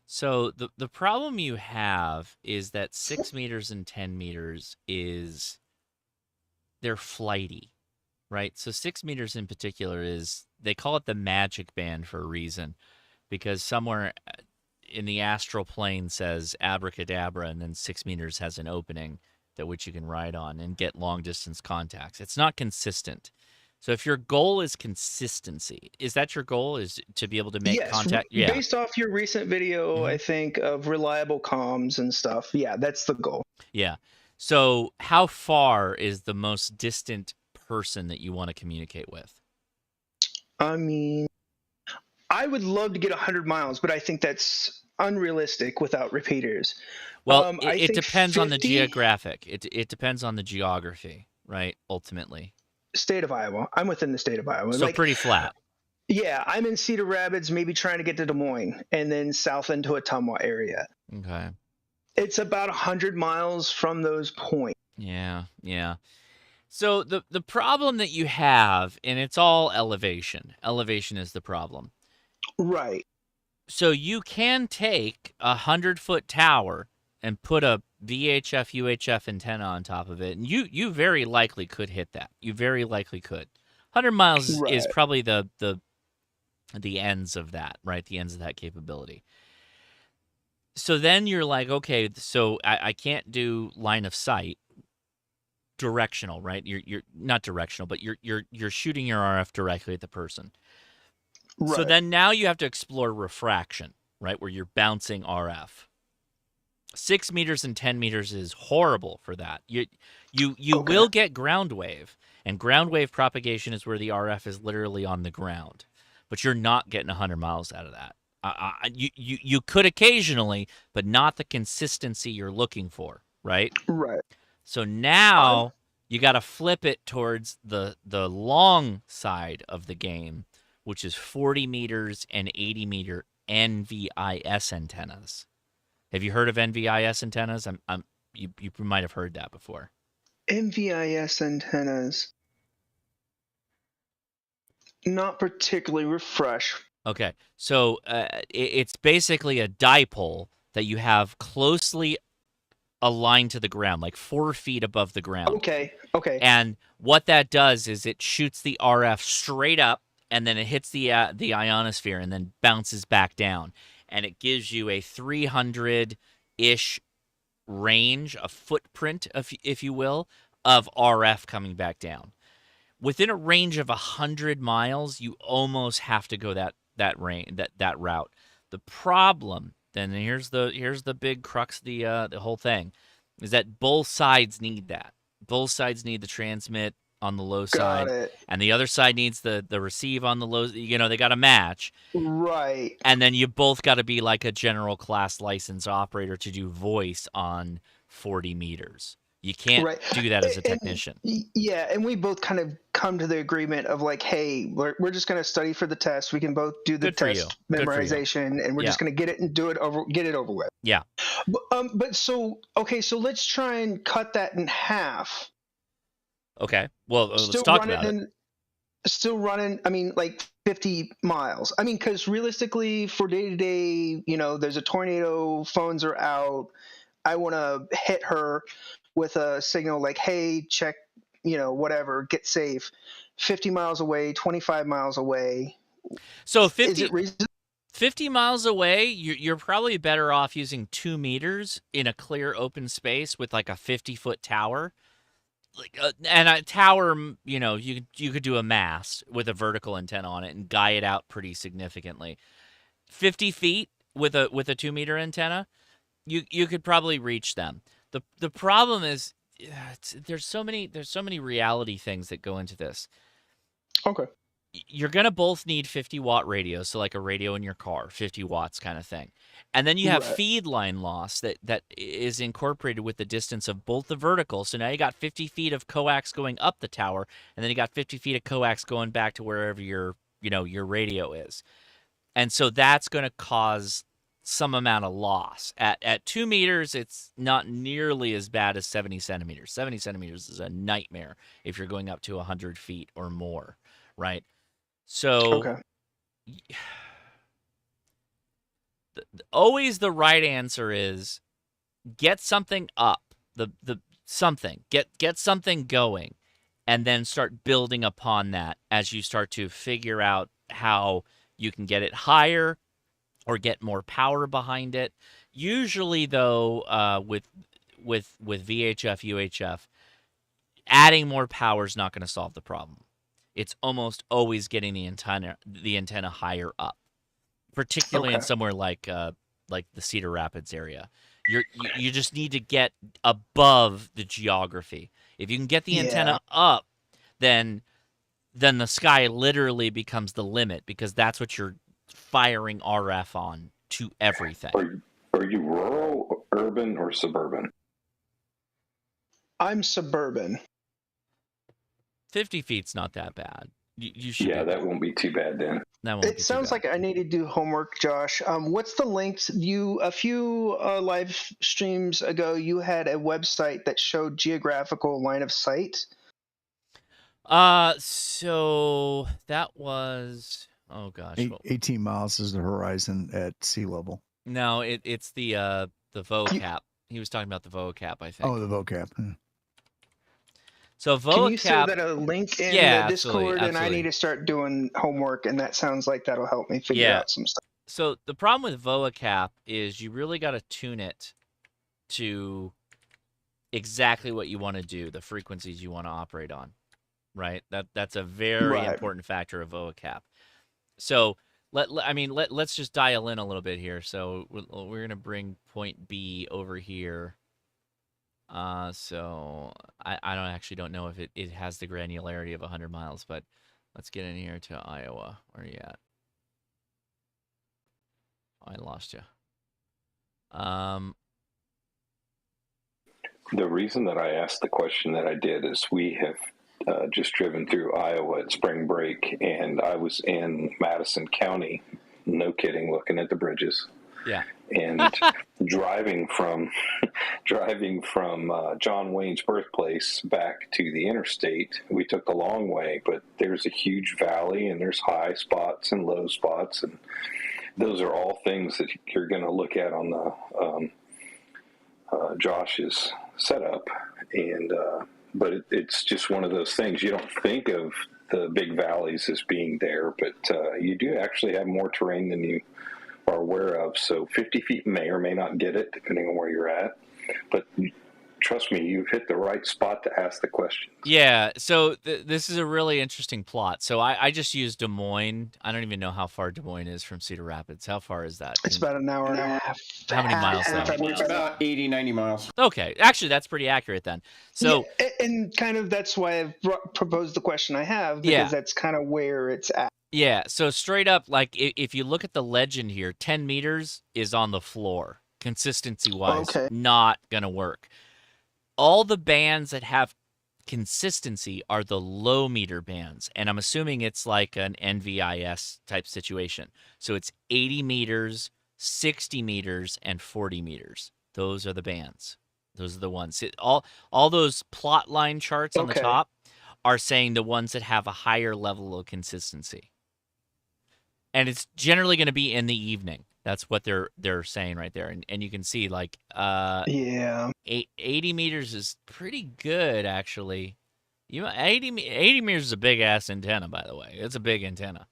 Speaker 1: So the problem you have is that 6 meters and 10 meters they're flighty, right? So 6 meters in particular they call it the magic band for a reason, because somewhere in the astral plane says abracadabra, and then 6 meters has an opening that which you can ride on and get long distance contacts. It's not consistent. So if your goal is consistency, is that your goal, is to be able to make contact? Yeah.
Speaker 13: Based off your recent video, I think, of reliable comms and stuff. Yeah, that's the goal.
Speaker 1: Yeah. So how far is the most distant person that you want to communicate with?
Speaker 13: I mean, I would love to get 100 miles, but I think that's unrealistic without repeaters.
Speaker 1: Well, it depends on the geographic. It depends on the geography, right? Ultimately.
Speaker 13: State of Iowa. I'm within the state of Iowa.
Speaker 1: So pretty flat.
Speaker 13: Yeah, I'm in Cedar Rapids, maybe trying to get to Des Moines, and then south into Ottumwa area.
Speaker 1: Okay.
Speaker 13: It's about 100 miles from those points.
Speaker 1: Yeah. So the problem that you have, and it's all elevation. Elevation is the problem.
Speaker 13: Right.
Speaker 1: So you can take a 100-foot tower and put a VHF, UHF antenna on top of it, and you very likely could hit that. You very likely could. 100 miles is probably the ends of that, right? The ends of that capability. So then you're like, okay, so I can't do line of sight, directional, right? You're not directional, but you're shooting your RF directly at the person. Right. So then now you have to explore refraction, right? Where you're bouncing RF. 6 meters and 10 meters is horrible for that. You will get ground wave, and ground wave propagation is where the RF is literally on the ground, but you're not getting 100 miles out of that. You could occasionally, but not the consistency you're looking for, right?
Speaker 13: Right.
Speaker 1: So now you got to flip it towards the long side of the game, which is 40 meters and 80 meter NVIS antennas. Have you heard of NVIS antennas? You might have heard that before.
Speaker 13: NVIS antennas. Not particularly. Refresh.
Speaker 1: Okay, so it's basically a dipole that you have closely aligned to the ground, like 4 feet above the ground.
Speaker 13: Okay.
Speaker 1: And what that does is it shoots the RF straight up, and then it hits the ionosphere and then bounces back down. and it gives you a 300-ish range, a footprint, if you will, of RF coming back down. Within a range of 100 miles, you almost have to go that route. The problem, then, and here's the big crux of the whole thing, is that both sides need that. Both sides need the transmit on the low side, and the other side needs the receive on the low. You know, they got to match.
Speaker 13: Right.
Speaker 1: And then you both got to be like a general class license operator to do voice on 40 meters. You can't do that as a technician.
Speaker 13: Yeah, and we both kind of come to the agreement of like, hey, we're just going to study for the test. We can both do the test memorization, and we're just going to get it and get it over with.
Speaker 1: Yeah.
Speaker 13: But so let's try and cut that in half.
Speaker 1: Okay. Well, let's talk about it.
Speaker 13: Still running, I mean, like 50 miles. I mean, because realistically, for day to day, you know, there's a tornado, phones are out. I want to hit her with a signal like, hey, check, you know, whatever, get safe. 50 miles away, 25 miles away.
Speaker 1: So
Speaker 13: is it reasonable?
Speaker 1: 50 miles away, you're probably better off using 2 meters in a clear open space with like a 50-foot tower. Like and a tower, you know, you could do a mast with a vertical antenna on it and guy it out pretty significantly. 50 feet with a 2-meter antenna, you could probably reach them. The problem is there's so many reality things that go into this.
Speaker 13: Okay.
Speaker 1: You're going to both need 50-watt radios, so like a radio in your car, 50 watts kind of thing. And then you have feed line loss that is incorporated with the distance of both the verticals. So now you got 50 feet of coax going up the tower, and then you got 50 feet of coax going back to wherever your radio is. And so that's going to cause some amount of loss. At 2 meters, it's not nearly as bad as 70 centimeters. 70 centimeters is a nightmare if you're going up to 100 feet or more, right? So always the right answer is get something up, get something going, and then start building upon that as you start to figure out how you can get it higher or get more power behind it. Usually, though, with VHF, UHF, adding more power is not going to solve the problem. It's almost always getting the antenna higher up, particularly in somewhere like the Cedar Rapids area. You just need to get above the geography. If you can get the antenna up, then the sky literally becomes the limit, because that's what you're firing RF on to everything.
Speaker 15: Are you rural, urban, or suburban?
Speaker 13: I'm suburban.
Speaker 1: 50 feet's not that bad. You should.
Speaker 15: Yeah, that won't be too bad then.
Speaker 13: It sounds like I need to do homework, Josh. What's the links? A few live streams ago, you had a website that showed geographical line of sight.
Speaker 1: So that was, oh gosh,
Speaker 11: 18 miles is the horizon at sea level.
Speaker 1: No, it's the vocap. He was talking about the vocap, I think.
Speaker 11: Oh, the vocap.
Speaker 1: So vocap.
Speaker 13: Can you throw that a link in the Discord?
Speaker 1: Absolutely.
Speaker 13: And I need to start doing homework, and that sounds like that'll help me figure out some stuff.
Speaker 1: So the problem with vocap is you really got to tune it to exactly what you want to do, the frequencies you want to operate on, right? That's a very important factor of vocap. So let's just dial in a little bit here. So we're gonna bring point B over here. So I don't know if it has the granularity of 100 miles, but let's get in here to Iowa. Where are you at? I lost you.
Speaker 15: The reason that I asked the question that I did is we have just driven through Iowa at spring break, and I was in Madison County, no kidding, looking at the bridges.
Speaker 1: Yeah.
Speaker 15: And driving from John Wayne's birthplace back to the interstate, we took the long way, but there's a huge valley, and there's high spots and low spots, and those are all things that you're going to look at on the Josh's setup. And but it's just one of those things. You don't think of the big valleys as being there, but you do actually have more terrain than you are aware of. So 50 feet may or may not get it, depending on where you're at. But trust me, you've hit the right spot to ask the question.
Speaker 1: Yeah, so this is a really interesting plot. So I just used Des Moines. I don't even know how far Des Moines is from Cedar Rapids. How far is that?
Speaker 13: It's about an hour and a half.
Speaker 1: How many miles though?
Speaker 2: It's about 80, 90 miles.
Speaker 1: Okay, actually, that's pretty accurate then. So,
Speaker 13: yeah, and kind of that's why I've proposed the question I have, because that's kind of where it's at.
Speaker 1: Yeah, so straight up, like if you look at the legend here, 10 meters is on the floor. Consistency-wise, not going to work. All the bands that have consistency are the low meter bands, and I'm assuming it's like an NVIS type situation. So it's 80 meters, 60 meters, and 40 meters. Those are the bands. Those are the ones. All those plot line charts on the top are saying the ones that have a higher level of consistency. And it's generally going to be in the evening. That's what they're saying right there. And you can see like 80 meters is pretty good actually. 80 meters is a big ass antenna, by the way. It's a big antenna.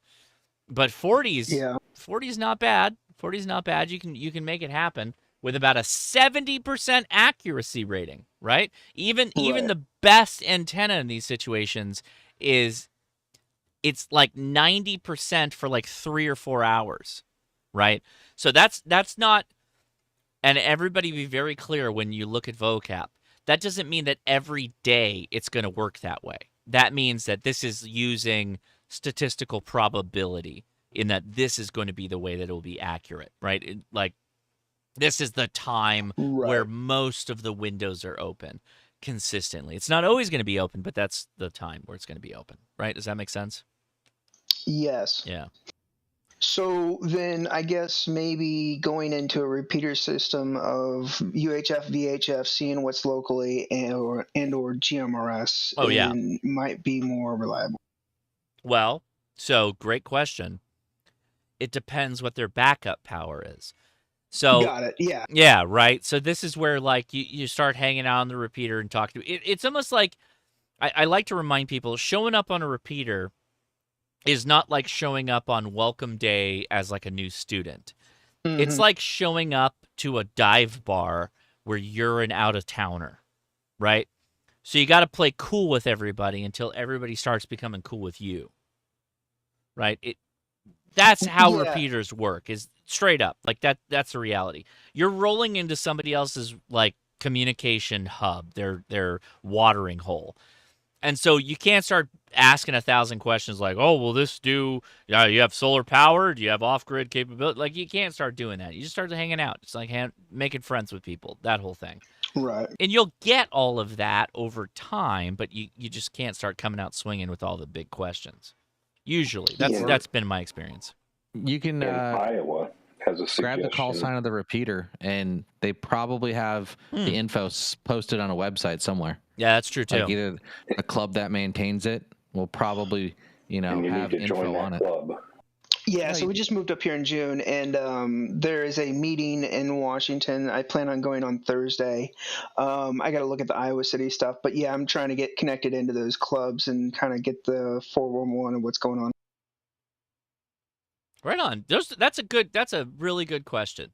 Speaker 1: But 40's 40's not bad. 40's not bad. You can make it happen with about a 70% accuracy rating, right? Even the best antenna in these situations it's like 90% for like 3 or 4 hours. Right? So that's not, and everybody be very clear when you look at vocab. That doesn't mean that every day it's going to work that way. That means that this is using statistical probability in that this is going to be the way that it will be accurate, right? Like this is the time where most of the windows are open consistently. It's not always going to be open, but that's the time where it's going to be open, right? Does that make sense?
Speaker 13: Yes.
Speaker 1: Yeah.
Speaker 13: So then I guess maybe going into a repeater system of UHF, VHF, seeing what's locally and or GMRS might be more reliable.
Speaker 1: Well, so great question. It depends what their backup power is. So
Speaker 13: got it. Yeah.
Speaker 1: Yeah, right. So this is where like you start hanging out on the repeater and talk to it. It's almost like I like to remind people showing up on a repeater is not like showing up on welcome day as like a new student. Mm-hmm. It's like showing up to a dive bar where you're an out-of-towner, right? So you got to play cool with everybody until everybody starts becoming cool with you, right? That's how repeaters work, is straight up. Like that's the reality. You're rolling into somebody else's like communication hub, their watering hole. And so you can't start asking 1,000 questions like, oh, will this do, you have solar power? Do you have off-grid capability? Like, you can't start doing that. You just start hanging out. It's like making friends with people, that whole thing.
Speaker 13: Right.
Speaker 1: And you'll get all of that over time, but you just can't start coming out swinging with all the big questions. Usually. That's been my experience.
Speaker 10: You can
Speaker 15: Iowa has a suggestion.
Speaker 10: Grab the call sign of the repeater, and they probably have the info posted on a website somewhere.
Speaker 1: Yeah, that's true, too.
Speaker 10: Like either a club that maintains it will probably, have info on it.
Speaker 15: Club.
Speaker 13: Yeah, so we just moved up here in June, and there is a meeting in Washington. I plan on going on Thursday. I got to look at the Iowa City stuff, but yeah, I'm trying to get connected into those clubs and kind of get the 411 of what's going on.
Speaker 1: Right on. That's a really good question.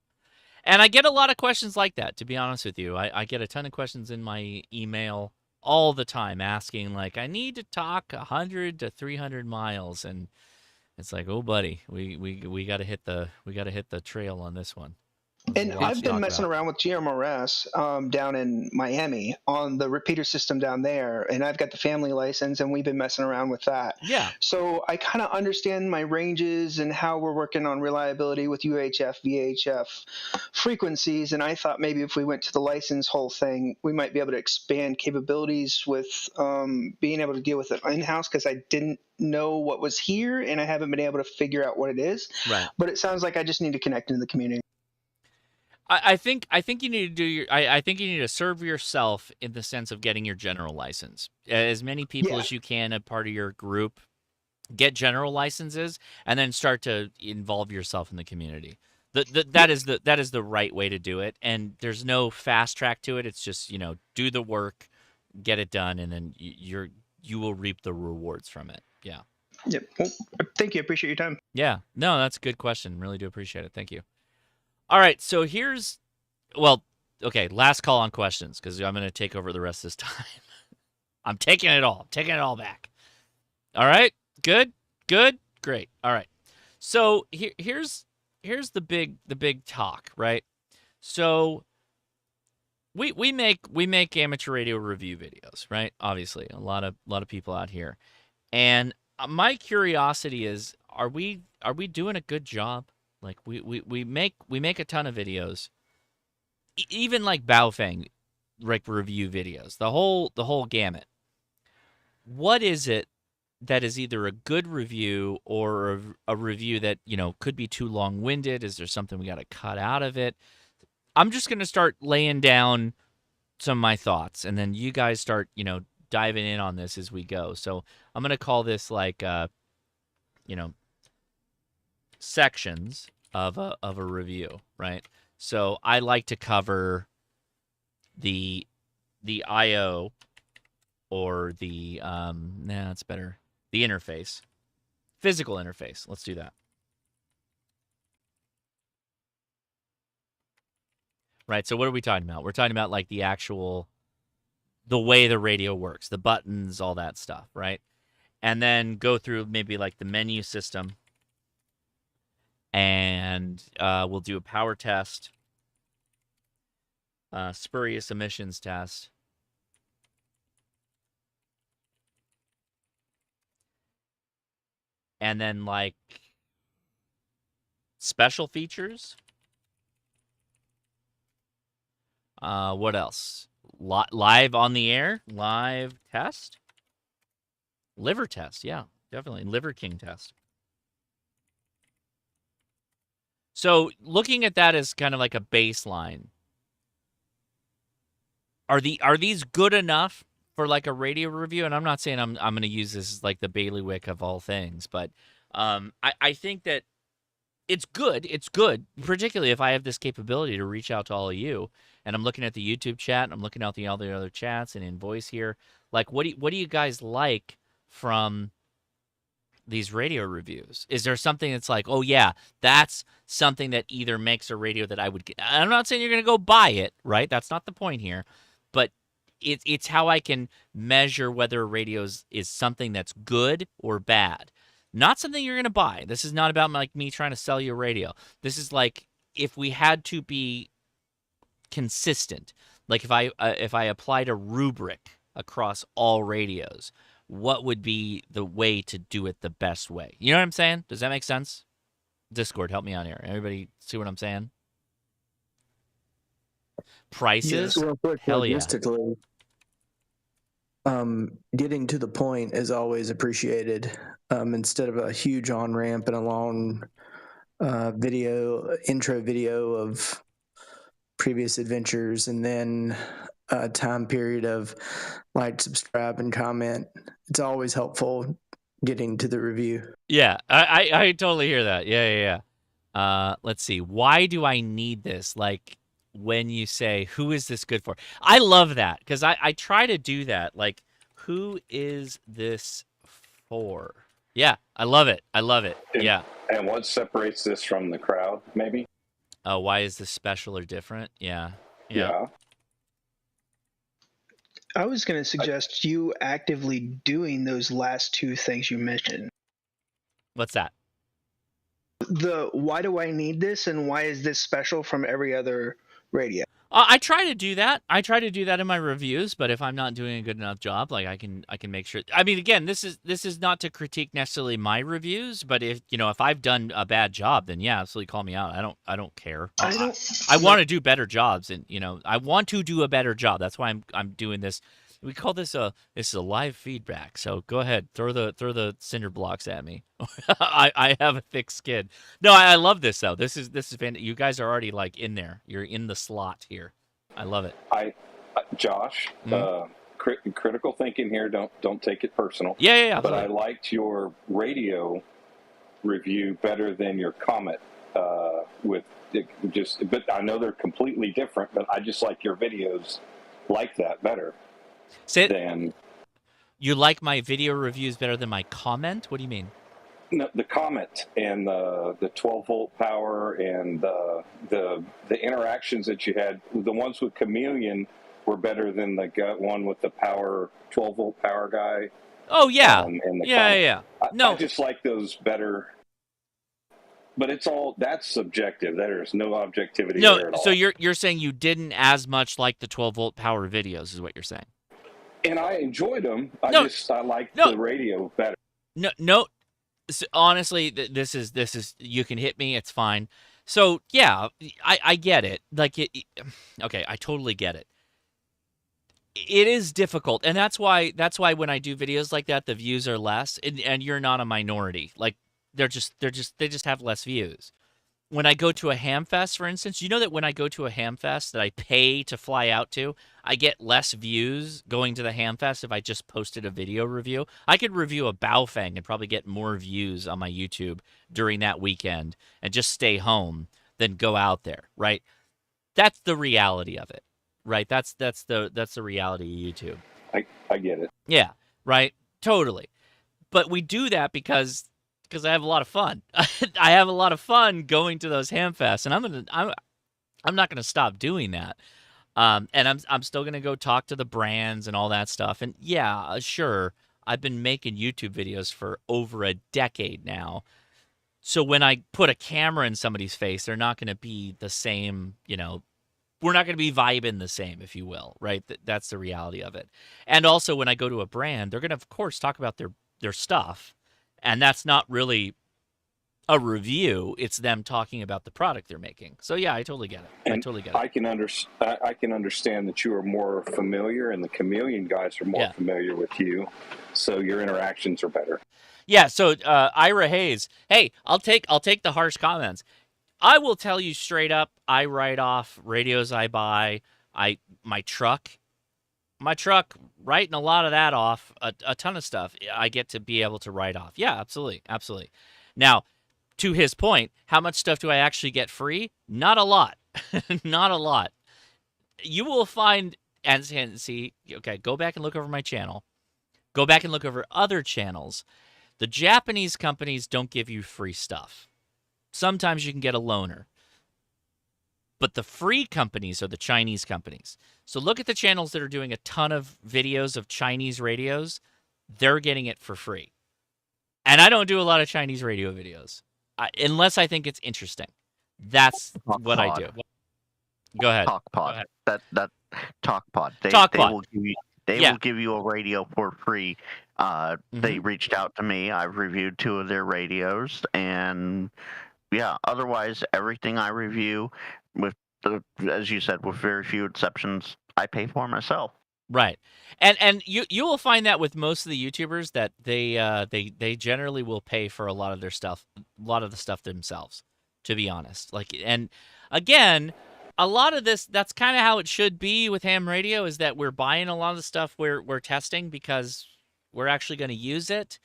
Speaker 1: And I get a lot of questions like that, to be honest with you. I get a ton of questions in my email all the time asking, like, I need to talk 100 to 300 miles. And it's like, oh, buddy, we got to hit the trail on this one.
Speaker 13: And I've been messing around with GMRS down in Miami on the repeater system down there, and I've got the family license, and we've been messing around with that.
Speaker 1: Yeah.
Speaker 13: So I kind of understand my ranges and how we're working on reliability with UHF, VHF frequencies, and I thought maybe if we went to the license whole thing, we might be able to expand capabilities with being able to deal with it in-house, because I didn't know what was here, and I haven't been able to figure out what it is.
Speaker 1: Right.
Speaker 13: But it sounds like I just need to connect into the community.
Speaker 1: I think you need to I think you need to serve yourself in the sense of getting your general license. As many people as you can, a part of your group, get general licenses, and then start to involve yourself in the community. That is the right way to do it. And there's no fast track to it. It's just do the work, get it done, and then you will reap the rewards from it. Yeah.
Speaker 13: Yep. Well, thank you. Appreciate your time.
Speaker 1: Yeah. No, that's a good question. Really do appreciate it. Thank you. All right. So okay, last call on questions because I'm going to take over the rest of this time. I'm taking it all. I'm taking it all back. All right. Good. Great. All right. So here's the big talk, right? So we make amateur radio review videos, right? Obviously, a lot of people out here. And my curiosity is, are we doing a good job? Like we make a ton of videos, even like Baofeng, like review videos, the whole gamut. What is it that is either a good review or a review that could be too long-winded? Is there something we got to cut out of it? I'm just gonna start laying down some of my thoughts, and then you guys start diving in on this as we go. So I'm going to call this like, sections of a review, right? So I like to cover the I/O or the, it's better, the interface, physical interface. Let's do that. Right. So what are we talking about? We're talking about like the way the radio works, the buttons, all that stuff, right? And then go through maybe like the menu system, and we'll do a power test, spurious emissions test, and then like special features. What else? Live on the air, live test, liver test. Yeah, definitely Liver King test. So looking at that as kind of like a baseline, are these good enough for like a radio review? And I'm not saying I'm going to use this as like the bailiwick of all things, but I think that it's good. It's good, particularly if I have this capability to reach out to all of you. And I'm looking at the YouTube chat, and I'm looking at all the other chats and in voice here. Like, what do you guys like from these radio reviews? Is there something that's like, oh yeah, that's something that either makes a radio that I would get? I'm not saying you're going to go buy it, right? That's not the point here. But it's how I can measure whether a radio is something that's good or bad. Not something you're going to buy. This is not about like me trying to sell you a radio. This is like if we had to be consistent, like if I applied a rubric across all radios, what would be the way to do it the best way? You know what I'm saying? Does that make sense? Discord, help me out here. Everybody see what I'm saying? Prices?
Speaker 16: Yes, real quick,
Speaker 1: hell yeah.
Speaker 16: logistically, getting to the point is always appreciated. Instead of a huge on-ramp and a long intro video of previous adventures, and then a time period of like, subscribe, and comment. It's always helpful getting to the review.
Speaker 1: Yeah, I totally hear that. Yeah. Let's see. Why do I need this? Like when you say, who is this good for? I love that because I try to do that. Like, who is this for? Yeah, I love it. Yeah.
Speaker 15: And what separates this from the crowd, maybe?
Speaker 1: Why is this special or different? Yeah.
Speaker 13: I was going to suggest you actively doing those last two things you mentioned.
Speaker 1: What's that?
Speaker 13: The why do I need this and why is this special from every other radio?
Speaker 1: I try to do that. I try to do that in my reviews, but if I'm not doing a good enough job, like I can make sure. I mean, again, this is not to critique necessarily my reviews, but if I've done a bad job, then yeah, absolutely call me out. I don't care. I want to do better jobs, and I want to do a better job. That's why I'm doing this. We call this a live feedback. So go ahead, throw the cinder blocks at me. I have a thick skin. No, I love this though. This is fantastic. You guys are already like in there. You're in the slot here. I love it.
Speaker 15: Josh, critical thinking here. Don't take it personal.
Speaker 1: Yeah.
Speaker 15: But I liked your radio review better than your comment. But I know they're completely different. But I just like your videos like that better.
Speaker 1: You like my video reviews better than my comment? What do you mean?
Speaker 15: No, the comment and the 12-volt power and the interactions that you had, the ones with Chameleon were better than the one with the power 12-volt power guy.
Speaker 1: Oh yeah,
Speaker 15: and the
Speaker 1: yeah. No,
Speaker 15: I just like those better. But that's subjective. There's no objectivity there at all.
Speaker 1: So you're saying you didn't as much like the 12-volt power videos, is what you're saying?
Speaker 15: And I enjoyed them. I like the radio better.
Speaker 1: No. So honestly, this is you can hit me. It's fine. So yeah, I get it. Like okay, I totally get it. It is difficult, and that's why when I do videos like that, the views are less, and you're not a minority. Like they just have less views. When I go to a ham fest, for instance, you know that when I go to a ham fest that I pay to fly out to, I get less views going to the ham fest if I just posted a video review. I could review a Baofeng and probably get more views on my YouTube during that weekend and just stay home than go out there, right? That's the reality of it, right? That's the reality of YouTube.
Speaker 15: I get it.
Speaker 1: Yeah, right? Totally. But we do that because I have a lot of fun. I have a lot of fun going to those ham fests, and I'm not gonna stop doing that. And I'm still gonna go talk to the brands and all that stuff. And yeah, sure, I've been making YouTube videos for over a decade now. So when I put a camera in somebody's face, they're not gonna be the same. We're not gonna be vibing the same, if you will, right? That's the reality of it. And also, when I go to a brand, they're gonna, of course, talk about their stuff. And that's not really a review. It's them talking about the product they're making. So yeah, I totally get it. I totally get it.
Speaker 15: I can understand that you are more familiar, and the Chameleon guys are more familiar with you, so your interactions are better.
Speaker 1: Yeah. So Ira Hayes, hey, I'll take the harsh comments. I will tell you straight up. I write off radios I buy. My truck, writing a lot of that off, a ton of stuff I get to be able to write off. Yeah, absolutely. Now, to his point, how much stuff do I actually get free? Not a lot. Not a lot. You will find, and see, okay, go back and look over my channel. Go back and look over other channels. The Japanese companies don't give you free stuff. Sometimes you can get a loaner. But the free companies are the Chinese companies. So look at the channels that are doing a ton of videos of Chinese radios. They're getting it for free. And I don't do a lot of Chinese radio videos unless I think it's interesting. That's what I do. Go ahead.
Speaker 8: TalkPod. That TalkPod.
Speaker 1: TalkPod.
Speaker 8: They will give you a radio for free. They reached out to me. I've reviewed 2 of their radios, and yeah, otherwise everything I review, as you said, with very few exceptions, I pay for myself.
Speaker 1: Right, and you will find that with most of the YouTubers that they generally will pay for a lot of their stuff, a lot of the stuff themselves. To be honest, and again, a lot of this, that's kind of how it should be with ham radio, is that we're buying a lot of the stuff we're testing because we're actually going to use it.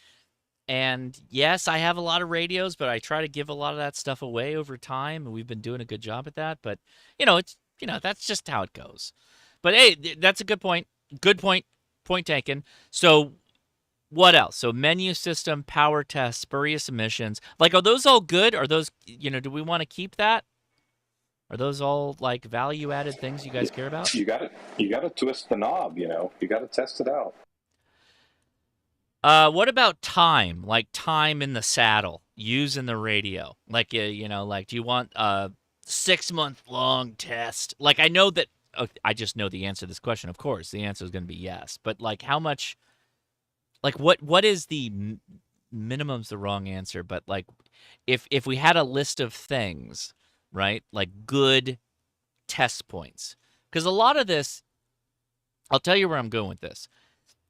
Speaker 1: And yes, I have a lot of radios, but I try to give a lot of that stuff away over time, and we've been doing a good job at that. But that's just how it goes. But hey, that's a good point. Good point. Point taken. So what else? So menu system, power test, spurious emissions. Are those all good? Are those, do we want to keep that? Are those all value added things you guys care about?
Speaker 15: You got to twist the knob. You got to test it out.
Speaker 1: What about time? Time in the saddle, using the radio. Do you want a 6-month-long test? I know that. I just know the answer to this question. Of course, the answer is going to be yes. But how much? What is the minimum's the wrong answer. But if we had a list of things, right? Good test points, because a lot of this, I'll tell you where I'm going with this.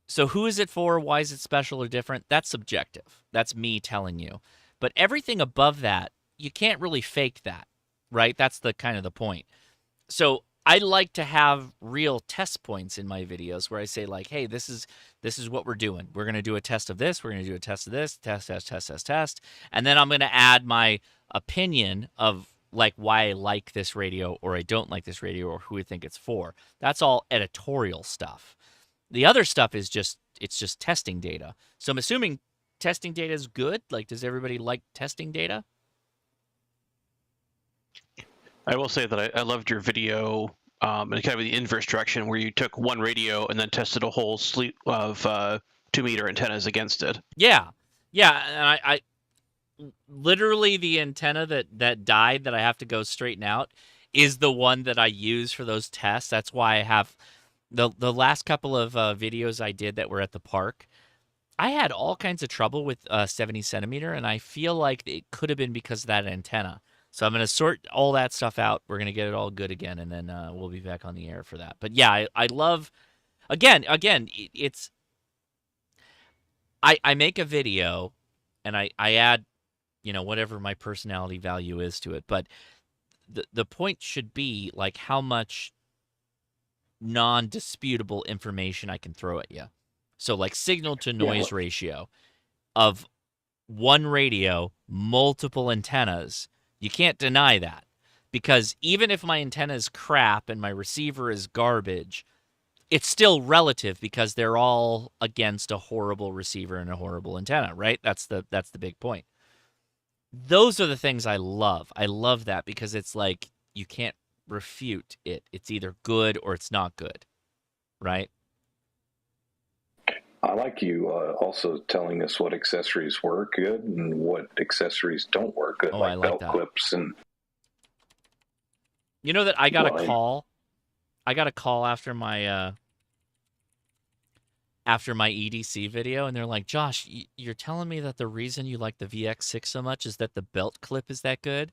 Speaker 1: So who is it for? Why is it special or different? That's subjective. That's me telling you. But everything above that, you can't really fake that, right? That's the kind of the point. So I like to have real test points in my videos where I say hey, this is what we're doing. We're going to do a test of this. We're going to do a test of this. Test. And then I'm going to add my opinion of why I like this radio or I don't like this radio or who I think it's for. That's all editorial stuff. The other stuff is just testing data. So I'm assuming testing data is good. Like, does everybody like testing data?
Speaker 17: I will say that I loved your video in kind of the inverse direction where you took one radio and then tested a whole slew of 2-meter antennas against it.
Speaker 1: Yeah. And I literally the antenna that died that I have to go straighten out is the one that I use for those tests. That's why I have the last couple of videos I did that were at the park. I had all kinds of trouble with 70 centimeter, and I feel like it could have been because of that antenna. So I'm going to sort all that stuff out. We're going to get it all good again, and then we'll be back on the air for that. But yeah, I love, again, it's, I make a video, and I add, whatever my personality value is to it. But the point should be, like, how much non-disputable information I can throw at you. So, like, signal-to-noise ratio of one radio, multiple antennas. You can't deny that, because even if my antenna is crap and my receiver is garbage, it's still relative because they're all against a horrible receiver and a horrible antenna, right? That's the big point. Those are the things I love. I love that because it's like you can't refute it. It's either good or it's not good, right?
Speaker 15: I like you also telling us what accessories work good and what accessories don't work good, like belt clips and.
Speaker 1: You know that I got a call. I got a call after my EDC video, and they're like, "Josh, you're telling me that the reason you like the VX6 so much is that the belt clip is that good?"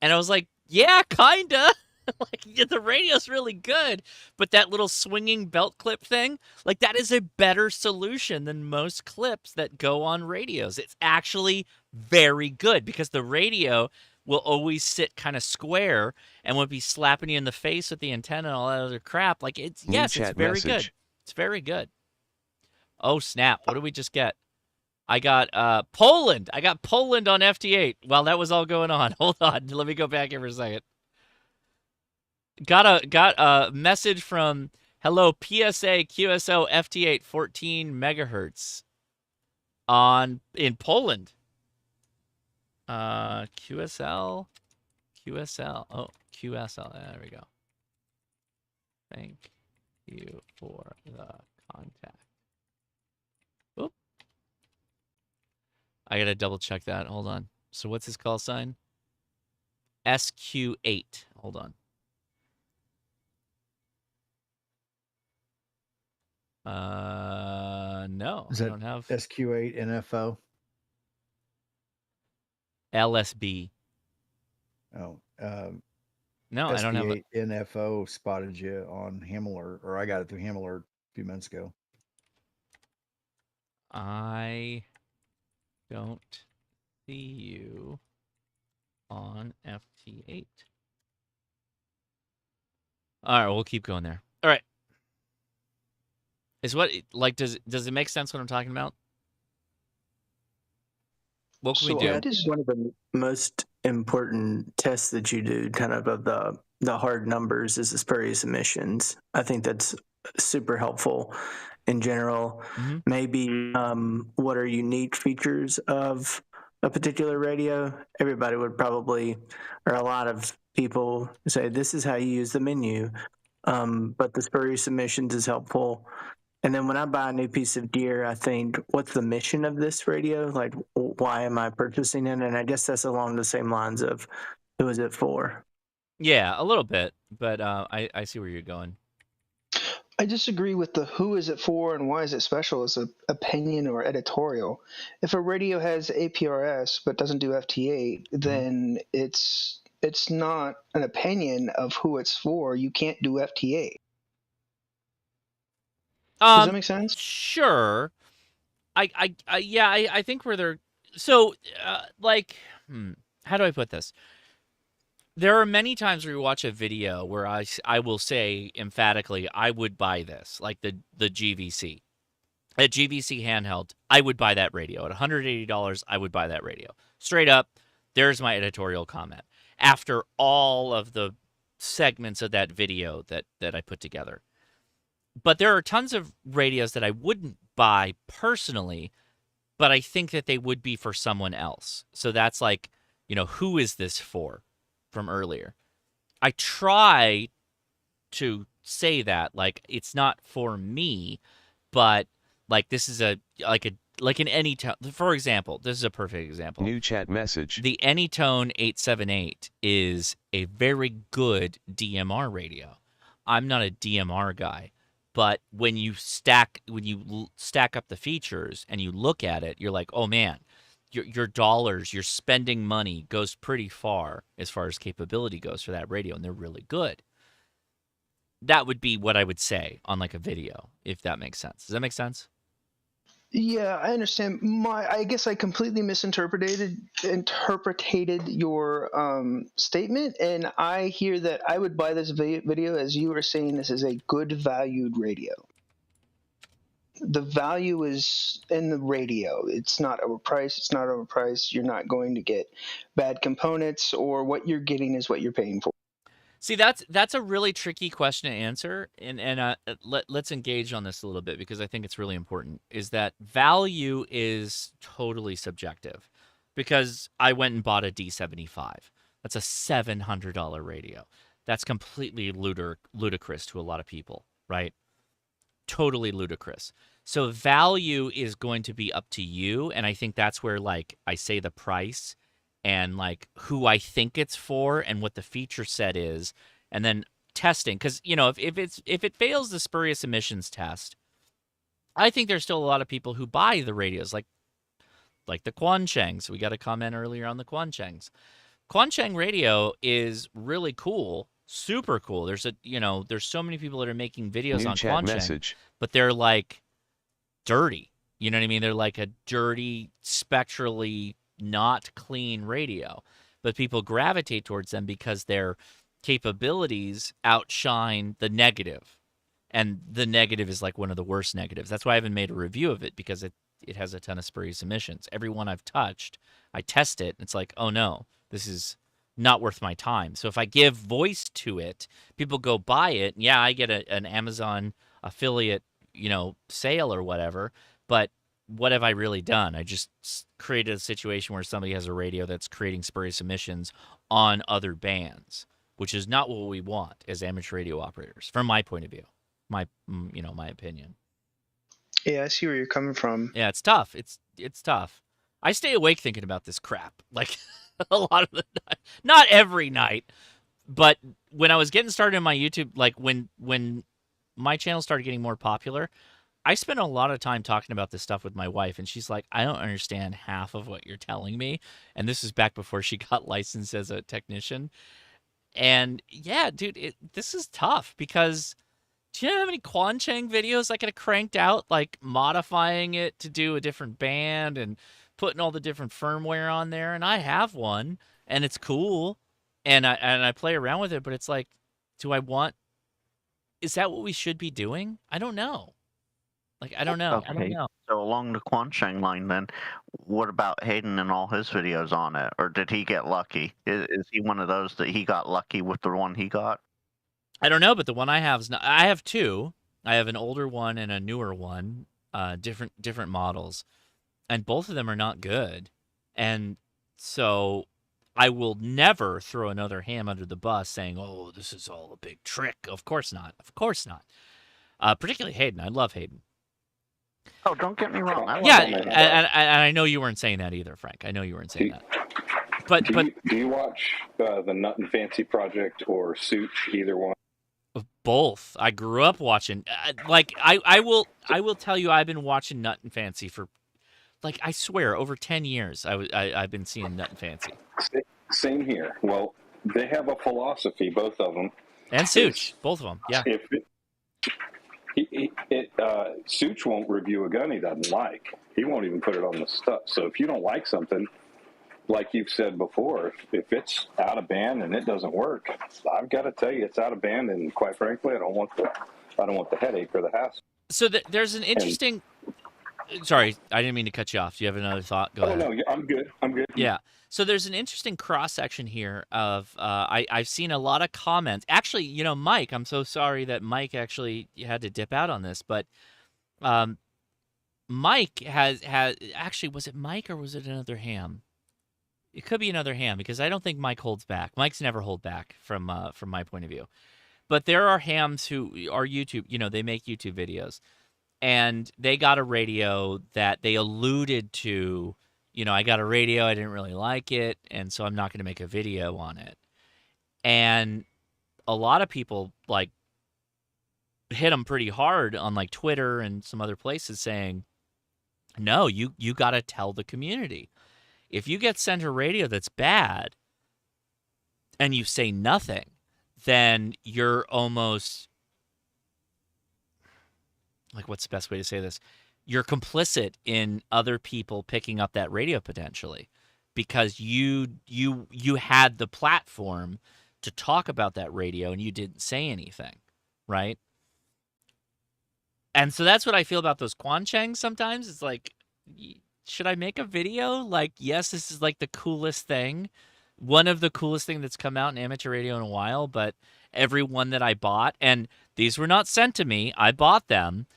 Speaker 1: And I was like, "Yeah, kinda." Like, yeah, the radio's really good, but that little swinging belt clip thing, like, that is a better solution than most clips that go on radios. It's actually very good because the radio will always sit kind of square and won't be slapping you in the face with the antenna and all that other crap. Like, it's very good. It's very good. Oh, snap. What did we just get? I got Poland. I got Poland on FT8 while that was all going on. Hold on. Let me go back here for a second. Got a message from hello PSA QSO FT8 14 megahertz in Poland. QSL. Oh, QSL. There we go. Thank you for the contact. Oop. I gotta double check that. Hold on. So what's his call sign? SQ8. Hold on. No, I don't have
Speaker 11: SQ8 NFO.
Speaker 1: LSB.
Speaker 11: Oh,
Speaker 1: no, I don't have
Speaker 11: a NFO spotted you on Hamler, or I got it through Hamler a few minutes ago.
Speaker 1: I don't see you on FT8. All right, we'll keep going there. All right. Is what, like, does it make sense what I'm talking about? What can we do?
Speaker 16: That is one of the most important tests that you do, kind of the hard numbers, is the spurious emissions. I think that's super helpful in general.
Speaker 1: Mm-hmm.
Speaker 16: Maybe what are unique features of a particular radio? Everybody would probably, or a lot of people say, this is how you use the menu. But the spurious emissions is helpful. And then when I buy a new piece of gear, I think, what's the mission of this radio? Like, why am I purchasing it? And I guess that's along the same lines of, who is it for?
Speaker 1: Yeah, a little bit, but I see where you're going.
Speaker 13: I disagree with the who is it for and why is it special as an opinion or editorial. If a radio has APRS but doesn't do FT8, then it's not an opinion of who it's for. You can't do FT8. Does that make sense?
Speaker 1: Sure. I think where they're so how do I put this? There are many times where you watch a video where I will say emphatically, I would buy this, like the GVC. A GVC handheld, I would buy that radio. At $180, I would buy that radio. Straight up, there's my editorial comment. After all of the segments of that video that I put together. But there are tons of radios that I wouldn't buy personally, but I think that they would be for someone else. So that's like, who is this for from earlier? I try to say that, like, it's not for me, but like this is like an Anytone. For example, this is a perfect example.
Speaker 18: New chat message.
Speaker 1: The Anytone 878 is a very good DMR radio. I'm not a DMR guy, but when you stack up the features and you look at it, you're like, oh man, your dollars, your spending money goes pretty far as capability goes for that radio, and they're really good. That would be what I would say on like a video, if that makes sense. Does that make sense?
Speaker 13: Yeah, I understand. I guess I completely misinterpreted your statement, and I hear that I would buy this video as you were saying this is a good valued radio. The value is in the radio. It's not overpriced. It's not overpriced. You're not going to get bad components, or what you're getting is what you're paying for.
Speaker 1: See, that's a really tricky question to answer, and let's engage on this a little bit because I think it's really important. Is that value is totally subjective, because I went and bought a D75. That's a $700 radio. That's completely ludicrous to a lot of people, right? Totally ludicrous. So value is going to be up to you, and I think that's where like I say the price and like who I think it's for and what the feature set is, and then testing. Because if it fails the spurious emissions test, I think there's still a lot of people who buy the radios, like the Quanchengs. We got a comment earlier on the Quanchengs. Quancheng radio is really cool, super cool. There's so many people that are making videos
Speaker 18: New
Speaker 1: on
Speaker 18: chat
Speaker 1: Quancheng,
Speaker 18: message.
Speaker 1: but they're like dirty. You know what I mean? They're like a dirty, spectrally not clean radio, but people gravitate towards them because their capabilities outshine the negative, and the negative is like one of the worst negatives. That's why I haven't made a review of it, because it has a ton of spurious emissions. Every one I've touched, I test it, and it's like, oh no, this is not worth my time. So if I give voice to it, people go buy it, and yeah, I get an Amazon affiliate, sale or whatever, but what have I really done? I just created a situation where somebody has a radio that's creating spurious emissions on other bands, which is not what we want as amateur radio operators, from my point of view, my opinion.
Speaker 13: Yeah, I see where you're coming from.
Speaker 1: Yeah, it's tough. It's tough. I stay awake thinking about this crap, like a lot of the night. Not every night, but when I was getting started in my YouTube, like when my channel started getting more popular, I spent a lot of time talking about this stuff with my wife, and she's like, I don't understand half of what you're telling me. And this is back before she got licensed as a technician. And yeah, dude, this is tough, because do you know how many Quancheng videos I could have cranked out, like modifying it to do a different band and putting all the different firmware on there? And I have one, and it's cool, and I play around with it, but it's like, is that what we should be doing? I don't know. Like, I don't know.
Speaker 8: Okay.
Speaker 1: I don't know.
Speaker 8: So along the Quancheng line, then, what about Hayden and all his videos on it? Or did he get lucky? Is he one of those that he got lucky with the one he got?
Speaker 1: I don't know, but the one I have I have two. I have an older one and a newer one, different models, and both of them are not good. And so I will never throw another ham under the bus saying, "Oh, this is all a big trick." Of course not. Of course not. Particularly Hayden. I love Hayden.
Speaker 8: Oh, don't get me wrong.
Speaker 1: Yeah, and I know you weren't saying that either, Frank. I know you weren't saying that. But
Speaker 15: do you watch the Nut and Fancy Project or Such? Either one?
Speaker 1: Both. I grew up watching. I will tell you, I've been watching Nut and Fancy for, like, I swear, over 10 years. I've been seeing Nut and Fancy.
Speaker 15: Same here. Well, they have a philosophy, both of them.
Speaker 1: And Such, both of them. Yeah.
Speaker 15: Such won't review a gun he doesn't like. He won't even put it on the stuff. So if you don't like something, like you've said before, if it's out of band and it doesn't work, I've got to tell you it's out of band, and quite frankly, I don't want the headache or the hassle.
Speaker 1: So there's an interesting. Sorry, I didn't mean to cut you off. Do you have another thought? Go ahead.
Speaker 15: No, I'm good. I'm good.
Speaker 1: Yeah. So there's an interesting cross section here of I've seen a lot of comments. Actually, Mike, I'm so sorry that Mike actually had to dip out on this, but Mike has actually, was it Mike or was it another ham? It could be another ham because I don't think Mike holds back. Mike's never hold back from my point of view. But there are hams who are YouTube, they make YouTube videos. And they got a radio that they alluded to, I got a radio, I didn't really like it, and so I'm not going to make a video on it. And a lot of people, like, hit them pretty hard on, like, Twitter and some other places saying, no, you got to tell the community. If you get sent a radio that's bad and you say nothing, then you're almost... like, what's the best way to say this? You're complicit in other people picking up that radio potentially because you had the platform to talk about that radio and you didn't say anything, right? And so that's what I feel about those Quanchangs sometimes. It's like, should I make a video? Like, yes, this is like the coolest thing. One of the coolest thing that's come out in amateur radio in a while, but every one that I bought, and these were not sent to me, I bought them,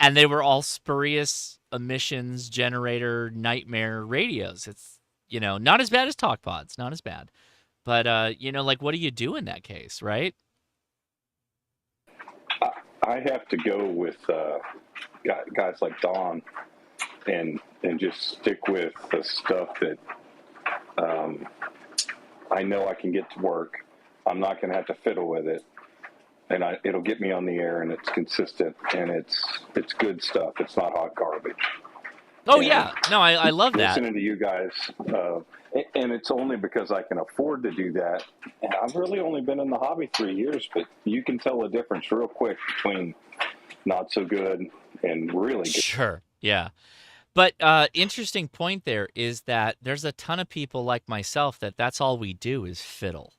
Speaker 1: and they were all spurious emissions generator nightmare radios. It's, not as bad as talk pods, not as bad. But, like, what do you do in that case, right?
Speaker 15: I have to go with guys like Don and just stick with the stuff that I know I can get to work. I'm not going to have to fiddle with it. And it'll get me on the air, and it's consistent, and it's good stuff. It's not hot garbage.
Speaker 1: Oh, yeah. No, I love that.
Speaker 15: Listening to you guys, and it's only because I can afford to do that. And I've really only been in the hobby 3 years, but you can tell the difference real quick between not so good and really good.
Speaker 1: Sure, yeah. But interesting point there is that there's a ton of people like myself that's all we do is fiddle.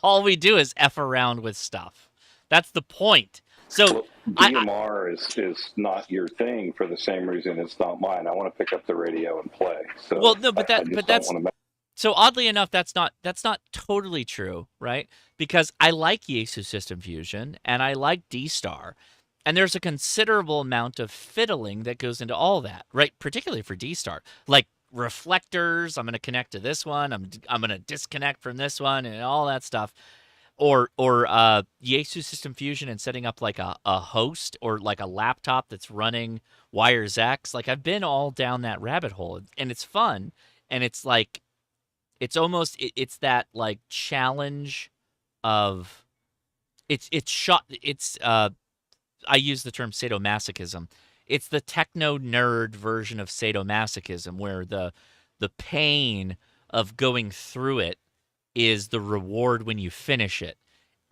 Speaker 1: All we do is F around with stuff. That's the point. So
Speaker 15: DMR is not your thing for the same reason it's not mine. I want to pick up the radio and play. So
Speaker 1: well, no, but that's so oddly enough, that's not totally true, right? Because I like Yaesu System Fusion and I like D-Star, and there's a considerable amount of fiddling that goes into all that, right? Particularly for D-Star, like reflectors. I'm going to connect to this one. I'm going to disconnect from this one and all that stuff. Or Yaesu System Fusion and setting up like a host or like a laptop that's running Wires X. Like I've been all down that rabbit hole, and it's fun. And it's like, it's almost, it's that like challenge of, I use the term sadomasochism. It's the techno nerd version of sadomasochism, where the pain of going through it is the reward when you finish it.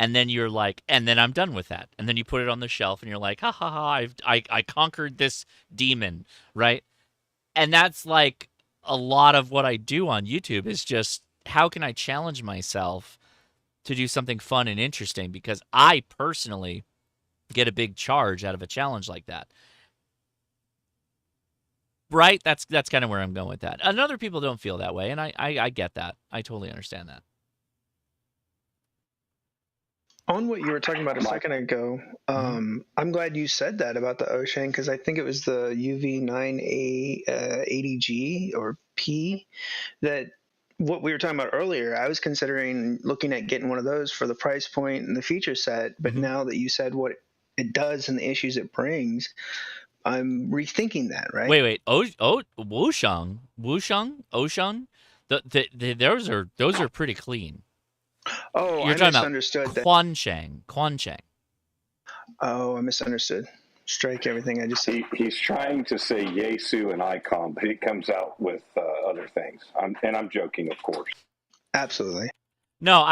Speaker 1: And then you're like, and then I'm done with that. And then you put it on the shelf and you're like, ha ha ha, I conquered this demon, right? And that's like a lot of what I do on YouTube is just, how can I challenge myself to do something fun and interesting? Because I personally get a big charge out of a challenge like that. Right? That's kind of where I'm going with that. And other people don't feel that way, and I get that. I totally understand that.
Speaker 13: On what you were talking about a second ago, I'm glad you said that about the Oshang, because I think it was the UV9A80G or P that what we were talking about earlier. I was considering looking at getting one of those for the price point and the feature set, but now that you said what it does and the issues it brings, I'm rethinking that, right?
Speaker 1: Wait. Wushang? Those are pretty clean.
Speaker 13: Oh,
Speaker 1: You're
Speaker 13: I
Speaker 1: talking
Speaker 13: misunderstood
Speaker 1: about Quanchang.
Speaker 13: Oh, I misunderstood. Strike everything I just said.
Speaker 15: He's trying to say Yaesu and Icon, but it comes out with other things. I'm joking, of course.
Speaker 13: Absolutely.
Speaker 1: No,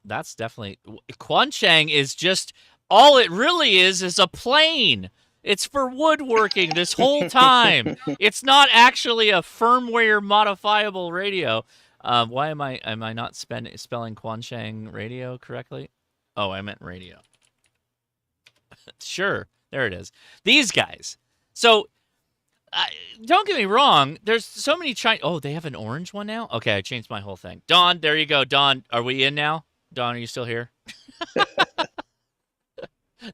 Speaker 1: that's definitely, Quanchang is just, all it really is a plane. It's for woodworking this whole time. It's not actually a firmware modifiable radio. Why am I not spelling Quanchang radio correctly? Oh, I meant radio. Sure, there it is. These guys, So don't get me wrong. There's so many Chinese. Oh, they have an orange one now? Okay, I changed my whole thing. Dawn, there you go. Dawn, are we in now? Dawn, are you still here?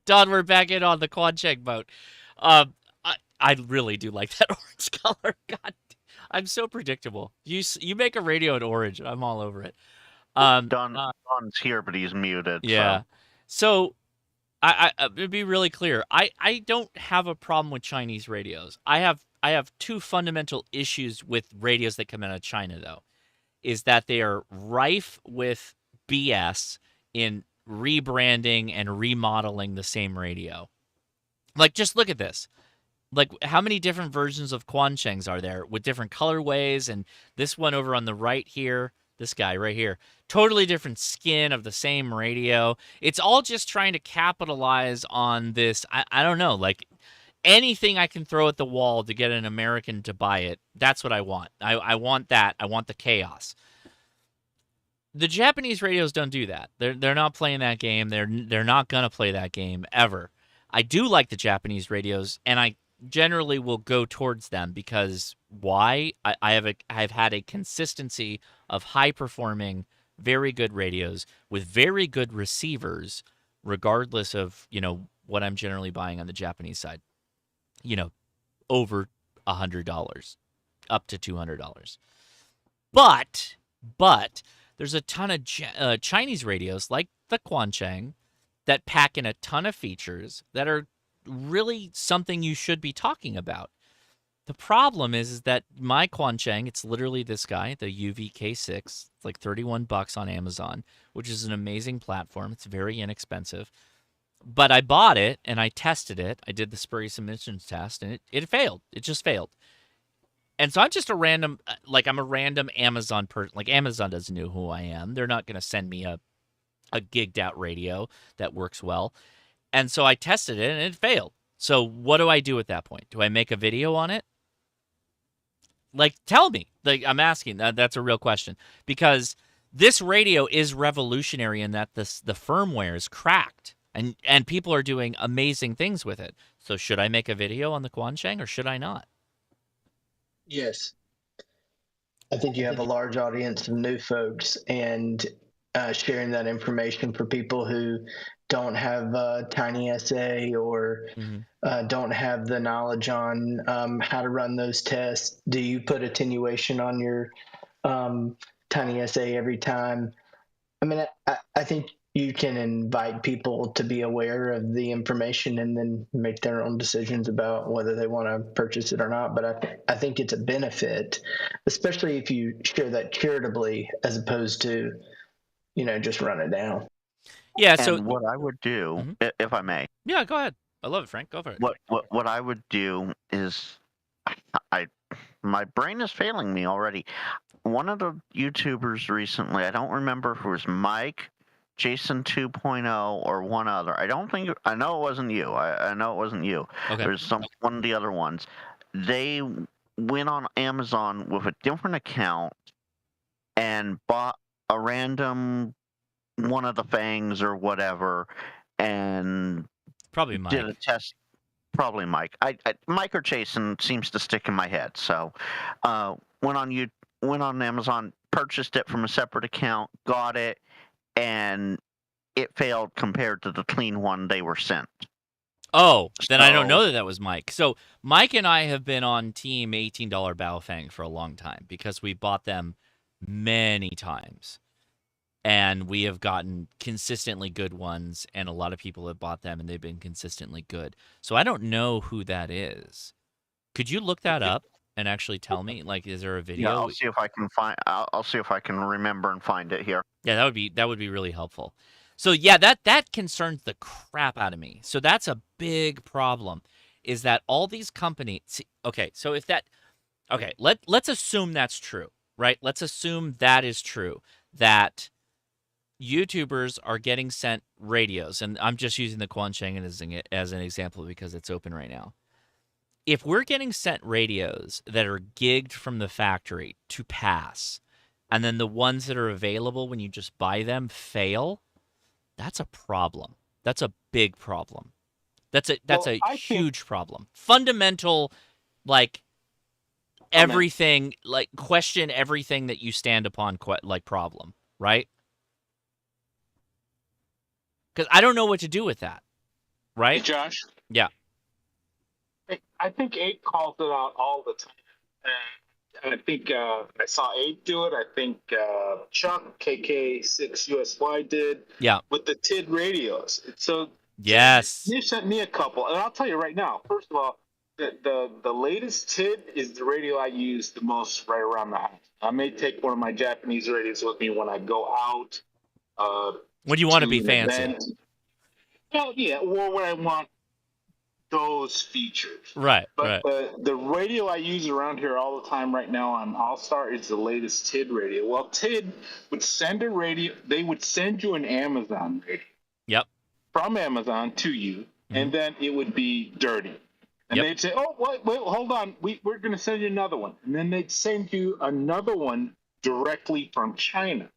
Speaker 1: Dawn, we're back in on the Quancheng boat. I really do like that orange color. God, I'm so predictable. You make a radio in orange, I'm all over it.
Speaker 8: Don's here, but he's muted.
Speaker 1: Yeah. So I to be really clear, I don't have a problem with Chinese radios. I have two fundamental issues with radios that come out of China, though, is that they are rife with BS in rebranding and remodeling the same radio. Like, just look at this. Like, how many different versions of Quanchengs are there with different colorways? And this one over on the right here, this guy right here, totally different skin of the same radio. It's all just trying to capitalize on this. I don't know, like anything I can throw at the wall to get an American to buy it. That's what I want. I want that. I want the chaos. The Japanese radios don't do that. They're not playing that game. They're not gonna play that game ever. I do like the Japanese radios, and I generally will go towards them because why? I've had a consistency of high performing, very good radios with very good receivers, regardless of what I'm generally buying on the Japanese side. Over $100, up to $200. But there's a ton of Chinese radios like the Quancheng that pack in a ton of features that are really something you should be talking about. The problem is that my Quancheng, it's literally this guy, the UVK6. It's like $31 on Amazon, which is an amazing platform. It's very inexpensive. But I bought it and I tested it. I did the spurious emissions test and it failed. It just failed. And so I'm just a random Amazon person. Like, Amazon doesn't know who I am. They're not going to send me a gigged out radio that works well. And so I tested it and it failed. So what do I do at that point? Do I make a video on it? Like, tell me. Like, I'm asking. That's a real question. Because this radio is revolutionary in that the firmware is cracked. And people are doing amazing things with it. So should I make a video on the Quancheng or should I not?
Speaker 16: Yes. I think you have a large audience of new folks, and sharing that information for people who don't have Tiny SA or don't have the knowledge on how to run those tests. Do you put attenuation on your Tiny SA every time? I mean, I think you can invite people to be aware of the information and then make their own decisions about whether they want to purchase it or not. But I think it's a benefit, especially if you share that charitably as opposed to, just run it down.
Speaker 1: Yeah.
Speaker 8: So what I would do, if I may.
Speaker 1: Yeah, go ahead. I love it, Frank. Go for it.
Speaker 8: What I would do is, my brain is failing me already. One of the YouTubers recently, I don't remember if it was Mike, Jason 2.0, or one other. I know it wasn't you. I know it wasn't you.
Speaker 1: Okay.
Speaker 8: There's one of the other ones. They went on Amazon with a different account and bought a random one of the fangs or whatever, and
Speaker 1: probably Mike
Speaker 8: did a test. Probably Mike. Mike or Jason seems to stick in my head. So, went on Amazon, purchased it from a separate account, got it, and it failed compared to the clean one they were sent.
Speaker 1: Oh, then I don't know that was Mike. So Mike and I have been on team $18 Baofeng for a long time because we bought them many times. And we have gotten consistently good ones, and a lot of people have bought them, and they've been consistently good. So I don't know who that is. Could you look that up and actually tell me? Like, is there a video?
Speaker 8: Yeah, I'll see if I can find. I'll see if I can remember and find it here.
Speaker 1: Yeah, that would be really helpful. So yeah, that concerns the crap out of me. So that's a big problem. Is that all these companies? Okay, so let's assume that's true, right? Let's assume that is true. That YouTubers are getting sent radios, and I'm just using the Quancheng as an example because it's open right now. If we're getting sent radios that are gigged from the factory to pass, and then the ones that are available when you just buy them fail, that's a problem. That's a big problem. That's a huge problem. Fundamental, like everything, like question everything that you stand upon, like problem, right? Because I don't know what to do with that, right?
Speaker 9: Hey, Josh.
Speaker 1: Yeah.
Speaker 9: I think Ape calls it out all the time. And I think I saw Ape do it. I think Chuck, KK6USY did.
Speaker 1: Yeah.
Speaker 9: With the TID radios. So
Speaker 1: yes.
Speaker 9: You sent me a couple. And I'll tell you right now, first of all, the latest TID is the radio I use the most right around the house. I may take one of my Japanese radios with me when I go out.
Speaker 1: When you want to be fancy.
Speaker 9: Well, yeah, or when I want those features.
Speaker 1: Right,
Speaker 9: but the radio I use around here all the time right now on All-Star is the latest TID radio. Well, TID would send a radio. They would send you an Amazon radio.
Speaker 1: Yep.
Speaker 9: From Amazon to you, and then it would be dirty. And they'd say, oh, wait, hold on. We're going to send you another one. And then they'd send you another one directly from China.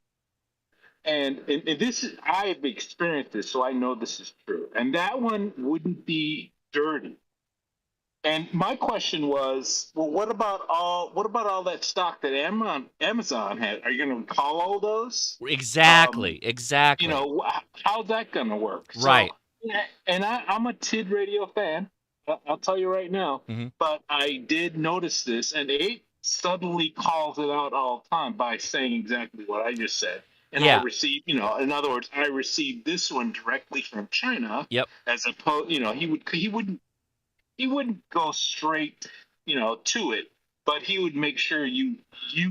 Speaker 9: And this is, I have experienced this, so I know this is true. And that one wouldn't be dirty. And my question was, well, what about all that stock that Amazon had? Are you going to call all those?
Speaker 1: Exactly.
Speaker 9: You know, how's that going to work?
Speaker 1: Right.
Speaker 9: So, and I'm a TID radio fan. I'll tell you right now. But I did notice this, and Ape suddenly calls it out all the time by saying exactly what I just said. And I received, in other words, I received this one directly from China.
Speaker 1: Yep.
Speaker 9: As opposed, he wouldn't go straight, to it, but he would make sure you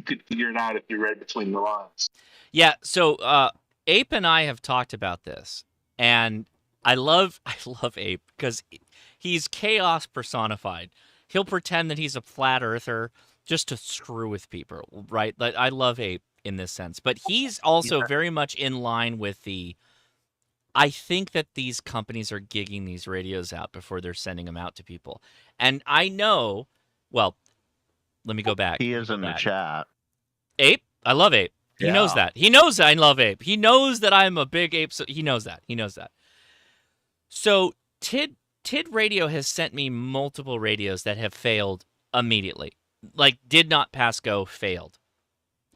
Speaker 9: could figure it out if you read between the lines.
Speaker 1: Yeah. So Ape and I have talked about this, and I love Ape because he's chaos personified. He'll pretend that he's a flat earther just to screw with people, right? Like, I love Ape in this sense, but he's also very much in line with I think that these companies are gigging these radios out before they're sending them out to people. And I know, well, let me go back.
Speaker 8: He is in the chat.
Speaker 1: Ape? I love Ape. He knows that. He knows I love Ape. He knows that I'm a big Ape. So he knows that. He knows that. So TID Radio has sent me multiple radios that have failed immediately. Like, did not pass go, failed.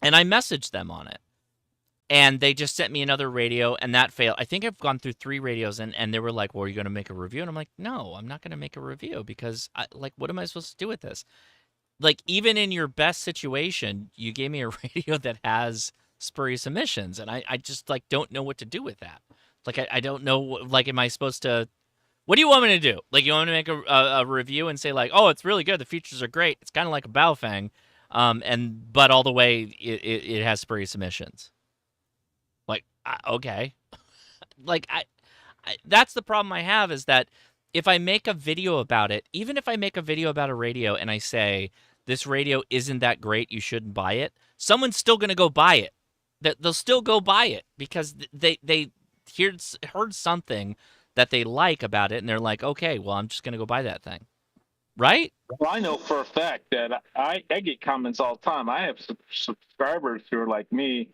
Speaker 1: And I messaged them on it. And they just sent me another radio, and that failed. I think I've gone through 3 radios, and they were like, well, are you going to make a review? And I'm like, no, I'm not going to make a review because, what am I supposed to do with this? Like, even in your best situation, you gave me a radio that has spurious emissions, and I just, don't know what to do with that. Like, I don't know, am I supposed to... What do you want me to do? Like, you want me to make a review and say, oh, it's really good, the features are great, it's kind of like a Baofeng, but all the way, it has spurious emissions. Okay. That's the problem I have, is that if I make a video about it, even if I make a video about a radio and I say, this radio isn't that great, you shouldn't buy it, someone's still going to go buy it. They'll still go buy it because they heard something that they like about it, and they're like, okay, well, I'm just going to go buy that thing. Right?
Speaker 9: Well, I know for a fact that I get comments all the time. I have subscribers who are like me.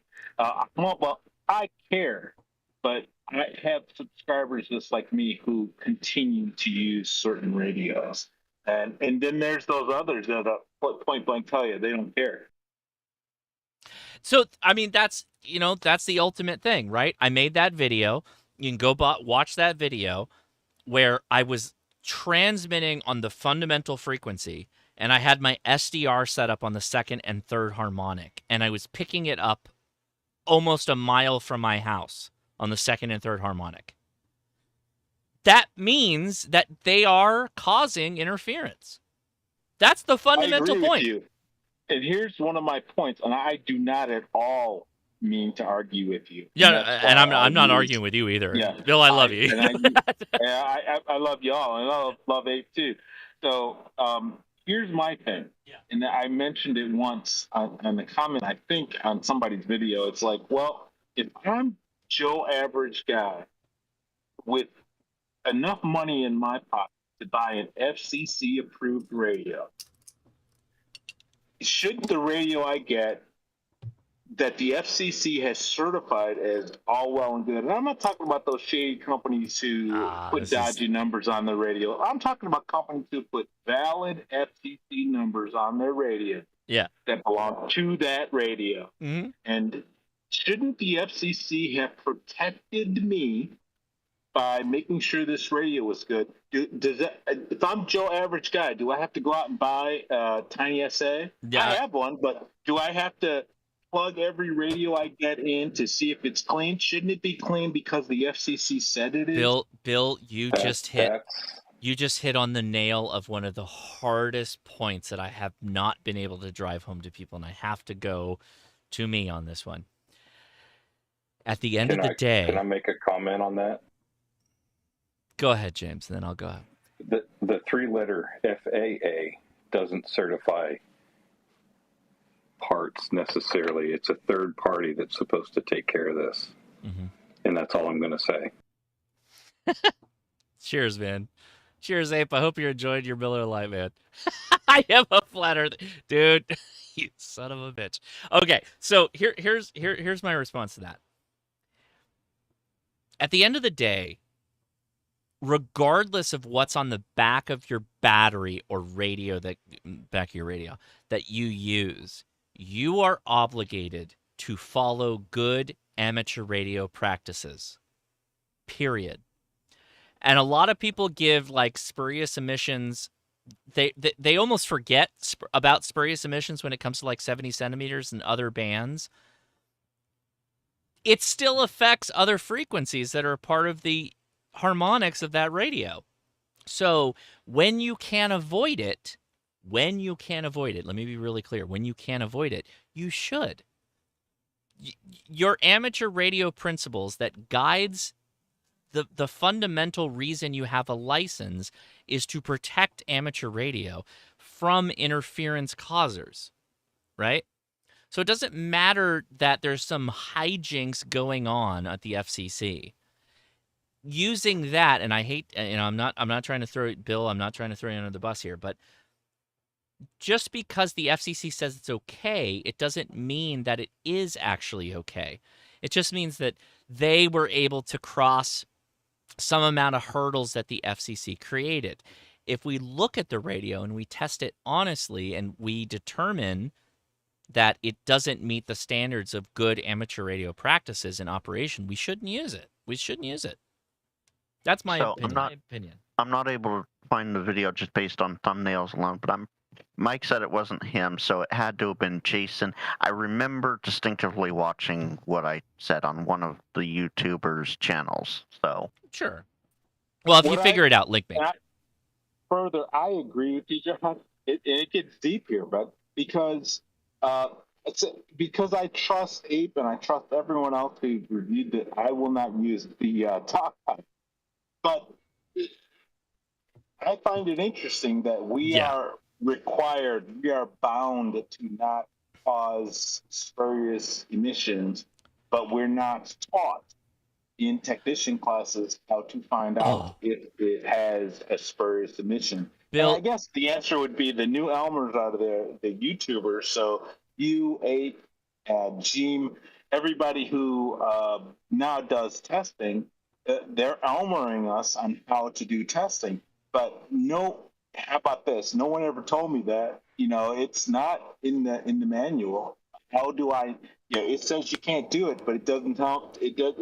Speaker 9: I care, but I have subscribers just like me who continue to use certain radios. And then there's those others that point blank tell you they don't care.
Speaker 1: So, I mean, that's the ultimate thing, right? I made that video. You can go watch that video where I was transmitting on the fundamental frequency, and I had my SDR set up on the 2nd and 3rd harmonic, and I was picking it up almost a mile from my house on the 2nd and 3rd harmonic. That means that they are causing interference. That's the fundamental point.
Speaker 9: With you. And here's one of my points, and I do not at all mean to argue with you.
Speaker 1: Yeah, and I'm not arguing with you either.
Speaker 9: Yeah.
Speaker 1: Bill, I love you.
Speaker 9: I love y'all, and I love Ape too. So here's my thing. Yeah. And I mentioned it once on the comment, I think, on somebody's video. It's like, well, if I'm Joe Average guy with enough money in my pocket to buy an FCC-approved radio, should the radio I get that the FCC has certified as all well and good. And I'm not talking about those shady companies who put dodgy numbers on their radio. I'm talking about companies who put valid FCC numbers on their radio.
Speaker 1: Yeah.
Speaker 9: That belong to that radio.
Speaker 1: Mm-hmm.
Speaker 9: And shouldn't the FCC have protected me by making sure this radio was good? Does that, if I'm Joe Average Guy, do I have to go out and buy a Tiny SA?
Speaker 1: Yeah.
Speaker 9: I have one, but do I have to plug every radio I get in to see if it's clean? Shouldn't it be clean because the FCC said it is?
Speaker 1: Bill, you just hit on the nail of one of the hardest points that I have not been able to drive home to people, and I have to go to me on this one. At the end of the day,
Speaker 15: can I make a comment on that?
Speaker 1: Go ahead, James, and then I'll go ahead.
Speaker 15: The 3-letter FAA doesn't certify parts necessarily. It's a third party that's supposed to take care of this.
Speaker 1: Mm-hmm.
Speaker 15: And that's all I'm going to say.
Speaker 1: Cheers, man. Cheers, Ape. I hope you're enjoying your Miller Lite, man. I am a flat earth. Dude, you son of a bitch. Okay, so here's my response to that. At the end of the day, regardless of what's on the back of your battery or radio that you use, you are obligated to follow good amateur radio practices. Period. And a lot of people give like spurious emissions. They almost forget about spurious emissions when it comes to like 70 centimeters and other bands. It still affects other frequencies that are a part of the harmonics of that radio. So when you can avoid it, let me be really clear, when you can avoid it, you should. Your amateur radio principles that guides the fundamental reason you have a license is to protect amateur radio from interference causers, right? So it doesn't matter that there's some hijinks going on at the FCC. Using that, and I hate, I'm not trying to throw Bill, I'm not trying to throw you under the bus here, but just because the FCC says it's okay, it doesn't mean that it is actually okay. It just means that they were able to cross some amount of hurdles that the FCC created. If we look at the radio and we test it honestly and we determine that it doesn't meet the standards of good amateur radio practices in operation, we shouldn't use it. That's my opinion.
Speaker 8: I'm not able to find the video just based on thumbnails alone, but Mike said it wasn't him, so it had to have been Jason. I remember distinctively watching what I said on one of the YouTubers' channels. So
Speaker 1: sure. Well, if you figure it out, link me.
Speaker 9: Further, I agree with you, John. It gets deep here, but because I trust Ape and I trust everyone else who reviewed it, I will not use the talk pipe. But I find it interesting that we are bound to not cause spurious emissions, but we're not taught in technician classes how to find out if it has a spurious emission. Bill, and I guess the answer would be the new Elmers out of there, the YouTubers. So you, Ape, Jeem, everybody who now does testing, they're Elmering us on how to do testing. But how about this? No one ever told me that. It's not in the manual. How do I? It says you can't do it, but it doesn't tell. It does.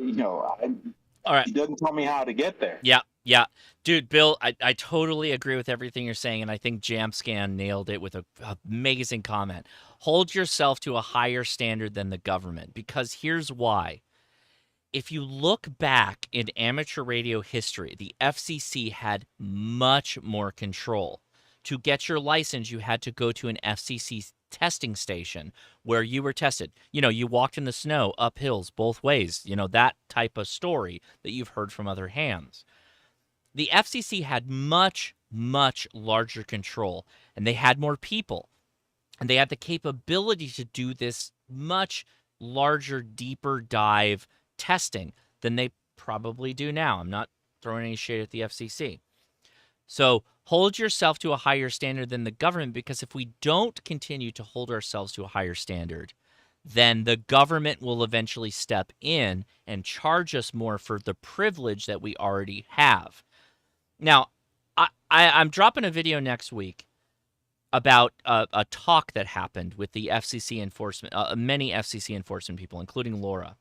Speaker 9: All right. It doesn't tell me how to get there.
Speaker 1: Yeah, dude, Bill, I totally agree with everything you're saying, and I think JamScan nailed it with an amazing comment. Hold yourself to a higher standard than the government, because here's why. If you look back in amateur radio history, the FCC had much more control. To get your license, you had to go to an FCC testing station where you were tested. You walked in the snow, up hills, both ways. That type of story that you've heard from other hams. The FCC had much, much larger control, and they had more people. And they had the capability to do this much larger, deeper dive testing than they probably do now. I'm not throwing any shade at the FCC. So hold yourself to a higher standard than the government, because if we don't continue to hold ourselves to a higher standard, then the government will eventually step in and charge us more for the privilege that we already have. Now, I'm dropping a video next week about a talk that happened with the FCC enforcement, many FCC enforcement people, including Laura.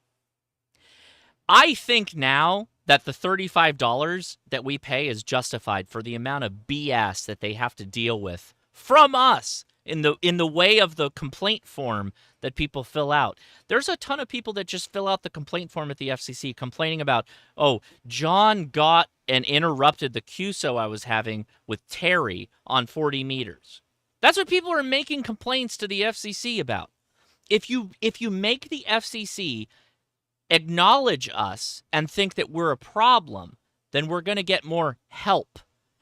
Speaker 1: I think now that the $35 that we pay is justified for the amount of BS that they have to deal with from us in the way of the complaint form that people fill out. There's a ton of people that just fill out the complaint form at the FCC complaining about, oh, John got and interrupted the QSO I was having with Terry on 40 meters. That's what people are making complaints to the FCC about. If you make the FCC acknowledge us and think that we're a problem, then we're going to get more help.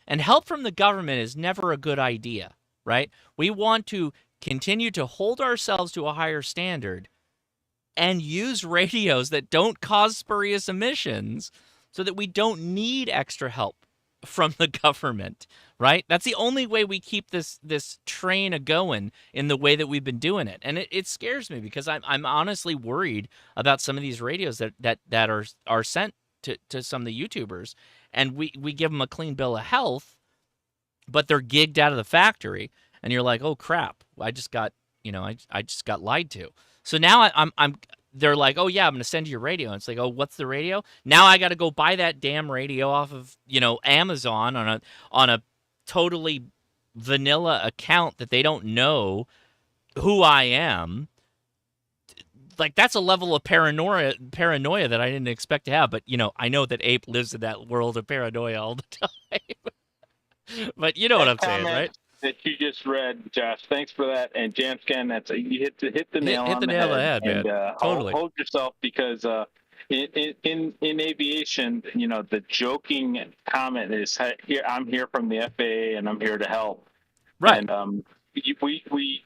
Speaker 1: And help from the government is never a good idea, right? We want to continue to hold ourselves to a higher standard and use radios that don't cause spurious emissions so that we don't need extra help from the government, right? That's the only way we keep this train a-going in the way that we've been doing it. And it scares me because I'm honestly worried about some of these radios that are sent to some of the YouTubers, and we give them a clean bill of health, but they're gigged out of the factory, and you're like, oh crap, I just got lied to. So now they're like, oh yeah, I'm going to send you your radio. And it's like, oh, what's the radio? Now I got to go buy that damn radio off of, Amazon on a totally vanilla account that they don't know who I am. Like, that's a level of paranoia that I didn't expect to have. But, I know that Ape lives in that world of paranoia all the time. But you know what I'm saying, right?
Speaker 18: That you just read, Josh. Thanks for that. And Jamscan, you hit the nail on the head,
Speaker 1: man.
Speaker 18: And,
Speaker 1: Totally.
Speaker 18: Hold yourself, because in aviation, the joking comment is, "Here, I'm here from the FAA, and I'm here to help."
Speaker 1: Right.
Speaker 18: And we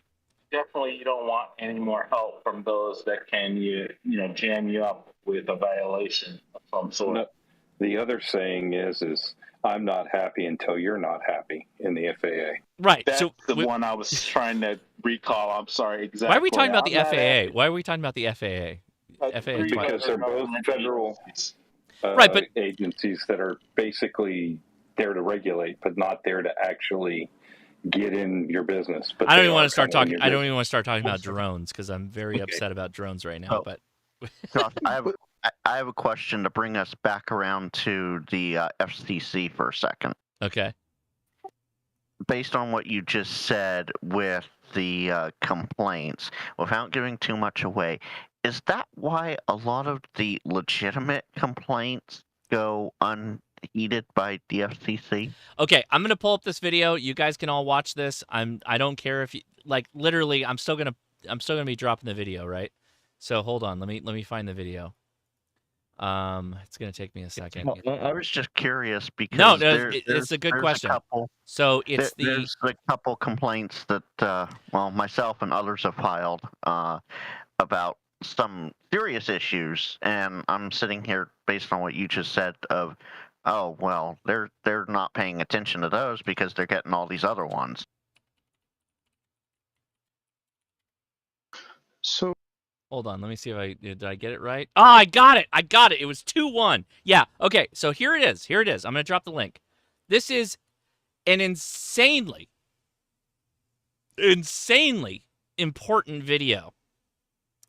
Speaker 18: definitely don't want any more help from those that can jam you up with a violation of some sort.
Speaker 15: No, the other saying is I'm not happy until you're not happy in the FAA.
Speaker 1: Right.
Speaker 18: That's
Speaker 1: so
Speaker 18: the one I was trying to recall. I'm sorry. Exactly.
Speaker 1: Why are we talking about the FAA? Why are we talking about the FAA?
Speaker 15: Because they're both federal
Speaker 1: right, but
Speaker 15: agencies that are basically there to regulate, but not there to actually get in your business. But
Speaker 1: I don't even want to start talking. I don't even want to start talking about drones because I'm very upset about drones right now. But
Speaker 8: Josh, I have a question to bring us back around to the FCC for a second.
Speaker 1: Okay.
Speaker 8: Based on what you just said with the complaints, without giving too much away, is that why a lot of the legitimate complaints go unheeded by the FCC?
Speaker 1: Okay, I'm gonna pull up this video. You guys can all watch this. I don't care if you literally. I'm still gonna be dropping the video, right? So hold on. Let me find the video. It's gonna take me a second.
Speaker 8: I was just curious because
Speaker 1: it's a good question. So
Speaker 8: there's a couple complaints that myself and others have filed about some serious issues, and I'm sitting here based on what you just said of, oh well, they're not paying attention to those because they're getting all these other ones.
Speaker 13: So
Speaker 1: hold on, let me see if did I get it right? Oh, I got it. It was 2-1. Yeah. Okay. So here it is. I'm gonna drop the link. This is an insanely important video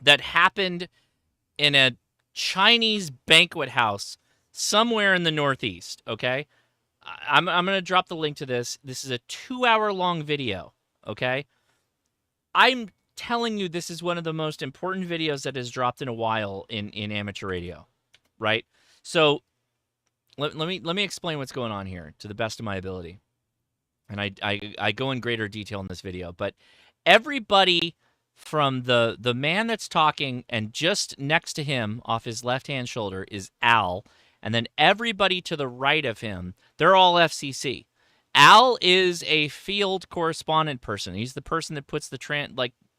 Speaker 1: that happened in a Chinese banquet house somewhere in the Northeast. Okay. I'm gonna drop the link to this. This is a 2-hour-long video. Okay. I'm telling you, this is one of the most important videos that has dropped in a while in amateur radio, right? So let me explain what's going on here to the best of my ability, and I go in greater detail in this video. But everybody from the man that's talking, and just next to him off his left-hand shoulder is Al, and then everybody to the right of him, they're all FCC. Al is a field correspondent person. He's the person that puts the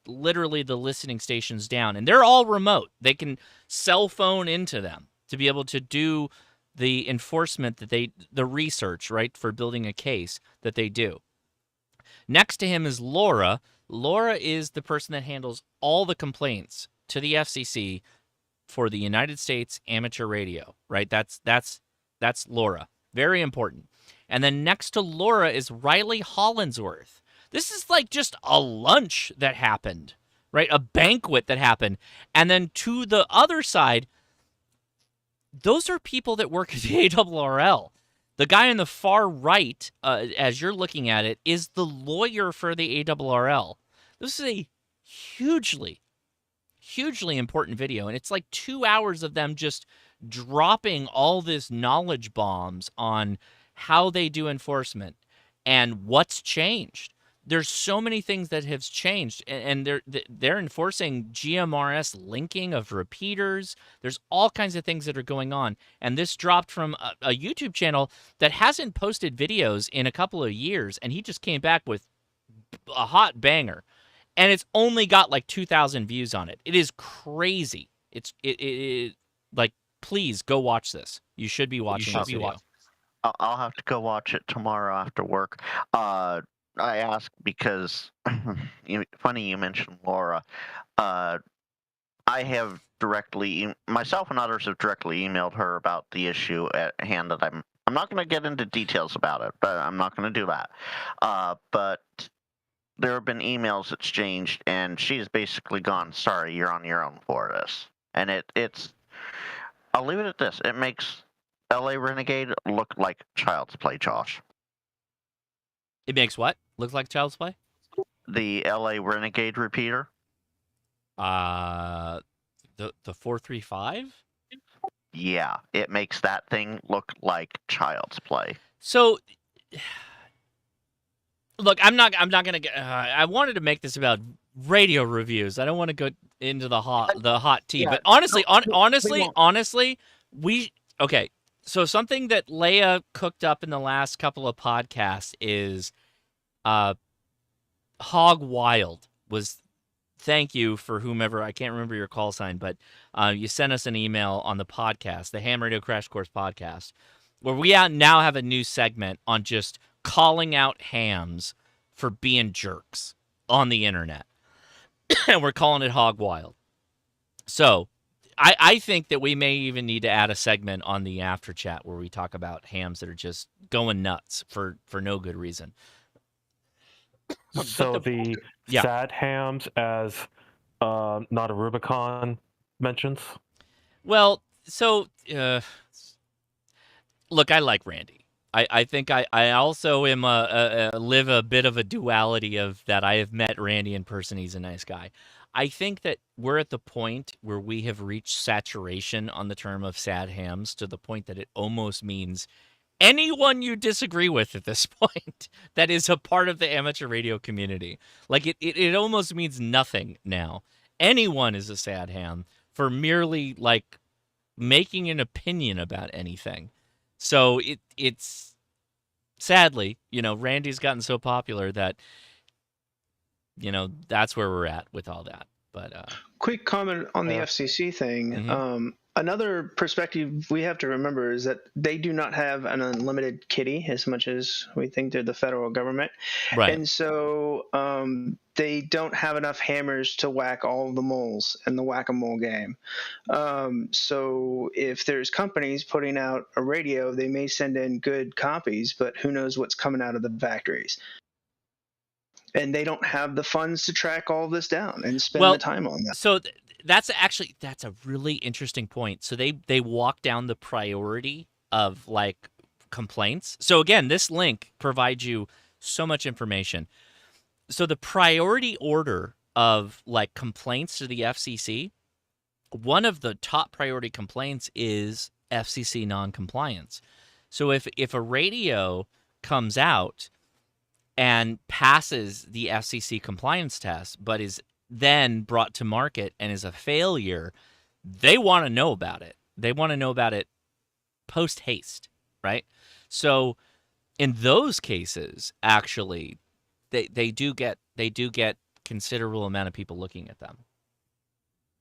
Speaker 1: literally the listening stations down, and they're all remote. They can cell phone into them to be able to do the enforcement the research, right, for building a case that they do. Next to him is Laura. Laura is the person that handles all the complaints to the FCC for the United States amateur radio, right? That's Laura. Very important. And then next to Laura is Riley Hollinsworth. This is like just a lunch that happened, right? A banquet that happened. And then to the other side, those are people that work at the ARRL. The guy on the far right, as you're looking at it, is the lawyer for the ARRL. This is a hugely important video, and it's like 2 hours of them just dropping all this knowledge bombs on how they do enforcement and what's changed. There's so many things that have changed, and they're enforcing GMRS linking of repeaters. There's all kinds of things that are going on, and this dropped from a YouTube channel that hasn't posted videos in a couple of years, and he just came back with a hot banger. And it's only got like 2,000 views on it. It is crazy. It like, please go watch this. You should be watching this video.
Speaker 8: I'll have to go watch it tomorrow after work. I ask because, funny you mentioned Laura. I have myself and others have directly emailed her about the issue at hand. That I'm not going to get into details about it, but I'm not going to do that. But there have been emails exchanged, and she's basically gone, sorry, you're on your own for this. And it's, I'll leave it at this. It makes LA Renegade look like child's play, Josh.
Speaker 1: It makes what? Look like child's play?
Speaker 8: The LA Renegade repeater?
Speaker 1: The 435?
Speaker 8: Yeah, it makes that thing look like child's play.
Speaker 1: So, look, I'm not gonna get. I wanted to make this about radio reviews. I don't want to go into the hot tea.
Speaker 14: Yeah,
Speaker 1: but honestly,
Speaker 14: no,
Speaker 1: honestly, okay. So something that Leia cooked up in the last couple of podcasts is, Hog Wild was. Thank you for whomever, I can't remember your call sign, but you sent us an email on the podcast, the Ham Radio Crash Course podcast, where we now have a new segment on just calling out hams for being jerks on the internet. And we're calling it Hog Wild. So I think that we may even need to add a segment on the after chat where we talk about hams that are just going nuts for no good reason.
Speaker 3: So the sad hams, as not a Rubicon mentions.
Speaker 1: Well, so look, I like Randy. I think I also am live a bit of a duality of that. I have met Randy in person. He's a nice guy. I think that we're at the point where we have reached saturation on the term of sad hams to the point that it almost means anyone you disagree with at this point that is a part of the amateur radio community. Like it almost means nothing now. Anyone is a sad ham for merely like making an opinion about anything. So it's sadly, Randy's gotten so popular that that's where we're at with all that. But
Speaker 13: quick comment on the FCC thing.
Speaker 1: Mm-hmm.
Speaker 13: Another perspective we have to remember is that they do not have an unlimited kitty as much as we think they're the federal government.
Speaker 1: Right.
Speaker 13: And so they don't have enough hammers to whack all the moles in the whack-a-mole game. So if there's companies putting out a radio, they may send in good copies, but who knows what's coming out of the factories. And they don't have the funds to track all this down and spend the time on that.
Speaker 1: So that's a really interesting point. So they walk down the priority of like complaints. So again, this link provides you so much information. So the priority order of like complaints to the FCC, one of the top priority complaints is FCC non-compliance. So if a radio comes out and passes the FCC compliance test, but is then brought to market and is a failure, they want to know about it. They want to know about it post haste, right? So in those cases, actually, they do get considerable amount of people looking at them.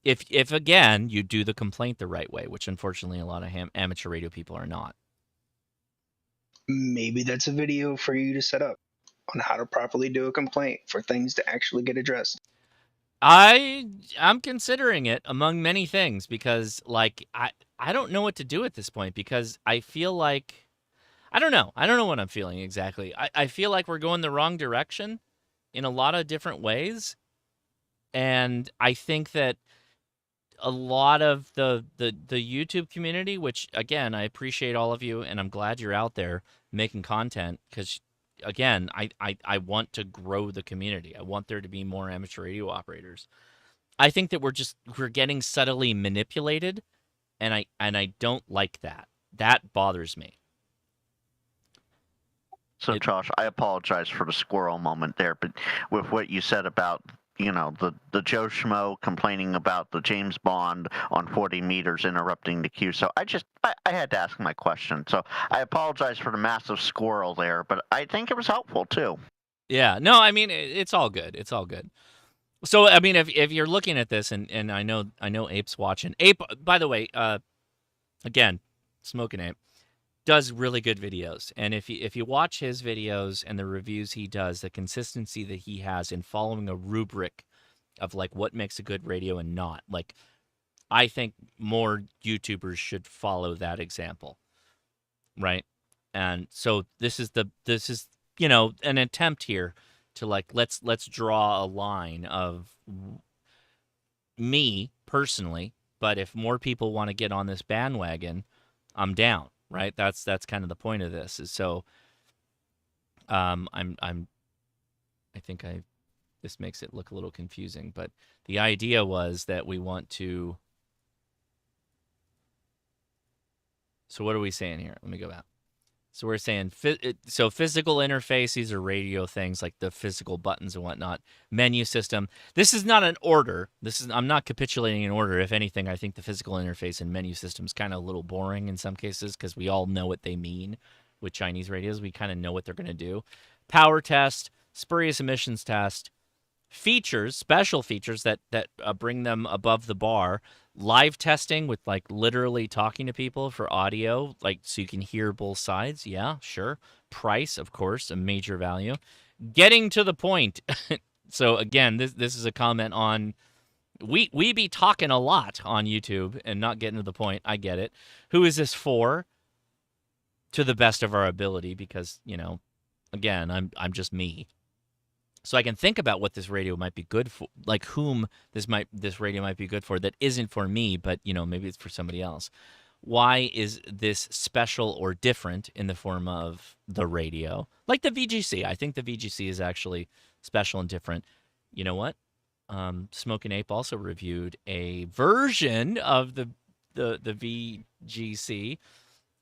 Speaker 1: If again you do the complaint the right way, which unfortunately a lot of amateur radio people are not.
Speaker 13: Maybe that's a video for you to set up on how to properly do a complaint for things to actually get addressed.
Speaker 1: I'm considering it among many things because like I don't know what to do at this point because I feel like I don't know. I don't know what I'm feeling exactly. I feel like we're going the wrong direction in a lot of different ways. And I think that a lot of the YouTube community, which again, I appreciate all of you and I'm glad you're out there making content because again, I want to grow the community. I want there to be more amateur radio operators. I think that we're getting subtly manipulated and I don't like that. That bothers me.
Speaker 8: So, Josh, I apologize for the squirrel moment there, but with what you said about, you know, the Joe Schmo complaining about the James Bond on 40 meters interrupting the queue. So I had to ask my question. So I apologize for the massive squirrel there, but I think it was helpful too.
Speaker 1: Yeah, no, I mean, it's all good. It's all good. So, I mean, if you're looking at this and I know Ape's watching. Ape, by the way, again, Smoking Ape does really good videos. And if you watch his videos and the reviews he does, the consistency that he has in following a rubric of like what makes a good radio and not, like I think more YouTubers should follow that example. Right? And so this is you know, an attempt here to like let's draw a line of me personally, but if more people want to get on this bandwagon, I'm down. Right, that's kind of the point of this. Is so, I think this makes it look a little confusing, but the idea was that we want to. So what are we saying here? Let me go back. So we're saying physical interface. These are radio things like the physical buttons and whatnot. Menu system. This is not an order. I'm not capitulating an order. If anything, I think the physical interface and menu system is kind of a little boring in some cases because we all know what they mean with Chinese radios. We kind of know what they're going to do. Power test, spurious emissions test, features, special features that bring them above the bar. Live testing with like literally talking to people for audio, like so you can hear both sides. Yeah, sure. Price, of course, a major value. Getting to the point. So again, this is a comment on we be talking a lot on YouTube and not getting to the point. I get it. Who is this for? To the best of our ability, because you know, again, I'm just me. So I can think about what this radio might be good for, like whom this radio might be good for that isn't for me, but you know, maybe it's for somebody else. Why is this special or different in the form of the radio? Like the VGC. I think the VGC is actually special and different. You know what? Smoking Ape also reviewed a version of the VGC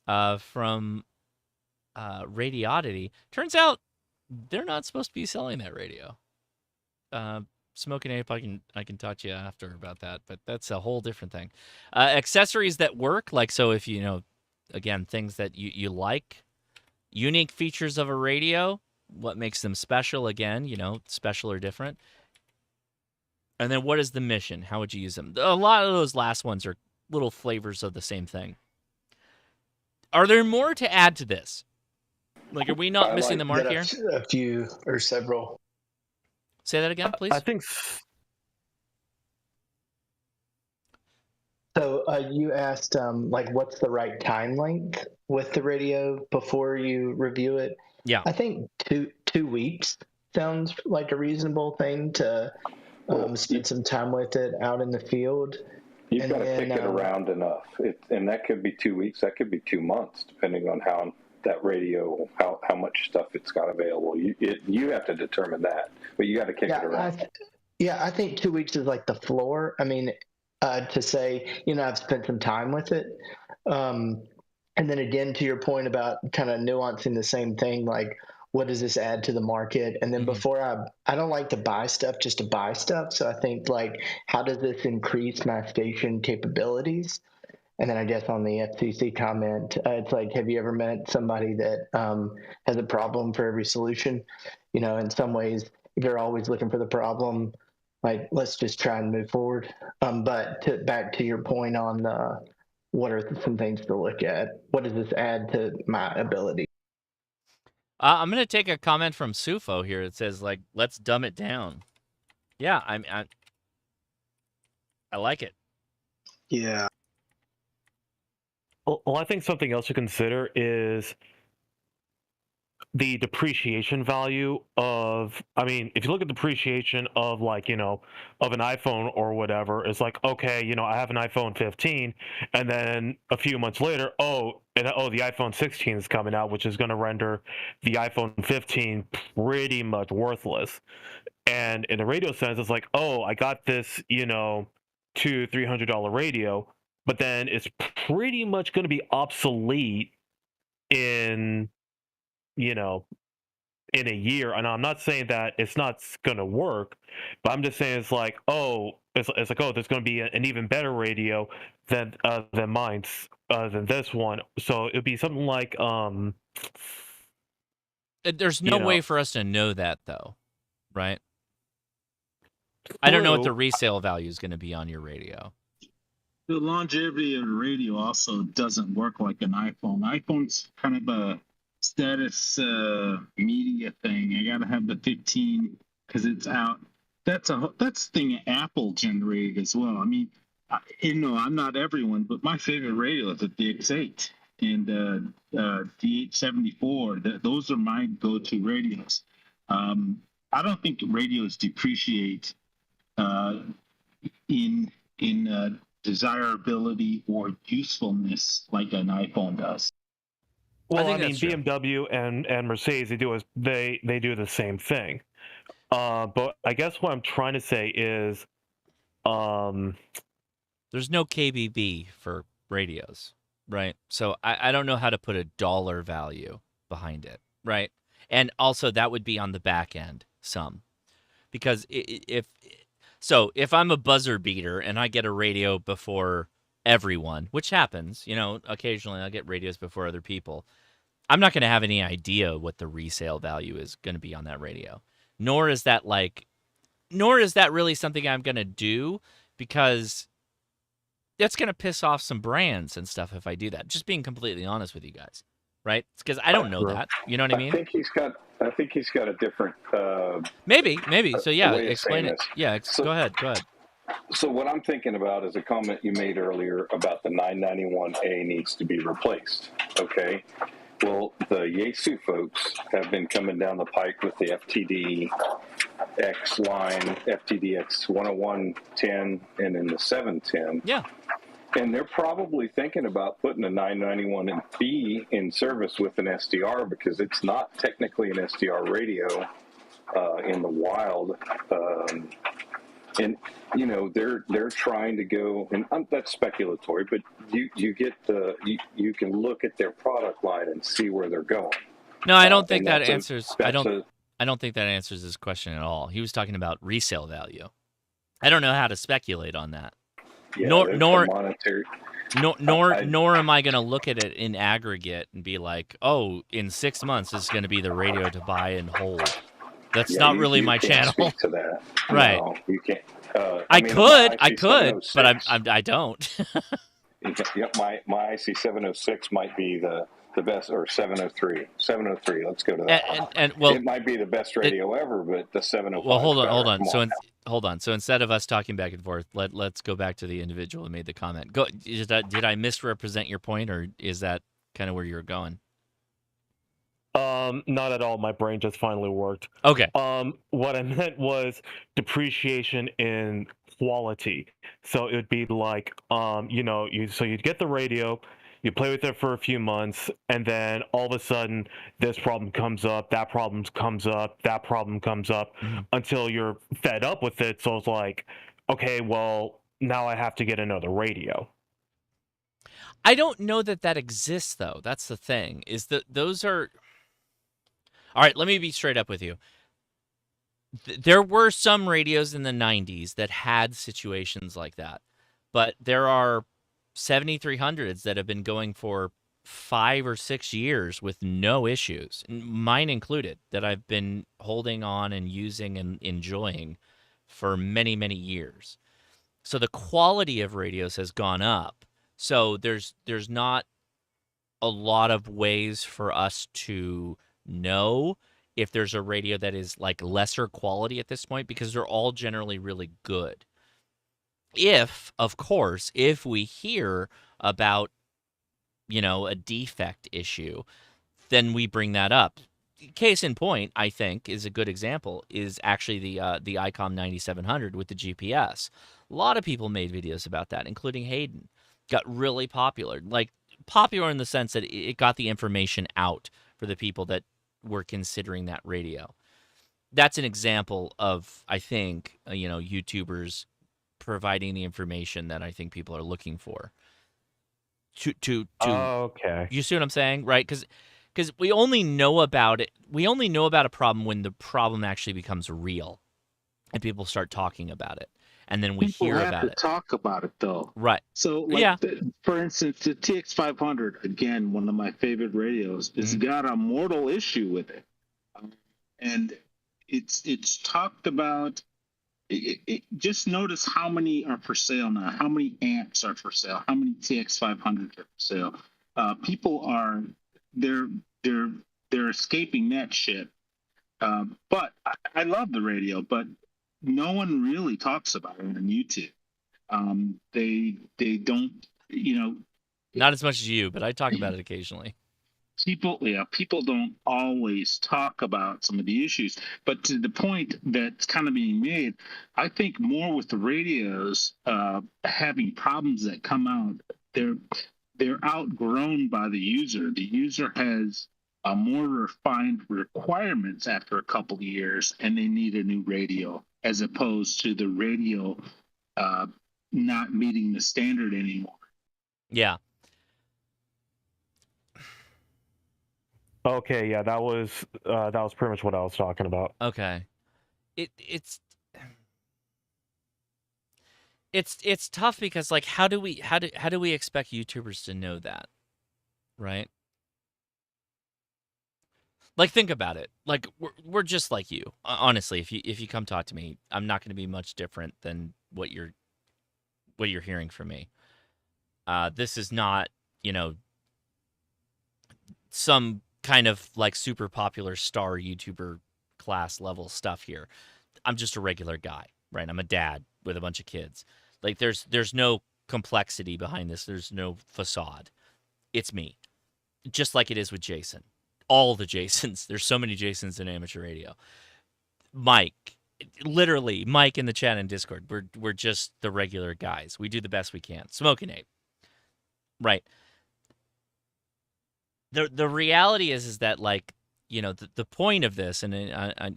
Speaker 1: from Radioddity. Turns out they're not supposed to be selling that radio. Smoking Ape, I can talk to you after about that, but that's a whole different thing. Accessories that work, like so if you know, again, things that you like, unique features of a radio, what makes them special, again, you know, special or different. And then what is the mission? How would you use them? A lot of those last ones are little flavors of the same thing. Are there more to add to this? Like, are we not missing the mark here?
Speaker 16: A few or several.
Speaker 1: Say that again, please.
Speaker 3: I think.
Speaker 16: So you asked, like, what's the right time length with the radio before you review it?
Speaker 1: Yeah.
Speaker 16: I think two weeks sounds like a reasonable thing to spend some time with it out in the field.
Speaker 15: You've got to kick it around enough. And that could be 2 weeks. That could be 2 months, depending on how that radio, how much stuff it's got available. You have to determine that, but you got to kick it around.
Speaker 16: I think 2 weeks is like the floor. I mean, to say, you know, I've spent some time with it. And then again, to your point about kind of nuancing the same thing, like, what does this add to the market? And then before I don't like to buy stuff just to buy stuff. So I think, like, how does this increase my station capabilities? And then I guess on the FCC comment, it's like, have you ever met somebody that has a problem for every solution? You know, in some ways, if you're always looking for the problem, like, let's just try and move forward. But back to your point on what are some things to look at? What does this add to my ability?
Speaker 1: I'm going to take a comment from Sufo here. It says, like, let's dumb it down. Yeah, I like it.
Speaker 13: Yeah.
Speaker 3: Well, I think something else to consider is the depreciation value of, I mean, if you look at depreciation of like, of an iPhone or whatever, it's like, okay, I have an iPhone 15 and then a few months later, the iPhone 16 is coming out, which is going to render the iPhone 15 pretty much worthless. And in the radio sense, it's like, oh, I got this, $200-$300 radio, but then it's pretty much going to be obsolete in in a year. And I'm not saying that it's not going to work, but I'm just saying it's like, there's going to be an even better radio than mine's, than this one. So it'd be something like
Speaker 1: there's no way for us to know that though, right? I don't know what the resale value is going to be on your radio.
Speaker 9: The longevity of the radio also doesn't work like an iPhone. iPhone's kind of a status media thing. I gotta have the 15 because it's out. That's the thing Apple generated as well. I mean, I'm not everyone, but my favorite radio is the DX8 and DH74. Those are my go-to radios. I don't think radios depreciate in desirability or usefulness like an iPhone does.
Speaker 3: Well, I mean, BMW and Mercedes, they do the same thing. But I guess what I'm trying to say is,
Speaker 1: there's no KBB for radios, right? So I don't know how to put a dollar value behind it, right? And also that would be on the back end some, because if I'm a buzzer beater and I get a radio before everyone, which happens, occasionally I'll get radios before other people, I'm not going to have any idea what the resale value is going to be on that radio. Nor is that really something I'm going to do, because that's going to piss off some brands and stuff if I do that. Just being completely honest with you guys, right? It's because I don't know that. You know what I mean?
Speaker 15: I think he's got a different.
Speaker 1: Maybe. So yeah, explain it. Yeah, go ahead.
Speaker 15: So what I'm thinking about is a comment you made earlier about the 991A needs to be replaced. Okay. Well, the Yaesu folks have been coming down the pike with the FTDX line, FTDX 10110, and then the 710.
Speaker 1: Yeah.
Speaker 15: And they're probably thinking about putting a 991B in service with an SDR, because it's not technically an SDR radio in the wild. And they're trying to go, and that's speculatory, but you can look at their product line and see where they're going.
Speaker 1: No, I don't think that answers. I don't think that answers his question at all. He was talking about resale value. I don't know how to speculate on that.
Speaker 15: Yeah,
Speaker 1: nor am I going to look at it in aggregate and be like, oh, in 6 months this is going to be the radio to buy and hold. That's not really my channel.
Speaker 15: Speak to that.
Speaker 1: Right.
Speaker 15: No, you can't.
Speaker 1: I could, but I don't.
Speaker 15: Yep, my IC 706 might be the best, or 703. 703. Let's go to that.
Speaker 1: And
Speaker 15: it might be the best radio ever, but the 705.
Speaker 1: Well, hold on. So instead of us talking back and forth, let's go back to the individual who made the comment. Did I misrepresent your point, or is that kind of where you were going?
Speaker 3: Not at all. My brain just finally worked.
Speaker 1: Okay.
Speaker 3: What I meant was depreciation in quality. So it would be like, you'd get the radio, you play with it for a few months, and then all of a sudden this problem comes up, that problem comes up, that problem comes up, until you're fed up with it. So it's like, okay, well, now I have to get another radio.
Speaker 1: I don't know that exists, though. That's the thing, is that those are... All right, let me be straight up with you. There were some radios in the 90s that had situations like that, but there are 7300s that have been going for 5 or 6 years with no issues, mine included, that I've been holding on and using and enjoying for many, many years. So the quality of radios has gone up. So there's not a lot of ways for us to know if there's a radio that is like lesser quality at this point, because they're all generally really good. of course, if we hear about, a defect issue, then we bring that up. Case in point, I think, is a good example, is actually the ICOM 9700 with the GPS. A lot of people made videos about that, including Hayden. Got really popular. Like, popular in the sense that it got the information out for the people that were considering that radio. That's an example of, I think, YouTubers providing the information that I think people are looking for.
Speaker 3: Okay.
Speaker 1: You see what I'm saying, right? Because we only know about it. We only know about a problem when the problem actually becomes real, and people start talking about it, and then we hear about it.
Speaker 9: Talk about it though,
Speaker 1: right?
Speaker 9: So, for instance, the TX500, again, one of my favorite radios, it's got a mortal issue with it, and it's talked about. Just notice how many are for sale now. How many amps are for sale? How many TX500s are for sale? People are they're escaping that shit. But I love the radio, but no one really talks about it on YouTube. They don't,
Speaker 1: Not as much as you, but I talk about it occasionally.
Speaker 9: People don't always talk about some of the issues, but to the point that's kind of being made, I think more with the radios having problems that come out, they're outgrown by the user. The user has more refined requirements after a couple of years, and they need a new radio, as opposed to the radio not meeting the standard anymore.
Speaker 1: Yeah.
Speaker 3: Okay, yeah, that was pretty much what I was talking about.
Speaker 1: Okay, it's tough because, like, how do we expect YouTubers to know that, right? Like, think about it. Like, we're just like you. Honestly, if you come talk to me, I'm not going to be much different than what you're hearing from me. This is not, some kind of like super popular star YouTuber class level stuff here. I'm just a regular guy, right? I'm a dad with a bunch of kids. Like, there's no complexity behind this. There's no facade. It's me. Just like it is with Jason. All the Jasons. There's so many Jasons in amateur radio. Mike, literally, Mike in the chat and Discord. We're just the regular guys. We do the best we can. Smoking Ape. Right. The reality is that, like, the point of this, and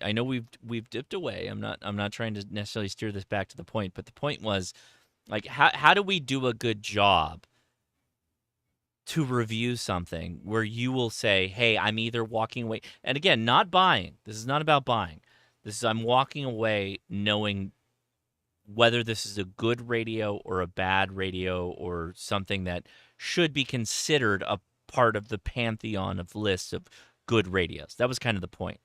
Speaker 1: I know we've dipped away. I'm not trying to necessarily steer this back to the point, but the point was, like, how do we do a good job to review something where you will say, hey, I'm either walking away, and again, not buying. This is not about buying. This is, I'm walking away knowing whether this is a good radio or a bad radio or something that should be considered a part of the pantheon of lists of good radios. That was kind of the point.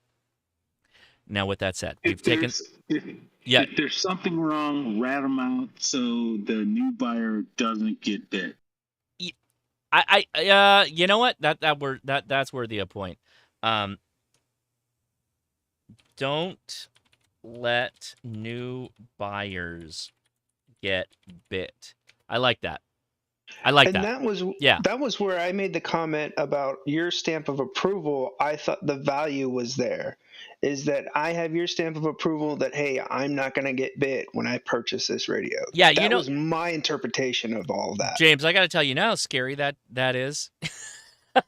Speaker 1: Now, with that said,
Speaker 9: If there's something wrong, rat them out so the new buyer doesn't get bit.
Speaker 1: You know what? That's worthy of point. Don't let new buyers get bit. I like that.
Speaker 13: And that was where I made the comment about your stamp of approval. I thought the value was there, is that I have your stamp of approval that, hey, I'm not going to get bit when I purchase this radio.
Speaker 1: Yeah,
Speaker 13: that was my interpretation of all of that.
Speaker 1: James, I got to tell you now how scary that is.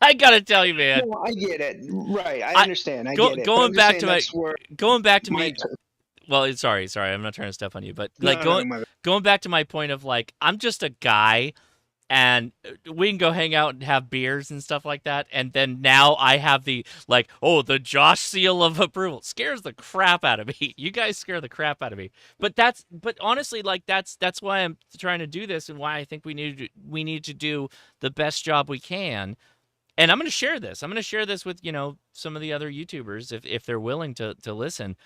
Speaker 1: I got to tell you, man.
Speaker 13: No, I get it. Right, I understand. I get it.
Speaker 1: Going back to me. Well, sorry. I'm not trying to step on you, but like going back to my point of, like, I'm just a guy. And we can go hang out and have beers and stuff like that. And then now I have the, like, the Josh seal of approval. Scares the crap out of me. You guys scare the crap out of me. But honestly, like, that's why I'm trying to do this, and why I think we need to do the best job we can. And I'm going to share this. I'm going to share this with, some of the other YouTubers if they're willing to listen,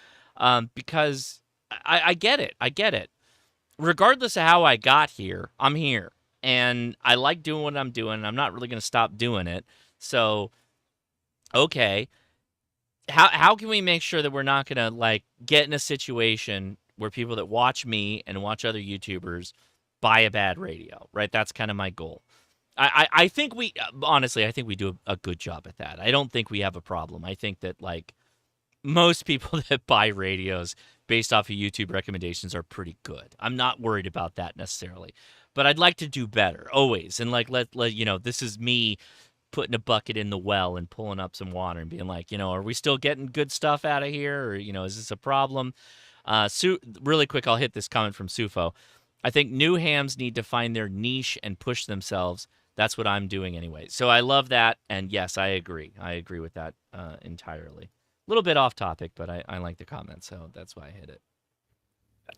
Speaker 1: because I get it. I get it. Regardless of how I got here, I'm here. And I like doing what I'm doing, and I'm not really going to stop doing it. So, okay, how can we make sure that we're not going to, like, get in a situation where people that watch me and watch other YouTubers buy a bad radio, right? That's kind of my goal. I think we, honestly, I think we do a good job at that. I don't think we have a problem. I think that, like, most people that buy radios based off of YouTube recommendations are pretty good. I'm not worried about that necessarily. But I'd like to do better, always. And, like, let you know, this is me putting a bucket in the well and pulling up some water and being like, you know, are we still getting good stuff out of here? Or, you know, is this a problem? Really quick, I'll hit this comment from Sufo. I think new hams need to find their niche and push themselves. That's what I'm doing anyway. So I love that. And yes, I agree. I agree with that entirely. A little bit off topic, but I like the comment. So that's why I hit it.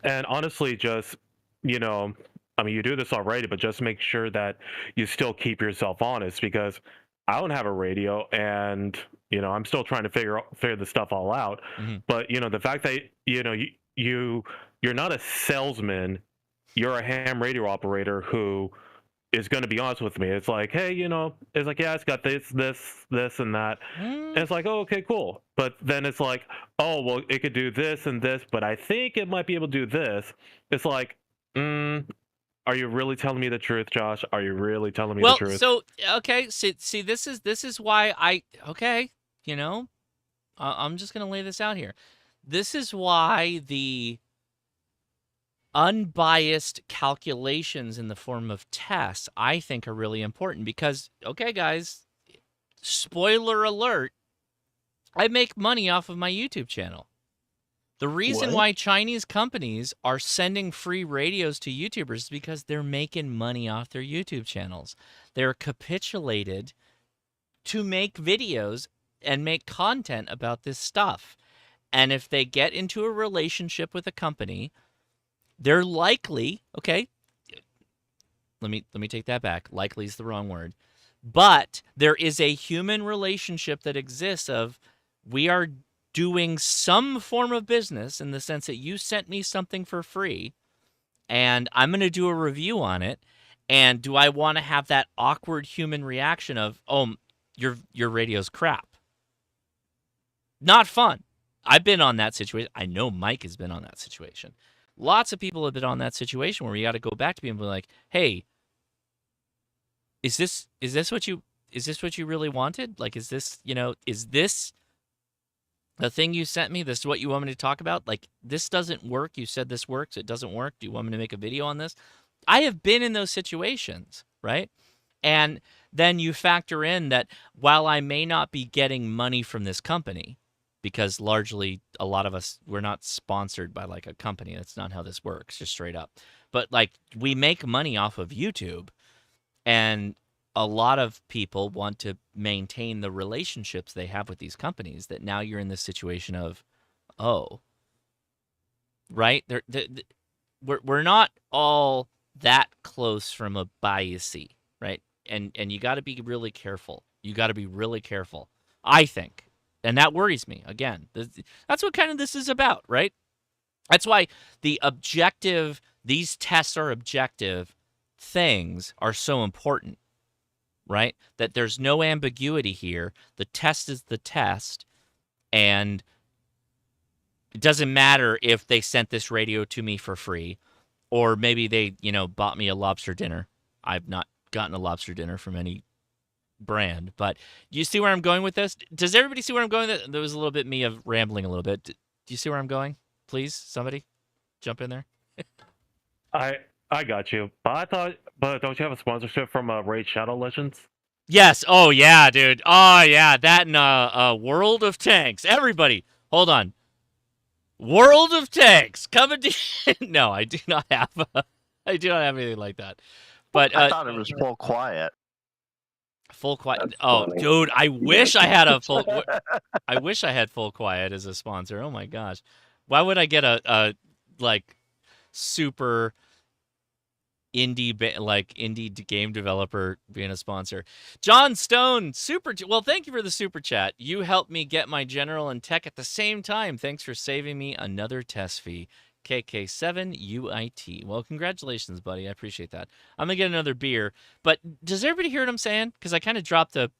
Speaker 3: And honestly, just, you know, I mean, you do this already, but just make sure that you still keep yourself honest, because I don't have a radio and, you know, I'm still trying to figure the stuff all out.
Speaker 1: Mm-hmm.
Speaker 3: But, you know, the fact that, you know, you're not a salesman, you're a ham radio operator who is going to be honest with me. It's like, hey, you know, it's like, yeah, it's got this, and that. And it's like, oh, okay, cool. But then it's like, oh, well, it could do this and this, but I think it might be able to do this. It's like, are you really telling me the truth, Josh? Are you really telling me the truth?
Speaker 1: Well, so, okay, see, this is why you know, I'm just going to lay this out here. This is why the unbiased calculations in the form of tests, I think, are really important because, okay, guys, spoiler alert, I make money off of my YouTube channel. The reason why Chinese companies are sending free radios to YouTubers is because they're making money off their YouTube channels. They're capitulated to make videos and make content about this stuff. And if they get into a relationship with a company, they're likely, okay, let me take that back. Likely is the wrong word. But there is a human relationship that exists of we are doing some form of business in the sense that you sent me something for free and I'm going to do a review on it. And do I want to have that awkward human reaction of, oh, your radio's crap? Not fun. I've been on that situation. I know Mike has been on that situation. Lots of people have been on that situation where you got to go back to people and be like, hey, is this what you really wanted? Like, is this the thing you sent me? This is what you want me to talk about? Like, this doesn't work. You said this works. It doesn't work. Do you want me to make a video on this? I have been in those situations, right? And then you factor in that while I may not be getting money from this company, because largely a lot of us, we're not sponsored by like a company. That's not how this works, just straight up. But like we make money off of YouTube, and a lot of people want to maintain the relationships they have with these companies, that now you're in this situation of, oh, right? We're not all that close from a biasy, right? And you got to be really careful. You got to be really careful, I think. And that worries me. Again, that's what kind of this is about, right? That's why these tests are objective things are so important, right? That there's no ambiguity here. The test is the test. And it doesn't matter if they sent this radio to me for free, or maybe they, bought me a lobster dinner. I've not gotten a lobster dinner from any brand, but you see where I'm going with this? Does everybody see where I'm going with it? There was a little bit me of rambling a little bit. Do you see where I'm going? Please, somebody jump in there.
Speaker 3: I got you. But don't you have a sponsorship from Raid Shadow Legends?
Speaker 1: Yes. Oh yeah, dude. Oh yeah, that and World of Tanks. Everybody, hold on. World of Tanks coming to. No, I do not have. I do not have anything like that. But
Speaker 8: I thought it was full quiet.
Speaker 1: Full quiet. Oh, dude, I wish I had a full. I wish I had Full Quiet as a sponsor. Oh my gosh, why would I get a like super indie game developer being a sponsor? John Stone, well, thank you for the super chat. You helped me get my general and tech at the same time. Thanks for saving me another test fee. KK7 UIT. Well, congratulations, buddy. I appreciate that. I'm gonna get another beer. But does everybody hear what I'm saying? Because I kind of dropped a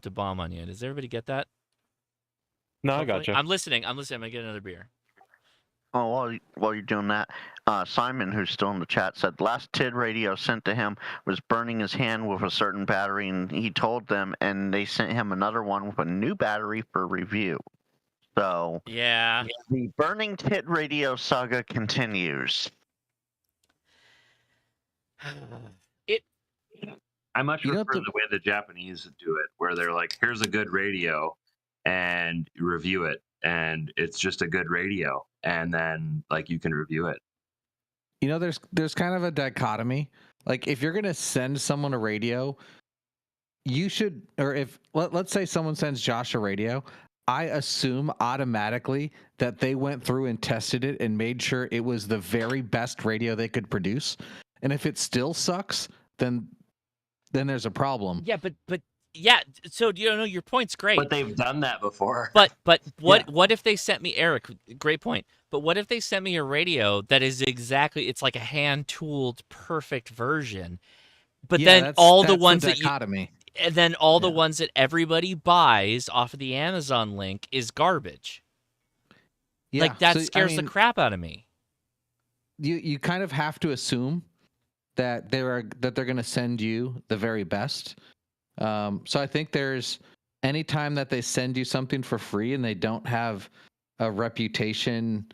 Speaker 1: bomb on you. Does everybody get that?
Speaker 3: No, I got you.
Speaker 1: I'm listening. I'm gonna get another beer.
Speaker 8: Oh, while you're doing that, Simon, who's still in the chat, said last TID radio sent to him was burning his hand with a certain battery, and he told them, and they sent him another one with a new battery for review. So
Speaker 1: yeah,
Speaker 8: the burning TID radio saga continues.
Speaker 19: I much prefer the way the Japanese do it, where they're like, "Here's a good radio, and review it, and it's just a good radio, and then like you can review it."
Speaker 10: You know, there's kind of a dichotomy. Like, if you're gonna send someone a radio, you should, or if let's say someone sends Josh a radio, I assume automatically that they went through and tested it and made sure it was the very best radio they could produce. And if it still sucks, then there's a problem.
Speaker 1: Yeah, but yeah. So your point's great.
Speaker 19: But they've done that before.
Speaker 1: But what if they sent me, Eric? Great point. But what if they sent me a radio that is exactly, it's like a hand tooled perfect version, but then all the ones that and then all the ones that everybody buys off of the Amazon link is garbage.
Speaker 10: Yeah,
Speaker 1: like that scares the crap out of me.
Speaker 10: You kind of have to assume that they're going to send you the very best. So I think there's any time that they send you something for free and they don't have a reputation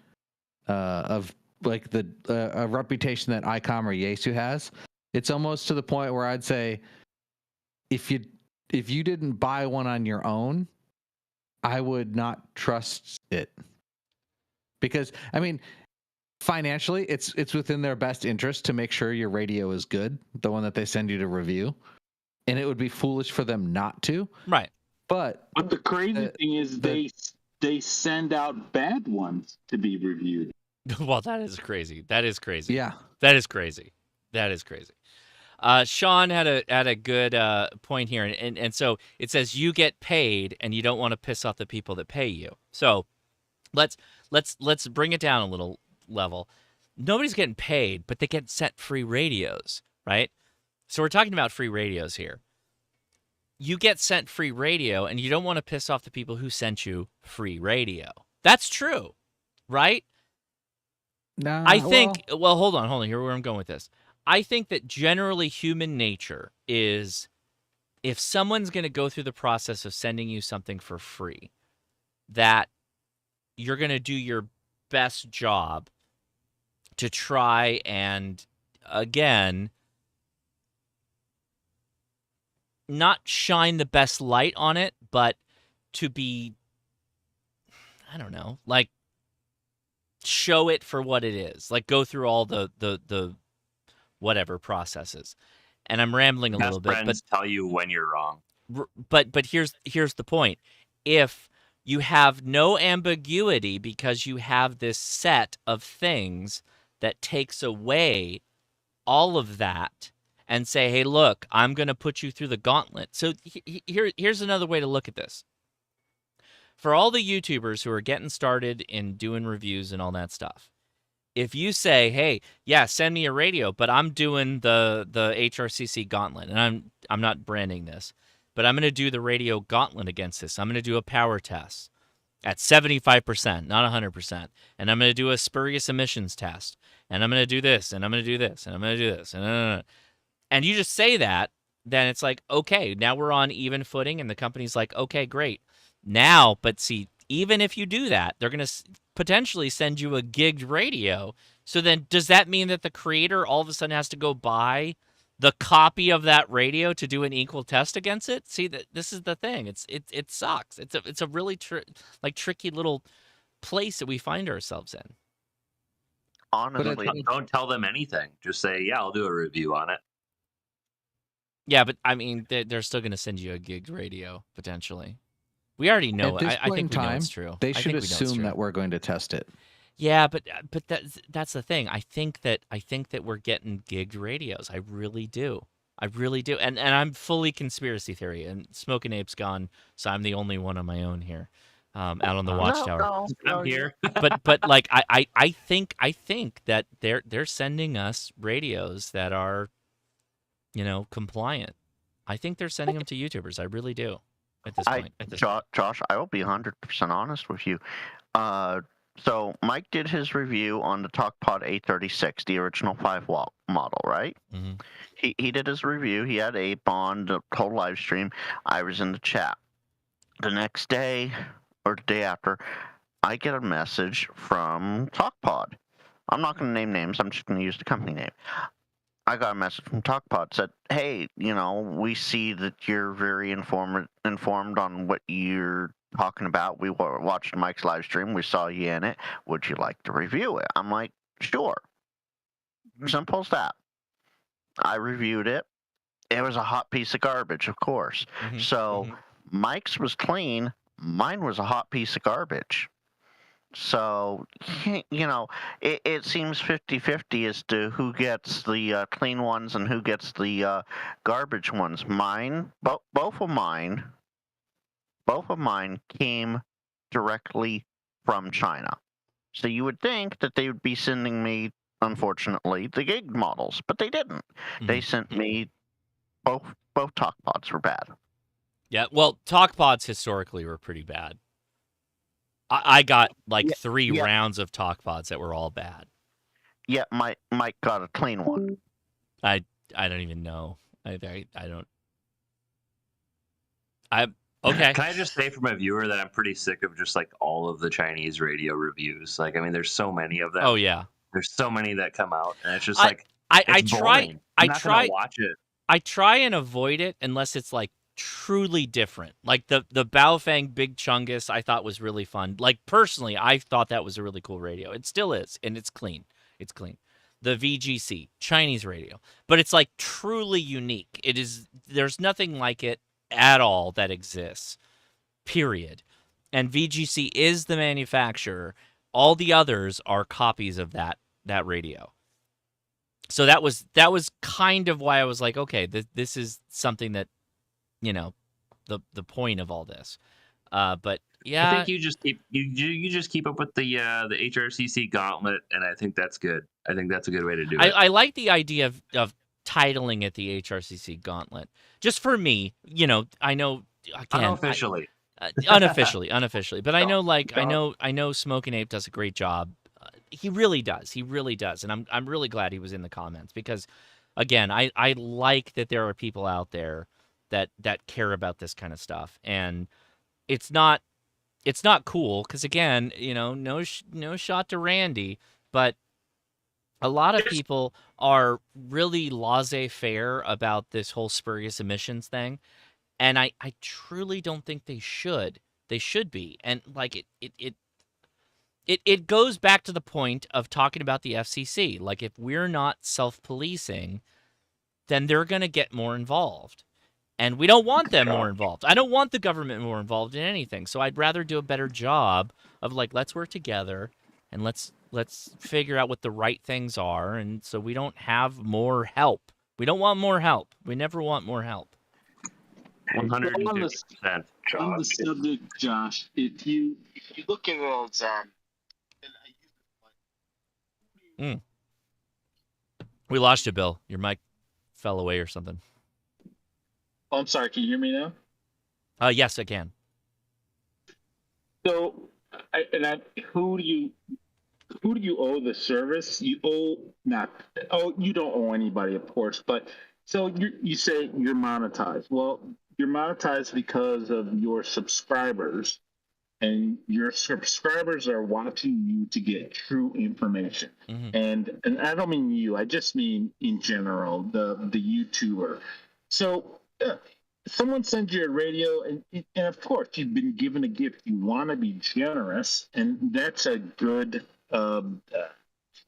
Speaker 10: of like a reputation that ICOM or Yaesu has, it's almost to the point where I'd say if you didn't buy one on your own, I would not trust it. Because I mean, financially, it's within their best interest to make sure your radio is good, the one that they send you to review, and it would be foolish for them not to.
Speaker 1: Right.
Speaker 9: But the crazy thing is they send out bad ones to be reviewed.
Speaker 1: Well, that is crazy. That is crazy.
Speaker 10: Yeah.
Speaker 1: That is crazy. That is crazy. Sean had a good point here, and so it says you get paid, and you don't want to piss off the people that pay you. So let's bring it down a little level. Nobody's getting paid, but they get sent free radios, right? So we're talking about free radios here. You get sent free radio, and you don't want to piss off the people who sent you free radio. That's true, right?
Speaker 10: No,
Speaker 1: I think. Well, hold on. Here where I'm going with this. I think that generally human nature is, if someone's going to go through the process of sending you something for free, that you're going to do your best job to try and, again, not shine the best light on it, but to be, I don't know, like, show it for what it is. Like, go through all the whatever processes. And I'm rambling a little bit, but
Speaker 19: tell you when you're wrong.
Speaker 1: But here's the point. If you have no ambiguity because you have this set of things that takes away all of that and say, hey, look, I'm going to put you through the gauntlet. So here's another way to look at this. For all the YouTubers who are getting started in doing reviews and all that stuff, if you say, hey, yeah, send me a radio, but I'm doing the HRCC gauntlet, and I'm not branding this, but I'm going to do the radio gauntlet against this. I'm going to do a power test at 75%, not 100%. And I'm going to do a spurious emissions test. And I'm going to do this, and I'm going to do this, and I'm going to do this. And you just say that, then it's like, okay, now we're on even footing, and the company's like, okay, great. Now, but see, even if you do that, they're going to potentially send you a gigged radio. So then does that mean that the creator all of a sudden has to go buy the copy of that radio to do an equal test against it? See, that this is the thing. It sucks. It's a really tricky little place that we find ourselves in.
Speaker 19: Honestly, don't tell them anything. Just say, yeah, I'll do a review on it.
Speaker 1: Yeah, but I mean, they're still going to send you a gigged radio potentially. We already know it. I think we know it's true.
Speaker 10: They should assume that we're going to test it.
Speaker 1: Yeah, but that's the thing. I think that we're getting gigged radios. I really do. And I'm fully conspiracy theory. And Smoking Ape's gone, so I'm the only one on my own here, out on the watchtower.
Speaker 19: I'm here.
Speaker 1: but like I think that they're sending us radios that are, compliant. I think they're sending them to YouTubers. I really do. At this point.
Speaker 8: Josh, I will be 100% honest with you. So Mike did his review on the TalkPod 836, the original 5-watt model, right?
Speaker 1: Mm-hmm.
Speaker 8: He did his review. He had Abe on the whole live stream. I was in the chat. The next day, or the day after, I get a message from TalkPod. I'm not going to name names. I'm just going to use the company name. I got a message from TalkPod, said, hey, we see that you're very informed on what you're talking about. We watched Mike's live stream. We saw you in it. Would you like to review it? I'm like, sure. Simple as that. I reviewed it. It was a hot piece of garbage, of course.
Speaker 1: Mm-hmm.
Speaker 8: So Mike's was clean. Mine was a hot piece of garbage. So, it seems 50-50 as to who gets the clean ones and who gets the garbage ones. Both of mine came directly from China. So you would think that they would be sending me, unfortunately, the gig models, but they didn't.
Speaker 1: Mm-hmm.
Speaker 8: They sent me both TalkPods were bad.
Speaker 1: Yeah, well, TalkPods historically were pretty bad. I got like 3 rounds of TalkPods that were all bad.
Speaker 8: Yeah, Mike got a clean one.
Speaker 1: I don't even know. I don't. Okay.
Speaker 19: Can I just say from a viewer that I'm pretty sick of just like all of the Chinese radio reviews? Like, I mean, there's so many of them.
Speaker 1: Oh yeah.
Speaker 19: There's so many that come out, and it's just
Speaker 1: I
Speaker 19: it's boring. I'm not gonna watch it.
Speaker 1: I try and avoid it unless it's like truly different. Like the Baofeng Big Chungus I thought was really fun. Like personally, I thought that was a really cool radio. It still is, and it's clean. It's clean. The VGC, Chinese radio. But it's like truly unique. There's nothing like it at all that exists. Period. And VGC is the manufacturer. All the others are copies of that radio. So that was kind of why I was like, okay, this is something that, the point of all this. But yeah,
Speaker 19: I think you just keep up with the HRCC gauntlet, and I think that's good. I think that's a good way to do it.
Speaker 1: I like the idea of titling it the HRCC gauntlet. Just for me, I know again,
Speaker 19: unofficially.
Speaker 1: Unofficially, but I know Smoking Ape does a great job. He really does, and I'm really glad he was in the comments because, again, I like that there are people out there that care about this kind of stuff, and it's not cool because again, no shot to Randy, but a lot of people are really laissez-faire about this whole spurious emissions thing. And I truly don't think they should. They should be. And like it goes back to the point of talking about the FCC. Like if we're not self-policing, then they're going to get more involved. And we don't want them more involved. I don't want the government more involved in anything. So I'd rather do a better job of like, let's work together and let's figure out what the right things are. And so we don't have more help. We don't want more help. We never want more help.
Speaker 19: 150%.
Speaker 9: On the subject, Josh, if you look at those,
Speaker 1: We lost you, Bill. Your mic fell away or something.
Speaker 9: Oh, I'm sorry. Can you hear me now?
Speaker 1: Yes, I can.
Speaker 9: So, who do you owe the service? You don't owe anybody, of course, but so you say you're monetized. Well, you're monetized because of your subscribers, and your subscribers are watching you to get true information. Mm-hmm. And I don't mean you, I just mean in general, the YouTuber. So someone sends you a radio, and of course you've been given a gift. You want to be generous, and that's a good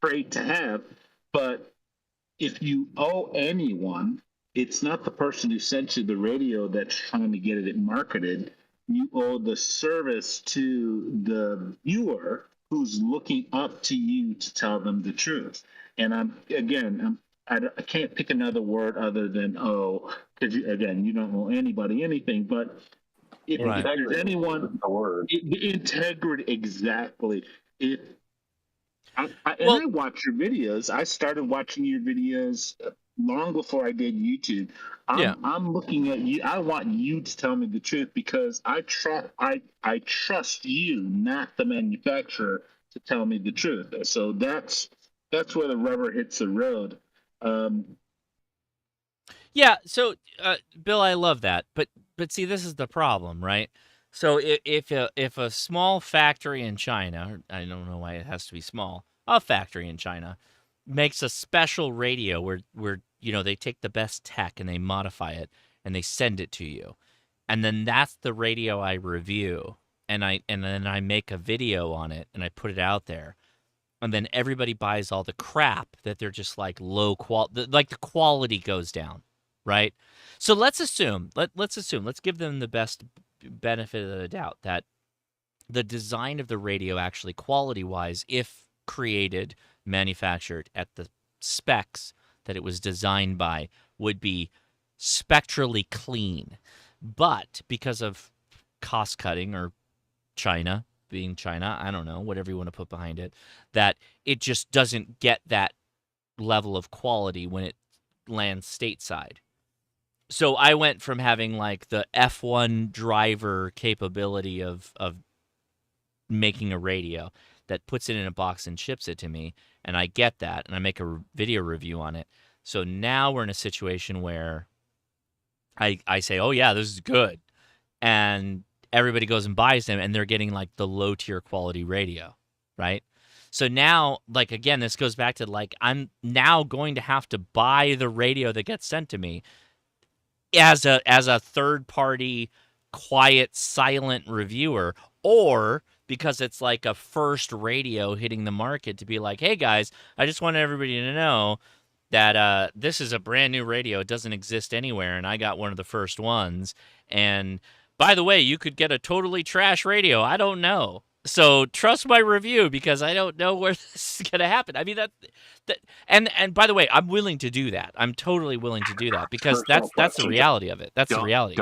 Speaker 9: trait to have. But if you owe anyone, it's not the person who sent you the radio that's trying to get it marketed. You owe the service to the viewer who's looking up to you to tell them the truth. And I can't pick another word other than owe, because you don't owe anybody anything. But if there's anyone, the integrity, exactly. I watch your videos. I started watching your videos long before I did YouTube. I'm looking at you. I want you to tell me the truth because I trust you, not the manufacturer, to tell me the truth. So that's where the rubber hits the road.
Speaker 1: Yeah. So, Bill, I love that, but see, this is the problem, right? So if a small factory in China, I don't know why it has to be small, a factory in China makes a special radio where they take the best tech and they modify it and they send it to you, and then that's the radio I review, and then I make a video on it and I put it out there, and then everybody buys all the crap that they're just like low quality, like the quality goes down, right? So let's give them the best benefit of the doubt that the design of the radio actually quality-wise, if created, manufactured at the specs that it was designed by, would be spectrally clean. But because of cost cutting, or China being China, I don't know, whatever you want to put behind it, that it just doesn't get that level of quality when it lands stateside. So I went from having like the F1 driver capability of making a radio that puts it in a box and ships it to me, and I get that, and I make a video review on it. So now we're in a situation where I say, oh yeah, this is good, and everybody goes and buys them, and they're getting like the low tier quality radio, right? So now, like, again, this goes back to like, I'm now going to have to buy the radio that gets sent to me as a third party, quiet, silent reviewer, or because it's like a first radio hitting the market to be like, hey guys, I just want everybody to know that this is a brand new radio. It doesn't exist anywhere, and I got one of the first ones. And by the way, you could get a totally trash radio. I don't know. So trust my review, because I don't know where this is going to happen. I mean, and by the way, I'm willing to do that. I'm totally willing to do that, because that's the reality of it. That's the reality.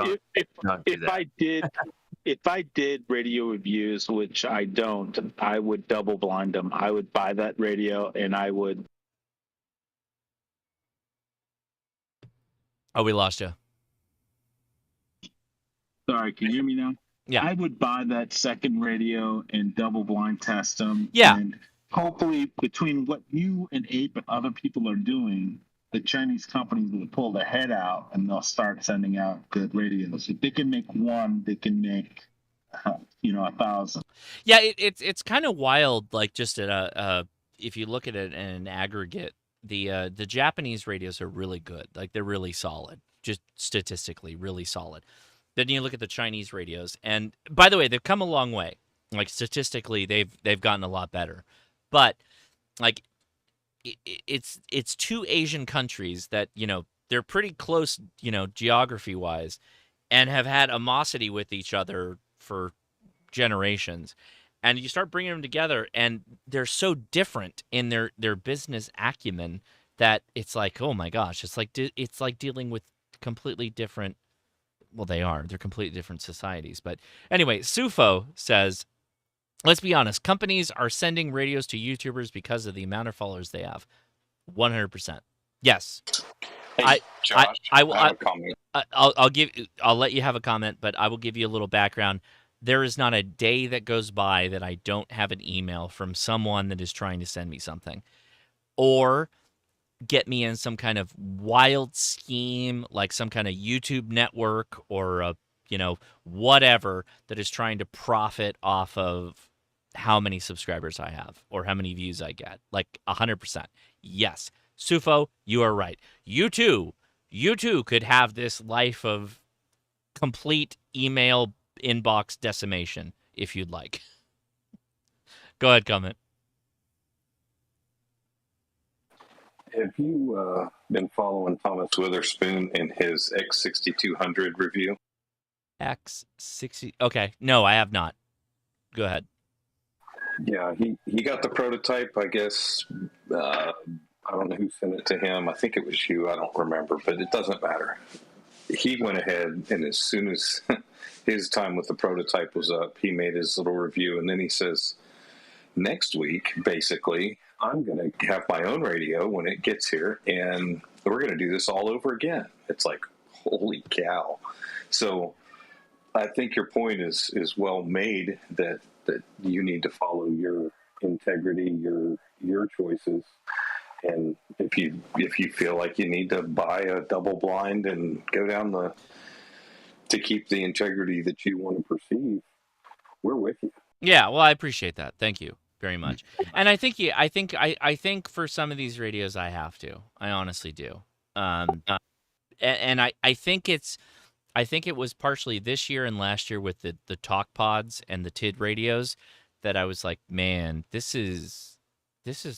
Speaker 18: If I did radio reviews, which I don't, I would double blind them. I would buy that radio, and I would.
Speaker 1: Oh, we lost you.
Speaker 9: Sorry, can you hear me now?
Speaker 1: Yeah.
Speaker 9: I would buy that second radio and double blind test them.
Speaker 1: Yeah.
Speaker 9: And hopefully, between what you and Ape and other people are doing, the Chinese companies will pull their head out and they'll start sending out good radios. If they can make one, they can make, 1,000.
Speaker 1: Yeah, it's kind of wild. Like, just at if you look at it in an aggregate, the Japanese radios are really good. Like, they're really solid, just statistically really solid. Then you look at the Chinese radios, and by the way, they've come a long way. Like, statistically, they've gotten a lot better. But like, it's two Asian countries that, they're pretty close, geography wise, and have had animosity with each other for generations. And you start bringing them together, and they're so different in their business acumen that it's like, oh my gosh, it's like dealing with completely different. Well, they're completely different societies. But anyway, Sufo says, let's be honest, companies are sending radios to YouTubers because of the amount of followers they have. 100%. Yes.
Speaker 15: Hey, Josh, I have a comment.
Speaker 1: I'll let you have a comment, but I will give you a little background. There is not a day that goes by that I don't have an email from someone that is trying to send me something, or get me in some kind of wild scheme, like some kind of YouTube network or whatever, that is trying to profit off of how many subscribers I have or how many views I get. Like 100%. Yes. Sufo, you are right. You too could have this life of complete email inbox decimation if you'd like. Go ahead, comment.
Speaker 15: Have you been following Thomas Witherspoon in his X6200 review?
Speaker 1: X60. Okay. No, I have not. Go ahead.
Speaker 15: Yeah, he got the prototype, I guess. I don't know who sent it to him. I think it was you. I don't remember, but it doesn't matter. He went ahead, and as soon as his time with the prototype was up, he made his little review, and then he says, next week, basically, I'm going to have my own radio when it gets here, and we're going to do this all over again. It's like, holy cow. So I think your point is well made, that you need to follow your integrity, your choices. And if you feel like you need to buy a double blind and go down to keep the integrity that you want to perceive, we're with you.
Speaker 1: Yeah, well, I appreciate that. Thank you very much. And I think for some of these radios, I have to. I honestly do. And I think it was partially this year and last year with the talk pods and the TID radios that I was like, man, this is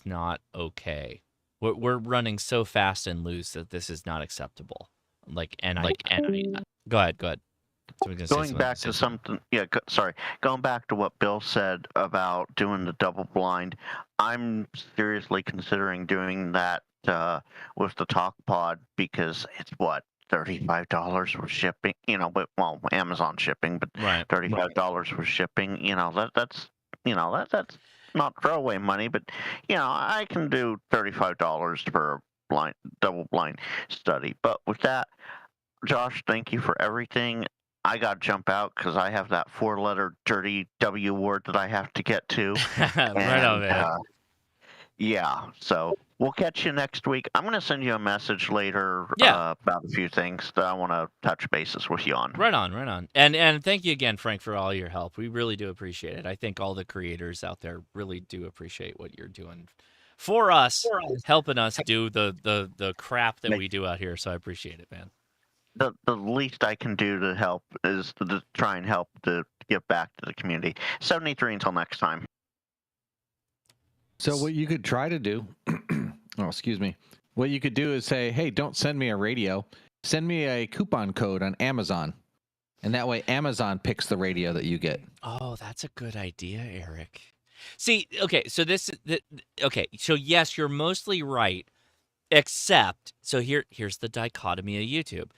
Speaker 1: not okay. We're running so fast and loose that this is not acceptable. Go ahead.
Speaker 8: Going back to something, going back to what Bill said about doing the double blind, I'm seriously considering doing that with the talk pod because it's what, $35 for shipping, but Amazon shipping, but
Speaker 1: right.
Speaker 8: $35 for shipping, that's not throwaway money, but I can do $35 for a double blind study. But with that, Josh, thank you for everything. I got to jump out because I have that 4-letter dirty W word that I have to get to.
Speaker 1: Right on, man.
Speaker 8: Yeah, so we'll catch you next week. I'm going to send you a message later about a few things that I want to touch bases with you on.
Speaker 1: Right on. And thank you again, Frank, for all your help. We really do appreciate it. I think all the creators out there really do appreciate what you're doing for us, helping us do the crap that we do out here. So I appreciate it, man.
Speaker 8: The least I can do to help is to try and help to give back to the community. 73 until next time.
Speaker 10: So what you could try to do, what you could do is say, hey, don't send me a radio. Send me a coupon code on Amazon. And that way Amazon picks the radio that you get.
Speaker 1: Oh, that's a good idea, Eric. See, okay, so so yes, you're mostly right, except, so here's the dichotomy of YouTube.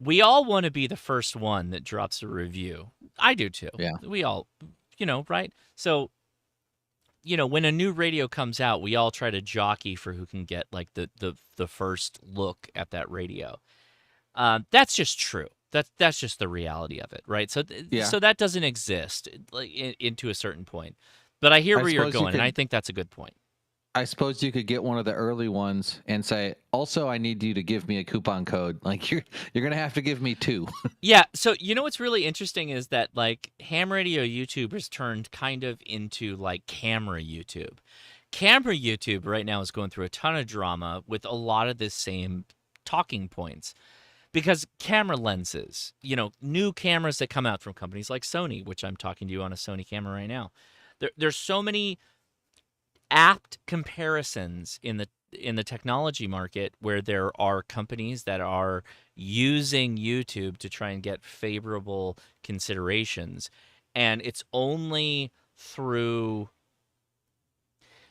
Speaker 1: We all want to be the first one that drops a review. I do too.
Speaker 10: Yeah.
Speaker 1: We all, right? So, when a new radio comes out, we all try to jockey for who can get like the first look at that radio. That's just true. That's just the reality of it, right? So so that doesn't exist like into a certain point. But I hear where you're going, and I think that's a good point.
Speaker 10: I suppose you could get one of the early ones and say, also, I need you to give me a coupon code. Like you're going to have to give me 2.
Speaker 1: Yeah. So, what's really interesting is that like ham radio YouTube has turned kind of into like camera YouTube. Camera YouTube right now is going through a ton of drama with a lot of the same talking points because camera lenses, new cameras that come out from companies like Sony, which I'm talking to you on a Sony camera right now. There's so many apt comparisons in the technology market where there are companies that are using YouTube to try and get favorable considerations, and it's only through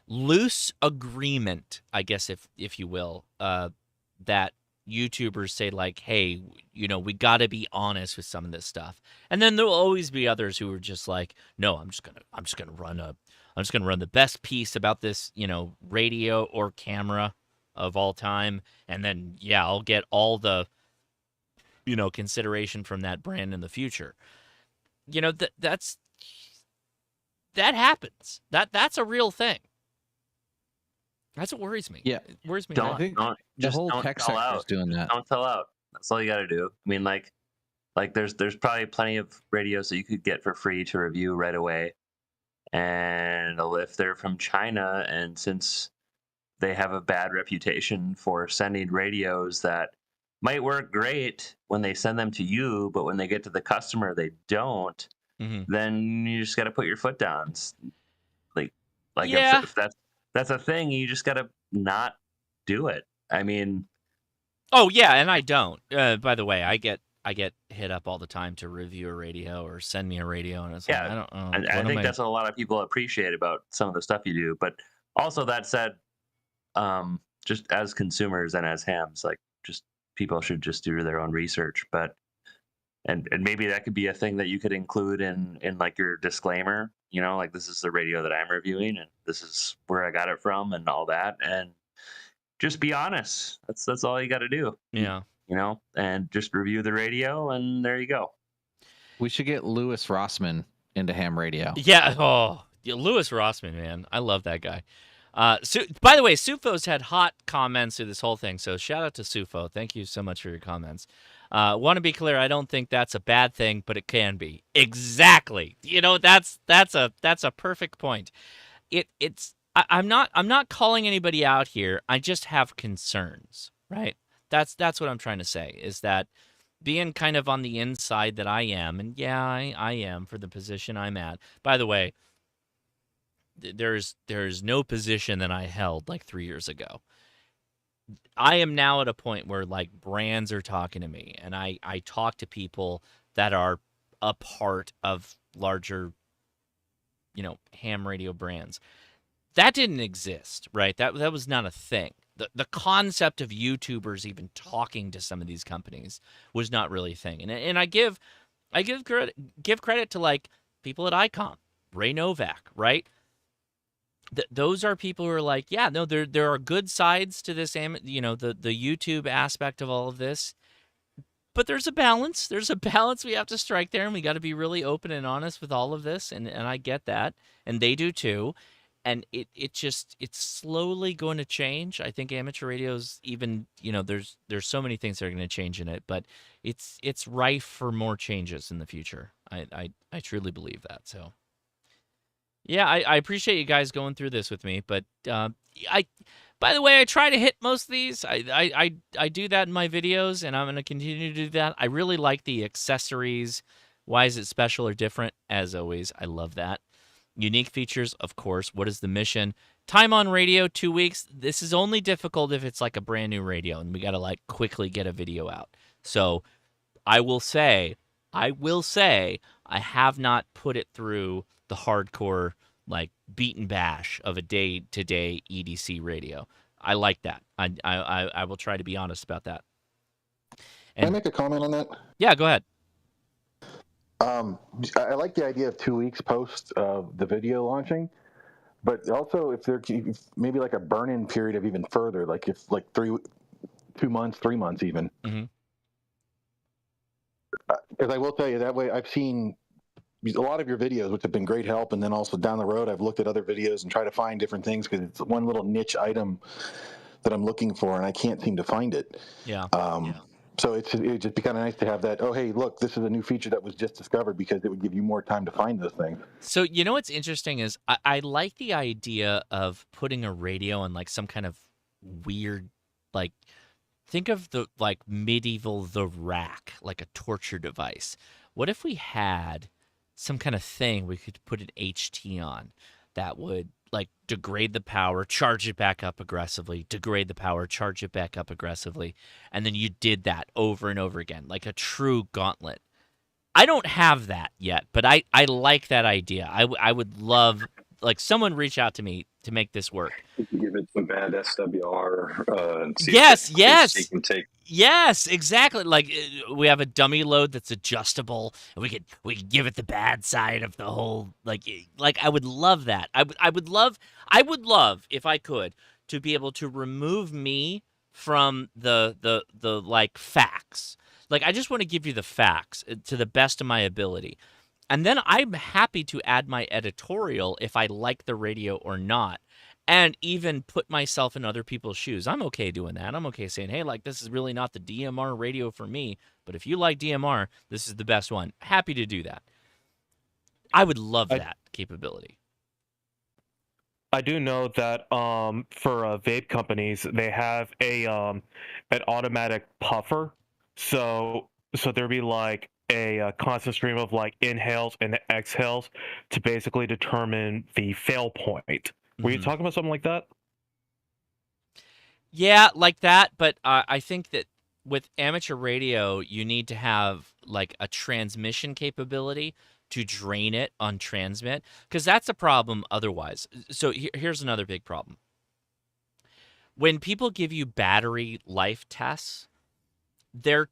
Speaker 1: loose agreement, I guess if you will, that YouTubers say like, hey, we got to be honest with some of this stuff. And then there'll always be others who are just like, no, I'm just going to run the best piece about this, radio or camera of all time. And then, I'll get all the, consideration from that brand in the future. That happens. That's a real thing. That's what worries me.
Speaker 10: Yeah.
Speaker 1: It worries me.
Speaker 19: Don't,
Speaker 10: I think
Speaker 19: don't,
Speaker 10: the
Speaker 19: just
Speaker 10: whole
Speaker 19: don't
Speaker 10: tech
Speaker 19: sell
Speaker 10: sector is
Speaker 19: out.
Speaker 10: doing that.
Speaker 19: Don't sell out. That's all you got to do. I mean, like there's probably plenty of radios that you could get for free to review right away. And if they're from China, and since they have a bad reputation for sending radios that might work great when they send them to you, but when they get to the customer, they don't, then you just got to put your foot down. If that's a thing, you just got to not do it. I mean,
Speaker 1: oh yeah, and I don't. By the way, I get hit up all the time to review a radio or send me a radio, and it's like, I don't know.
Speaker 19: And I think that's what a lot of people appreciate about some of the stuff you do. But also, that said, just as consumers and as hams, like just people should just do their own research. But and maybe that could be a thing that you could include in like your disclaimer. Like this is the radio that I'm reviewing, and this is where I got it from, and all that, and just be honest. That's all you got to do.
Speaker 1: Yeah.
Speaker 19: And just review the radio, and there you go.
Speaker 10: We should get Louis Rossman into ham radio.
Speaker 1: Yeah. Oh, Yeah, Louis Rossman, man, I love that guy. By the way, Sufo's had hot comments through this whole thing, so shout out to Sufo. Thank you so much for your comments. Want to be clear, I don't think that's a bad thing, but it can be. Exactly. You know, that's a perfect point. I'm not calling anybody out here. I just have concerns, right? That's what I'm trying to say, is that being kind of on the inside that I am, and yeah, I am for the position I'm at. By the way, there's no position that I held like 3 years ago. I am now at a point where like brands are talking to me, and I talk to people that are a part of larger, ham radio brands. That didn't exist, right? That was not a thing. The concept of YouTubers even talking to some of these companies was not really a thing. And I give credit to like people at ICOM, Ray Novak, right? Those are people who are like, yeah, no, there are good sides to this, the YouTube aspect of all of this, but there's a balance. There's a balance we have to strike there, and we got to be really open and honest with all of this, and I get that, and they do too, and it's slowly going to change. I think amateur radio's even, there's so many things that are going to change in it, but it's rife for more changes in the future. I truly believe that. So. Yeah, I appreciate you guys going through this with me, but by the way, I try to hit most of these. I do that in my videos, and I'm going to continue to do that. I really like the accessories. Why is it special or different? As always, I love that. Unique features, of course. What is the mission? Time on radio, 2 weeks. This is only difficult if it's like a brand new radio, and we got to like quickly get a video out. So I will say, I have not put it through the hardcore, like, beat and bash of a day-to-day EDC radio. I like that. I will try to be honest about that.
Speaker 20: Can I make a comment on that?
Speaker 1: Yeah, go ahead.
Speaker 20: I like the idea of 2 weeks post of the video launching, but also if there maybe like a burn-in period of even further, like if like 2 months, 3 months even.
Speaker 1: Mm-hmm.
Speaker 20: Because I will tell you, that way I've seen a lot of your videos, which have been great help, and then also down the road I've looked at other videos and try to find different things because it's one little niche item that I'm looking for and I can't seem to find it.
Speaker 1: Yeah.
Speaker 20: So it'd just be kind of nice to have that, oh, hey, look, this is a new feature that was just discovered, because it would give you more time to find those things.
Speaker 1: So, what's interesting is I like the idea of putting a radio on like some kind of weird, like, think of the like medieval the rack, like a torture device. What if we had some kind of thing we could put an HT on that would like degrade the power, charge it back up aggressively, degrade the power, charge it back up aggressively, and then you did that over and over again, like a true gauntlet. I don't have that yet, but I like that idea. I would love, like, someone reach out to me to make this work.
Speaker 15: You can give it some bad SWR and see
Speaker 1: yes,
Speaker 15: if
Speaker 1: yes.
Speaker 15: you can take.
Speaker 1: Yes, exactly. Like, we have a dummy load that's adjustable, and we could give it the bad side of the whole, like I would love that. I would love if I could to be able to remove me from the like facts. Like, I just want to give you the facts to the best of my ability. And then I'm happy to add my editorial if I like the radio or not, and even put myself in other people's shoes. I'm okay doing that. I'm okay saying, hey, like, this is really not the DMR radio for me, but if you like DMR, this is the best one. Happy to do that. I would love that capability.
Speaker 3: I do know that for vape companies, they have an automatic puffer. So there'd be like a constant stream of like inhales and exhales to basically determine the fail point. Were you talking about something like that?
Speaker 1: Yeah, like that. But I think that with amateur radio, you need to have like a transmission capability to drain it on transmit, because that's a problem otherwise. So here's another big problem. When people give you battery life tests, they're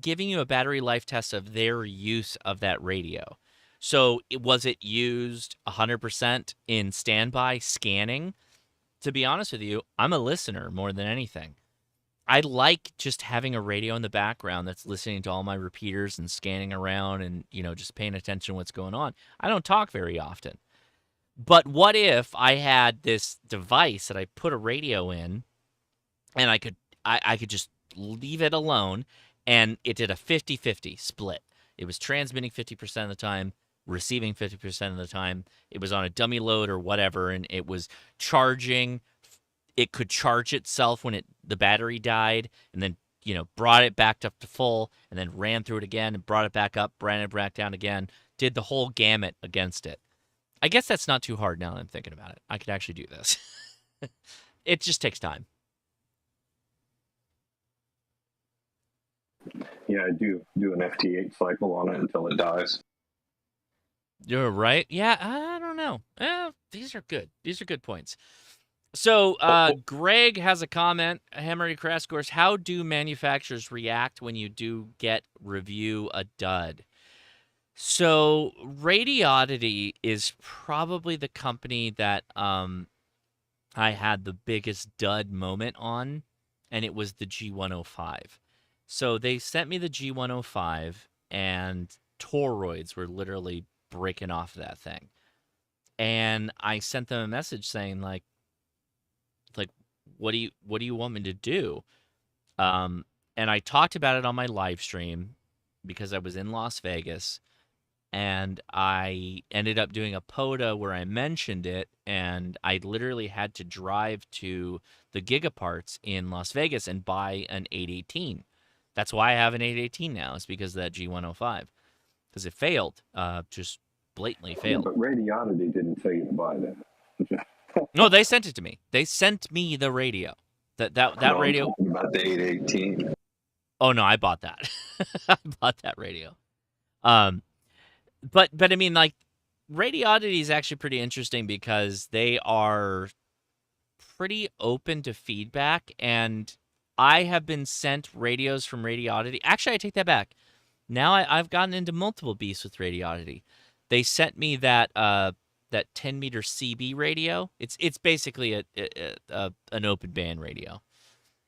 Speaker 1: giving you a battery life test of their use of that radio. So was it used 100% in standby scanning? To be honest with you, I'm a listener more than anything. I like just having a radio in the background that's listening to all my repeaters and scanning around and, just paying attention to what's going on. I don't talk very often. But what if I had this device that I put a radio in, and I could just leave it alone, and it did a 50-50 split. It was transmitting 50% of the time, receiving 50% of the time. It was on a dummy load or whatever, and it was charging. It could charge itself when the battery died, and then brought it back up to full, and then ran through it again and brought it back up, ran it back down again. Did the whole gamut against it. I guess that's not too hard now that I'm thinking about it. I could actually do this. It just takes time.
Speaker 15: Yeah, I do an FT8 cycle on it until it dies.
Speaker 1: You're right. Yeah, I don't know. These are good. These are good points. So Greg has a comment. Hammer Crash Course. How do manufacturers react when you do review a dud? So Radioddity is probably the company that I had the biggest dud moment on, and it was the G105. So they sent me the G105, and toroids were literally breaking off that thing. And I sent them a message saying, like, what do you want me to do? And I talked about it on my live stream because I was in Las Vegas, and I ended up doing a POTA where I mentioned it, and I literally had to drive to the Gigaparts in Las Vegas and buy an 818. That's why I have an 818 now. It's because of that G105. Because it failed. Just blatantly failed.
Speaker 15: Yeah, but Radioddity didn't tell you to buy that.
Speaker 1: No, they sent it to me. They sent me the radio. That radio.
Speaker 15: I'm talking about the 818.
Speaker 1: Oh no, I bought that. I bought that radio. But I mean, like, Radioddity is actually pretty interesting because they are pretty open to feedback, and I have been sent radios from Radioddity. Actually, I take that back. Now I've gotten into multiple beasts with Radioddity. They sent me that 10-meter CB radio. It's basically an open band radio.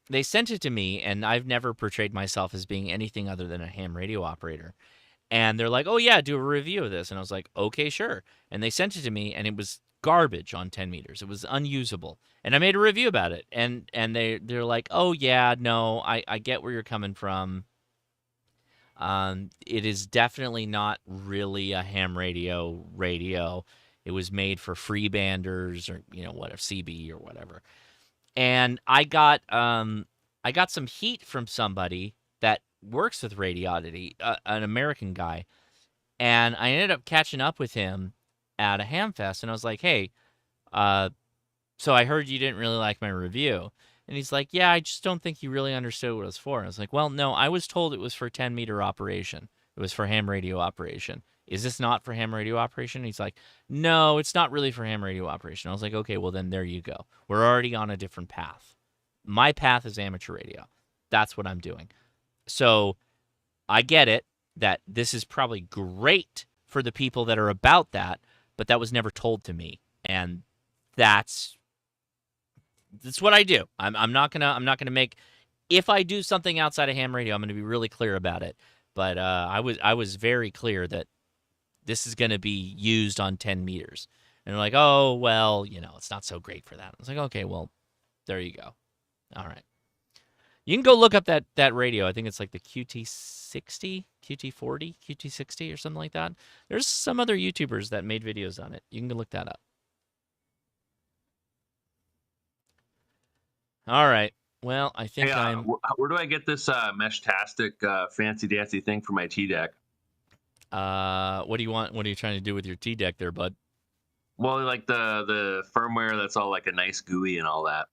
Speaker 1: They sent it to me, and I've never portrayed myself as being anything other than a ham radio operator. And they're like, oh, yeah, do a review of this. And I was like, okay, sure. And they sent it to me, and it was garbage on 10 meters. It was unusable. And I made a review about it. And they're like, oh, yeah, no, I get where you're coming from. It is definitely not really a ham radio. It was made for freebanders or, whatever, CB or whatever. And I got some heat from somebody that works with Radioddity, an American guy, and I ended up catching up with him at a ham fest, and I was like, hey, so I heard you didn't really like my review. And he's like, yeah, I just don't think you really understood what it was for. And I was like, well, no, I was told it was for 10-meter operation. It was for ham radio operation. Is this not for ham radio operation? And he's like, no, it's not really for ham radio operation. I was like, okay, well, then there you go. We're already on a different path. My path is amateur radio. That's what I'm doing. So I get it that this is probably great for the people that are about that, but that was never told to me. And that's what I do. I'm not gonna make, if I do something outside of ham radio, I'm gonna be really clear about it. But I was very clear that this is gonna be used on 10 meters. And they're like, oh well, it's not so great for that. I was like, okay, well, there you go. All right. You can go look up that radio. I think it's like the QT60, QT40, QT60 or something like that. There's some other YouTubers that made videos on it. You can go look that up. All right. Well, I think
Speaker 19: where do I get this Meshtastic fancy dancy thing for my T-Deck?
Speaker 1: What do you want? What are you trying to do with your T-Deck there, bud?
Speaker 19: Well, like the firmware that's all like a nice GUI and all that.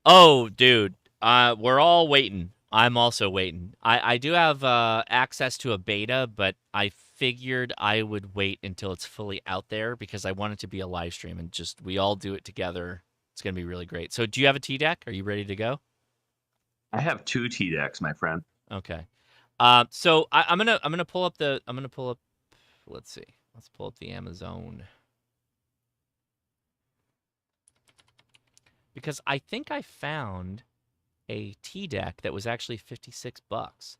Speaker 1: Oh, dude. We're all waiting. I'm also waiting. I do have access to a beta, but I figured I would wait until it's fully out there because I want it to be a live stream and just we all do it together. It's going to be really great. So do you have a T-Deck? Are you ready to go?
Speaker 19: I have 2 T-Decks, my friend.
Speaker 1: Okay. So I'm gonna pull up let's see. Let's pull up the Amazon. Because I think I found a T-Deck that was actually $56.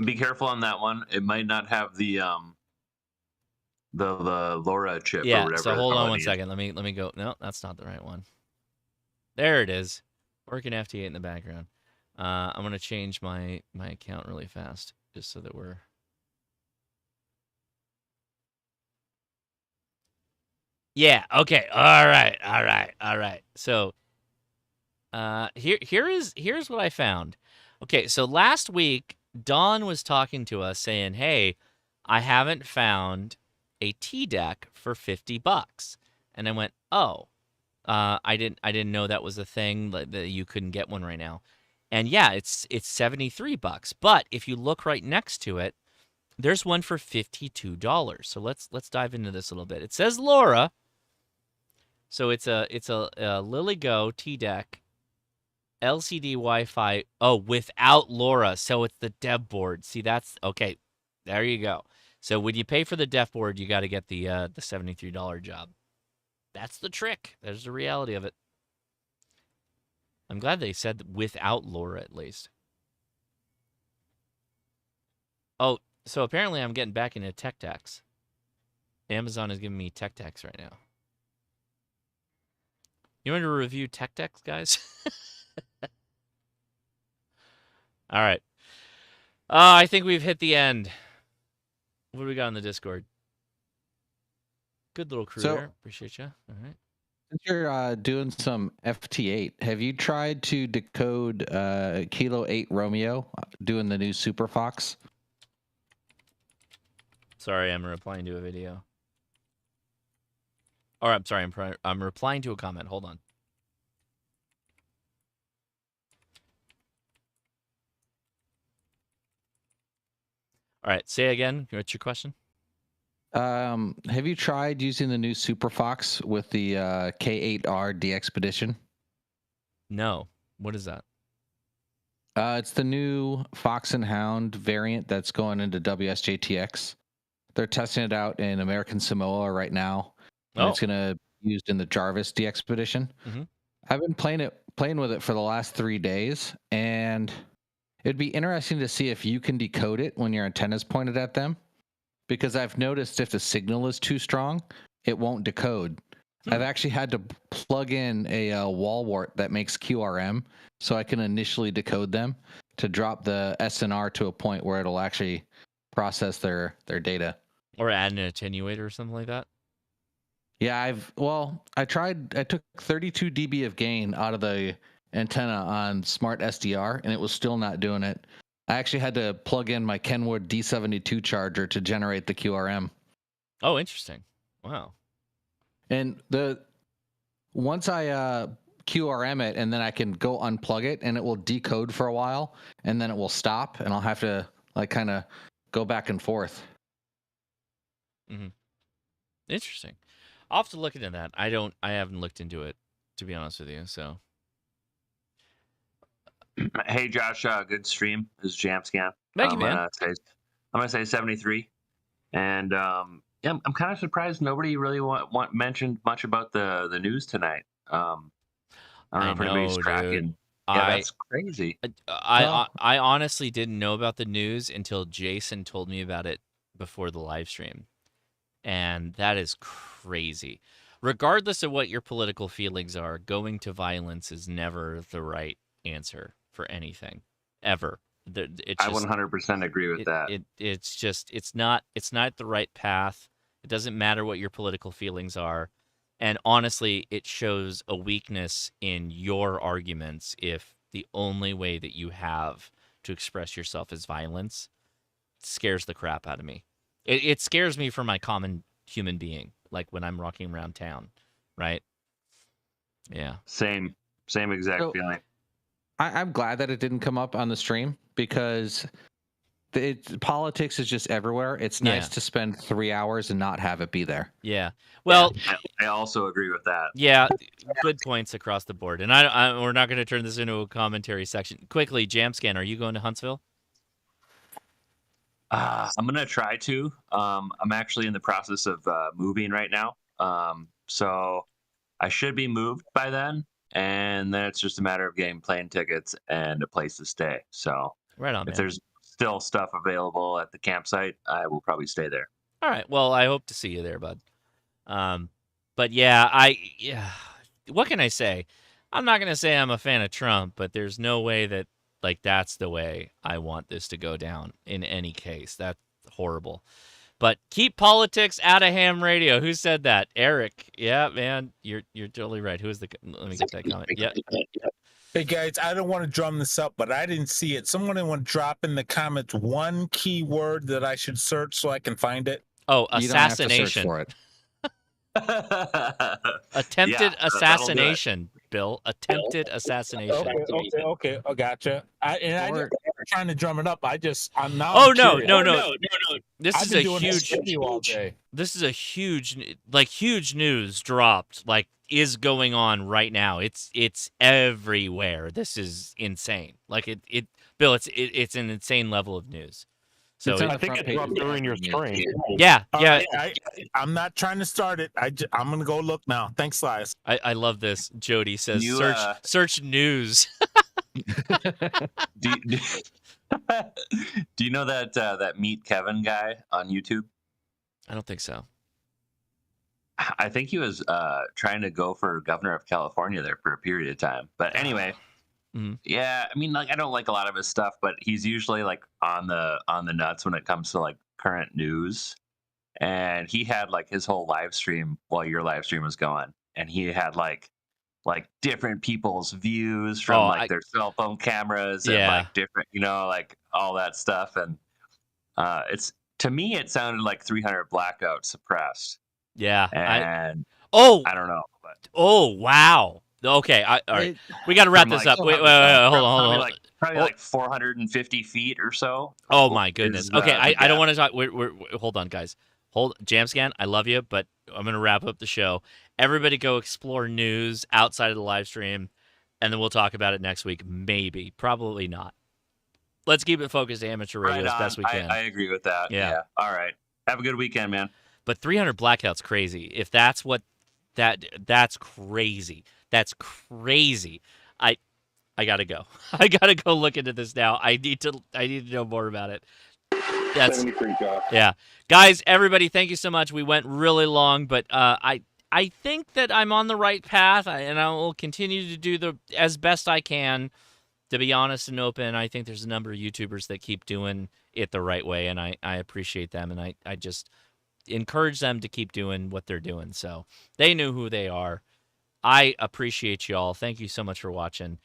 Speaker 19: Be careful on that one. It might not have the the LoRa chip or
Speaker 1: Yeah.
Speaker 19: whatever.
Speaker 1: So hold on one
Speaker 19: it is.
Speaker 1: second. Let me go. No, that's not the right one. There it is. Working FT8 in the background. I'm gonna change my account really fast, just so that we're. Yeah. Okay. All right. So, here's what I found. Okay. So last week, Dawn was talking to us saying, "Hey, I haven't found a T deck for $50," and I went, "Oh, I didn't know that was a thing that you couldn't get one right now." And yeah, it's $73. But if you look right next to it, there's one for $52. So let's dive into this a little bit. It says LoRa. So it's a LilyGo T-Deck LCD Wi-Fi. Oh, without LoRa. So it's the dev board. See, that's okay. There you go. So when you pay for the dev board, you got to get the $73 job. That's the trick. There's the reality of it. I'm glad they said without LoRa at least. Oh, so apparently I'm getting back into tech tax. Amazon is giving me tech tax right now. You want to review tech tax, guys? All right. I think we've hit the end. What do we got on the Discord? Good little crew there. Appreciate you. All right.
Speaker 10: Since you're doing some FT8, have you tried to decode Kilo 8 Romeo doing the new Super Fox?
Speaker 1: Sorry, I'm replying to a video. Or I'm sorry, I'm replying to a comment. Hold on. All right, say again. What's your question?
Speaker 10: Have you tried using the new Super Fox with the K8R DXpedition?
Speaker 1: No. What is that?
Speaker 10: It's the new Fox and Hound variant that's going into WSJTX. They're testing it out in American Samoa right now, and it's going to be used in the Jarvis DXpedition.
Speaker 1: Mm-hmm.
Speaker 10: I've been playing with it for the last 3 days, and it'd be interesting to see if you can decode it when your antenna's pointed at them, because I've noticed if the signal is too strong, it won't decode. I've actually had to plug in a wall wart that makes QRM so I can initially decode them to drop the SNR to a point where it'll actually process their data.
Speaker 1: Or add an attenuator or something like that?
Speaker 10: Yeah, I took 32 dB of gain out of the antenna on Smart SDR, and it was still not doing it. I actually had to plug in my Kenwood D72 charger to generate the QRM.
Speaker 1: Oh, interesting. Wow.
Speaker 10: And once I QRM it, and then I can go unplug it, and it will decode for a while, and then it will stop, and I'll have to kind of go back and forth.
Speaker 1: Mm-hmm. Interesting. I'll have to look into that. I haven't looked into it, to be honest with you. So.
Speaker 19: Hey Josh, good stream. This is Jamscan.
Speaker 1: Thank you, man.
Speaker 19: I'm gonna say 73, and yeah, I'm kind of surprised nobody really mentioned much about the news tonight. I don't know if anybody's tracking.
Speaker 1: Dude.
Speaker 19: Yeah, that's crazy.
Speaker 1: I honestly didn't know about the news until Jason told me about it before the live stream. And that is crazy. Regardless of what your political feelings are, going to violence is never the right answer for anything, ever.
Speaker 19: I 100% agree with that.
Speaker 1: It's not the right path. It doesn't matter what your political feelings are. And honestly, it shows a weakness in your arguments if the only way that you have to express yourself is violence. It scares the crap out of me. It scares me for my common human being, like when I'm walking around town, right? Yeah.
Speaker 19: Same exact feeling.
Speaker 10: I'm glad that it didn't come up on the stream, because politics is just everywhere. It's nice to spend 3 hours and not have it be there.
Speaker 1: Yeah. Well,
Speaker 19: I also agree with that.
Speaker 1: Yeah, good points across the board. And we're not going to turn this into a commentary section. Quickly, Jamscan, are you going to Huntsville?
Speaker 19: I'm gonna try to. I'm actually in the process of moving right now, so I should be moved by then, and then it's just a matter of getting plane tickets and a place to stay. So
Speaker 1: right on,
Speaker 19: if
Speaker 1: man.
Speaker 19: there's still stuff available at the campsite, I will probably stay there.
Speaker 1: All right. Well, I hope to see you there, bud. But what can I say? I'm not going to say I'm a fan of Trump, but there's no way that that's the way I want this to go down in any case. That's horrible. But keep politics out of ham radio. Who said that? Eric. Yeah, man, you're totally right. Who is the? Let me get that comment. Yeah.
Speaker 21: Hey guys, I don't want to drum this up, but I didn't see it. Someone want to drop in the comments one keyword that I should search so I can find it.
Speaker 1: Oh, assassination.
Speaker 21: You don't have to search for it.
Speaker 1: Attempted assassination, Bill. Attempted assassination.
Speaker 21: Okay. I gotcha. I'm not trying to drum it up. I'm not.
Speaker 1: Oh no. This is a huge news dropped. Is going on right now. It's everywhere. This is insane. Bill, it's an insane level of news. So
Speaker 3: I think it dropped during your stream.
Speaker 1: Yeah.
Speaker 21: I'm not trying to start it. I'm gonna go look now. Thanks, Lies.
Speaker 1: I love this. Jody says search news.
Speaker 19: Do you know that Meet Kevin guy on YouTube?
Speaker 1: I don't think so.
Speaker 19: I think he was trying to go for governor of California there for a period of time. But anyway, yeah, I mean, I don't like a lot of his stuff, but he's usually on the nuts when it comes to current news. And he had his whole live stream while your live stream was going, and he had like different people's views from their cell phone cameras and different, all that stuff. And to me, it sounded like 300 Blackout suppressed.
Speaker 1: Yeah.
Speaker 19: And
Speaker 1: I
Speaker 19: don't know. But
Speaker 1: wow. Okay. All right. We got to wrap this up. Wait. Hold on.
Speaker 19: Probably 450 feet or so.
Speaker 1: Oh my goodness. Okay. I don't want to talk. We're hold on, guys. Jamscan, I love you, but I'm going to wrap up the show. Everybody go explore news outside of the live stream, and then we'll talk about it next week. Maybe. Probably not. Let's keep it focused to amateur radio as best we can.
Speaker 19: I agree with that. Yeah. All right. Have a good weekend, man.
Speaker 1: But 300 Blackout's crazy. If that's what that's crazy. That's crazy. I got to go. I got to go look into this now. I need to know more about it. That's
Speaker 15: 73, Josh.
Speaker 1: Yeah. Guys, everybody, thank you so much. We went really long, but I think that I'm on the right path, and I will continue to do as best I can, to be honest and open. I think there's a number of YouTubers that keep doing it the right way, and I appreciate them, and I just encourage them to keep doing what they're doing. So they knew who they are. I appreciate y'all. Thank you so much for watching.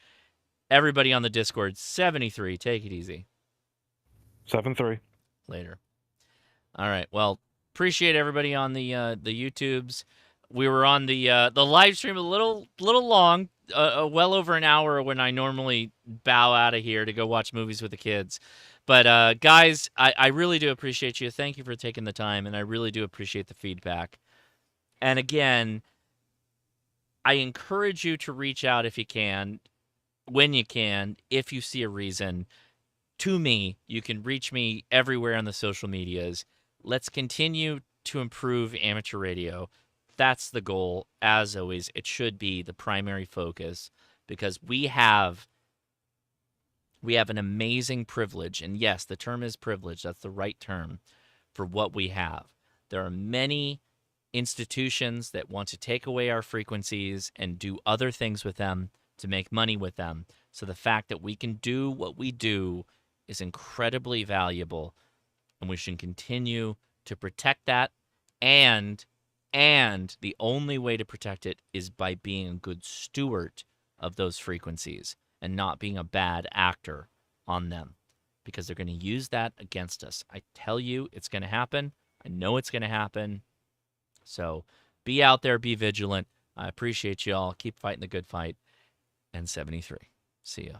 Speaker 1: Everybody on the Discord, 73, take it easy.
Speaker 3: 7-3.
Speaker 1: Later. All right. Well, appreciate everybody on the YouTubes. We were on the live stream a little long, well over an hour when I normally bow out of here to go watch movies with the kids. But guys, I really do appreciate you. Thank you for taking the time, and I really do appreciate the feedback. And again, I encourage you to reach out if you can, when you can, if you see a reason. To me, you can reach me everywhere on the social medias. Let's continue to improve amateur radio. That's the goal. As always, it should be the primary focus, because we have an amazing privilege. And yes, the term is privilege. That's the right term for what we have. There are many institutions that want to take away our frequencies and do other things with them to make money with them. So the fact that we can do what we do is incredibly valuable, and we should continue to protect that. And the only way to protect it is by being a good steward of those frequencies and not being a bad actor on them, because they're going to use that against us. I tell you, it's going to happen. I know it's going to happen. So be out there, be vigilant. I appreciate you all. Keep fighting the good fight. And 73. See ya.